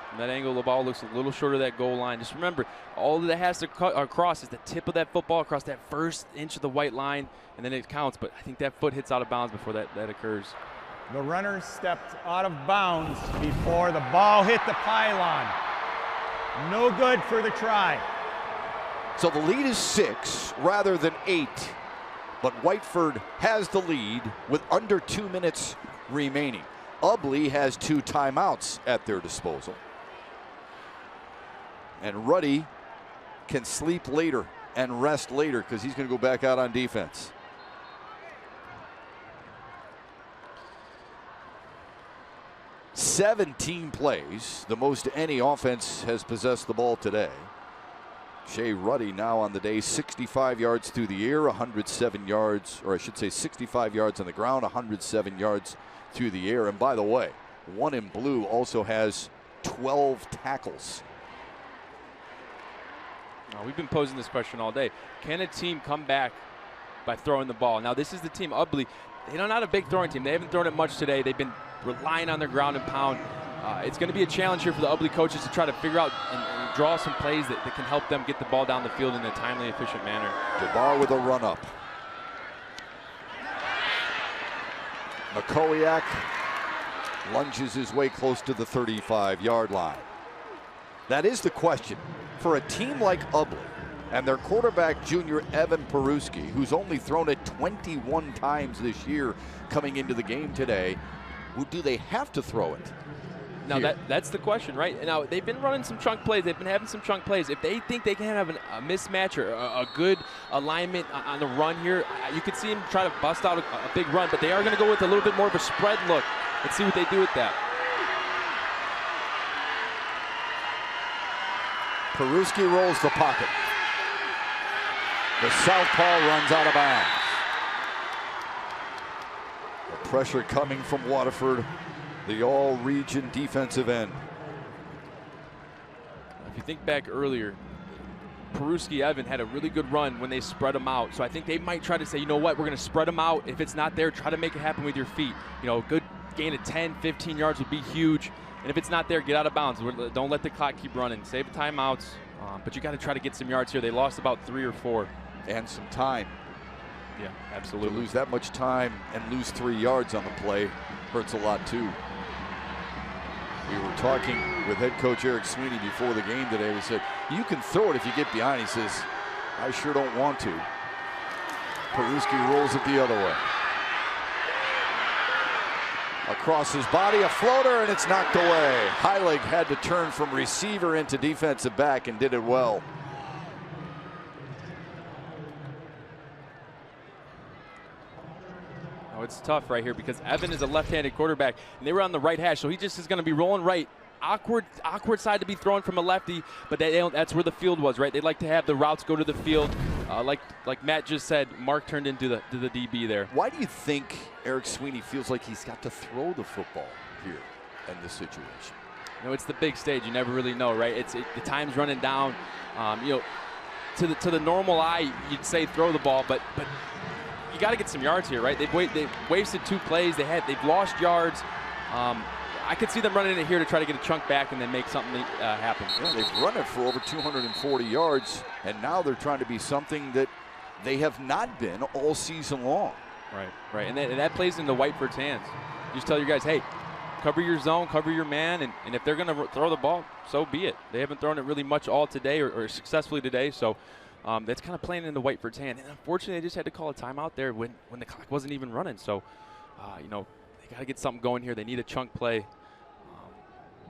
From that angle, the ball looks a little short of that goal line. Just remember, all that has to cut across is the tip of that football across that first inch of the white line, and then it counts. But I think that foot hits out of bounds before that occurs. The runner stepped out of bounds before the ball hit the pylon. No good for the try. So the lead is 6 rather than 8, but Whiteford has the lead with under 2 minutes remaining. Ubly has 2 timeouts at their disposal. And Ruddy can sleep later and rest later because he's going to go back out on defense. "17 plays, the most any offense has possessed the ball today. Shea Ruddy now on the day, 65 yards through the air, 107 yards, or I should say 65 yards on the ground, 107 yards through the air. And by the way, one in blue also has 12 tackles. We've been posing this question all day. Can a team come back by throwing the ball? Now, this is the team, Ubly. They're not a big throwing team. They haven't thrown it much today. They've been relying on their ground and pound. It's going to be a challenge here for the Ubly coaches to try to figure out and draw some plays that can help them get the ball down the field in a timely, efficient manner. Jabbar with a run up. Makowiak lunges his way close to the 35-yard line. That is the question. For a team like Ubly and their quarterback, junior Evan Peruski, who's only thrown it 21 times this year coming into the game today, do they have to throw it? Now that's the question, right? Now they've been running some chunk plays. They've been having some chunk plays. If they think they can have a mismatch or a good alignment on the run here, you could see them try to bust out a big run. But they are going to go with a little bit more of a spread look. Let's see what they do with that. Peruski rolls the pocket. The southpaw runs out of bounds. The pressure coming from Waterford, the all-region defensive end. If you think back earlier, Peruski Evan had a really good run when they spread them out. So I think they might try to say, you know what, we're going to spread them out. If it's not there, try to make it happen with your feet. You know, a good gain of 10, 15 yards would be huge. And if it's not there, get out of bounds. Don't let the clock keep running. Save timeouts, but you got to try to get some yards here. They lost about 3 or 4. And some time. Yeah, absolutely. To lose that much time and lose 3 yards on the play hurts a lot too. We were talking with head coach Eric Sweeney before the game today. We said, you can throw it if you get behind. He says, I sure don't want to. Peruski rolls it the other way. Across his body, a floater, and it's knocked away. Heilig had to turn from receiver into defensive back and did it well. Oh, it's tough right here because Evan is a left-handed quarterback, and they were on the right hash, so he just is going to be rolling right. Awkward side to be thrown from a lefty, but that's where the field was, right? They like to have the routes go to the field. Like Matt just said, Mark turned into the DB there. Why do you think Eric Sweeney feels like he's got to throw the football here in this situation? You know, it's the big stage. You never really know, right? The time's running down. You know, to the normal eye, you'd say throw the ball, but you got to get some yards here, right? They've wasted 2 plays. They've lost yards. I could see them running it here to try to get a chunk back and then make something happen. Yeah, they've run it for over 240 yards, and now they're trying to be something that they have not been all season long. Right, and that plays into Whiteford's hands. You just tell your guys, hey, cover your zone, cover your man, and if they're going to throw the ball, so be it. They haven't thrown it really much all today or successfully today, so that's kind of playing into Whiteford's hand. And unfortunately, they just had to call a timeout there when the clock wasn't even running. So, you know, they got to get something going here. They need a chunk play.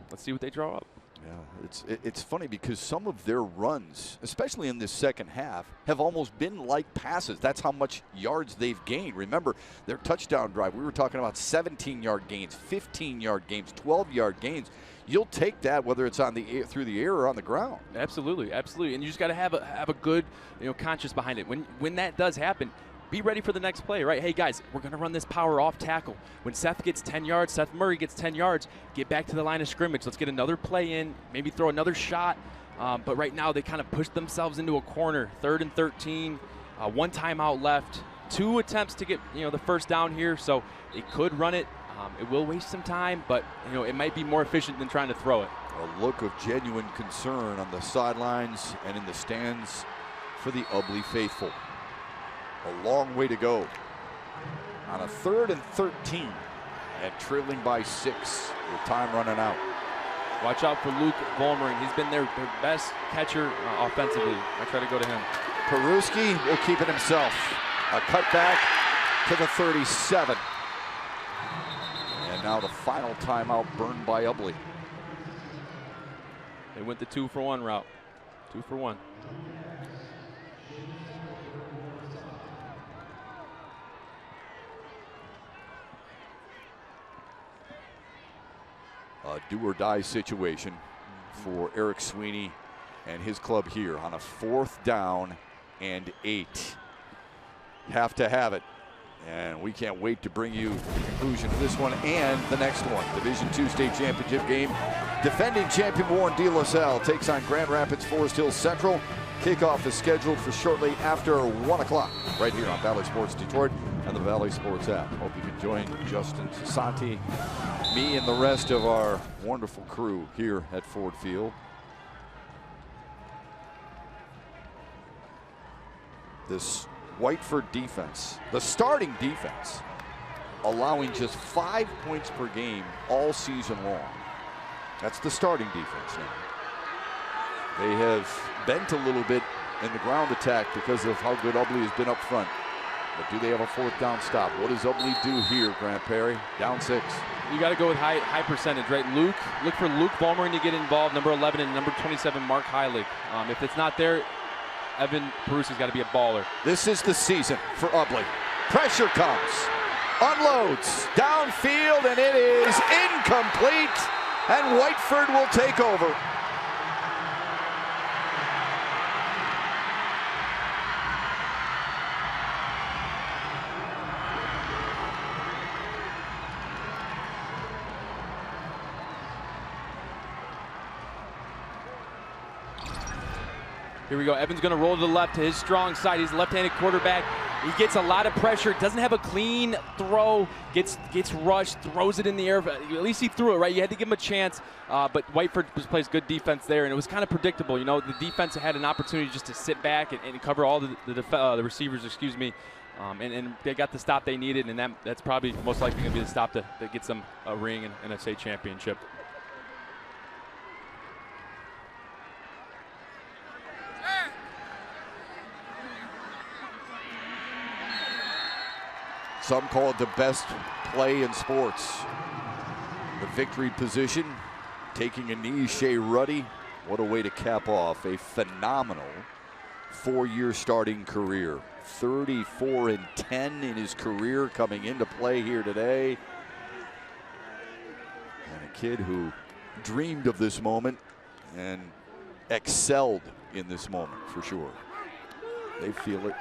Let's see what they draw up. Yeah, it's funny because some of their runs, especially in this second half, have almost been like passes. That's how much yards they've gained. Remember, their touchdown drive, we were talking about 17-yard gains, 15-yard gains, 12-yard gains. You'll take that whether it's on the air, through the air or on the ground. Absolutely, absolutely. And you just got to have a good, you know, conscience behind it. When that does happen, be ready for the next play, right? Hey, guys, we're going to run this power off tackle. When Seth gets 10 yards, Seth Murray gets 10 yards, get back to the line of scrimmage. Let's get another play in, maybe throw another shot. But right now they kind of pushed themselves into a corner. 3rd and 13, 1 timeout left, 2 attempts to get, you know, the first down here. So they could run it. It will waste some time, but, you know, it might be more efficient than trying to throw it. A look of genuine concern on the sidelines and in the stands for the Ubly faithful. A long way to go on a 3rd and 13 and trailing by 6 with time running out. Watch out for Luke Volmering. He's been their best catcher offensively. I try to go to him. Peruski will keep it himself. A cutback to the 37. And now the final timeout burned by Ubly. They went the 2-for-1 route. 2-for-1. A do-or-die situation for Eric Sweeney and his club here on a 4th down and 8. Have to have it. And we can't wait to bring you the conclusion of this one and the next one. Division II state championship game. Defending champion Warren De La Salle takes on Grand Rapids Forest Hills Central. Kickoff is scheduled for shortly after 1 o'clock right here on Bally Sports Detroit and the Bally Sports app. Hope you can join Justin Sasanti, me, and the rest of our wonderful crew here at Ford Field. This Whiteford defense, the starting defense, allowing just 5 points per game all season long. That's the starting defense now. They have bent a little bit in the ground attack because of how good Ubly has been up front. But do they have a 4th down stop? What does Ubly do here, Grant Perry? Down 6. You got to go with high percentage, right? Look for Luke Volmering to get involved, number 11, and number 27, Mark Heilig. If it's not there, Evan Peruski's got to be a baller. This is the season for Ubly. Pressure comes, unloads, downfield, and it is incomplete, and Whiteford will take over. Here we go. Evan's going to roll to the left to his strong side. He's a left-handed quarterback. He gets a lot of pressure. Doesn't have a clean throw. Gets rushed. Throws it in the air. At least he threw it, right? You had to give him a chance. But Whiteford just plays good defense there, and it was kind of predictable. You know, the defense had an opportunity just to sit back and cover all the receivers. Excuse me. And they got the stop they needed, and that's probably most likely going to be the stop that gets them a ring and a state championship. Some call it the best play in sports. The victory position, taking a knee, Shea Ruddy. What a way to cap off a phenomenal 4-year starting career. 34-10 in his career coming into play here today. And a kid who dreamed of this moment and excelled in this moment for sure. They feel it.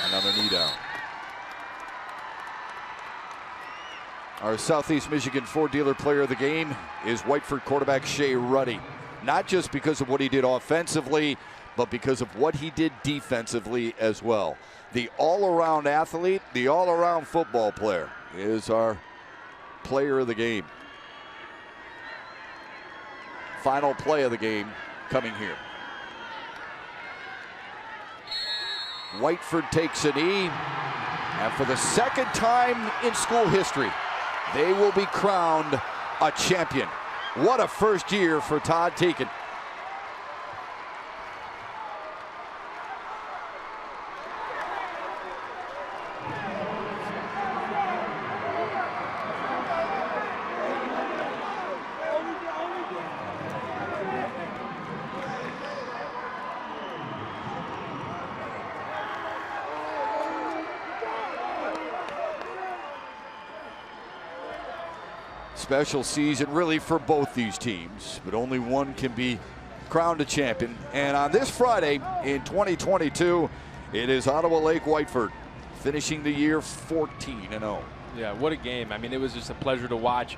Another knee down. Our Southeast Michigan Ford Dealer Player of the Game is Whiteford quarterback Shea Ruddy. Not just because of what he did offensively, but because of what he did defensively as well. The all-around athlete, the all-around football player is our player of the game. Final play of the game coming here. Whiteford takes a knee, and for the second time in school history, they will be crowned a champion. What a first year for Todd Teakin. Special season really for both these teams, but only one can be crowned a champion. And on this Friday in 2022, it is Ottawa Lake Whiteford finishing the year 14-0. Yeah, what a game. I mean, it was just a pleasure to watch.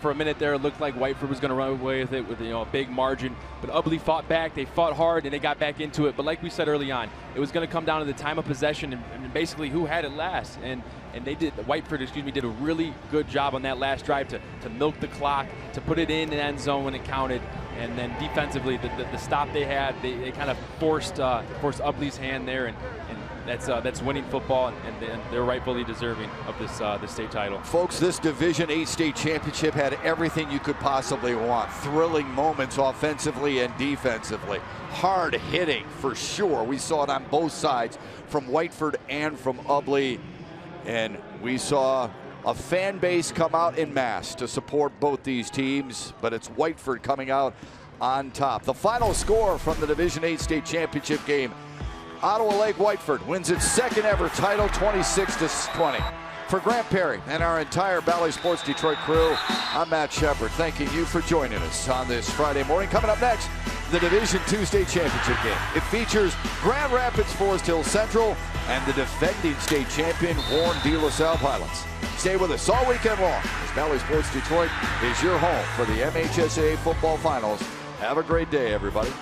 For a minute there, it looked like Whiteford was going to run away with it with a big margin. But Ubly fought back. They fought hard, and they got back into it. But like we said early on, it was going to come down to the time of possession and basically who had it last. And they did. Whiteford, did a really good job on that last drive to milk the clock, to put it in the end zone when it counted. And then defensively, the stop they had, they kind of forced Ubly's hand there, and that's winning football, and they're rightfully deserving of this state title. Folks, this Division 8 state championship had everything you could possibly want. Thrilling moments offensively and defensively. Hard hitting for sure. We saw it on both sides, from Whiteford and from Ubly. And we saw a fan base come out en masse to support both these teams, but it's Whiteford coming out on top. The final score from the Division 8 state championship game: Ottawa Lake Whiteford wins its second ever title, 26-20. For Grant Perry and our entire Bally Sports Detroit crew, I'm Matt Shepard, thanking you for joining us on this Friday morning. Coming up next, the Division 2 state championship game. It features Grand Rapids Forest Hill Central and the defending state champion Warren De La Salle Pilots. Stay with us all weekend long as Bally Sports Detroit is your home for the MHSAA football finals. Have a great day, everybody.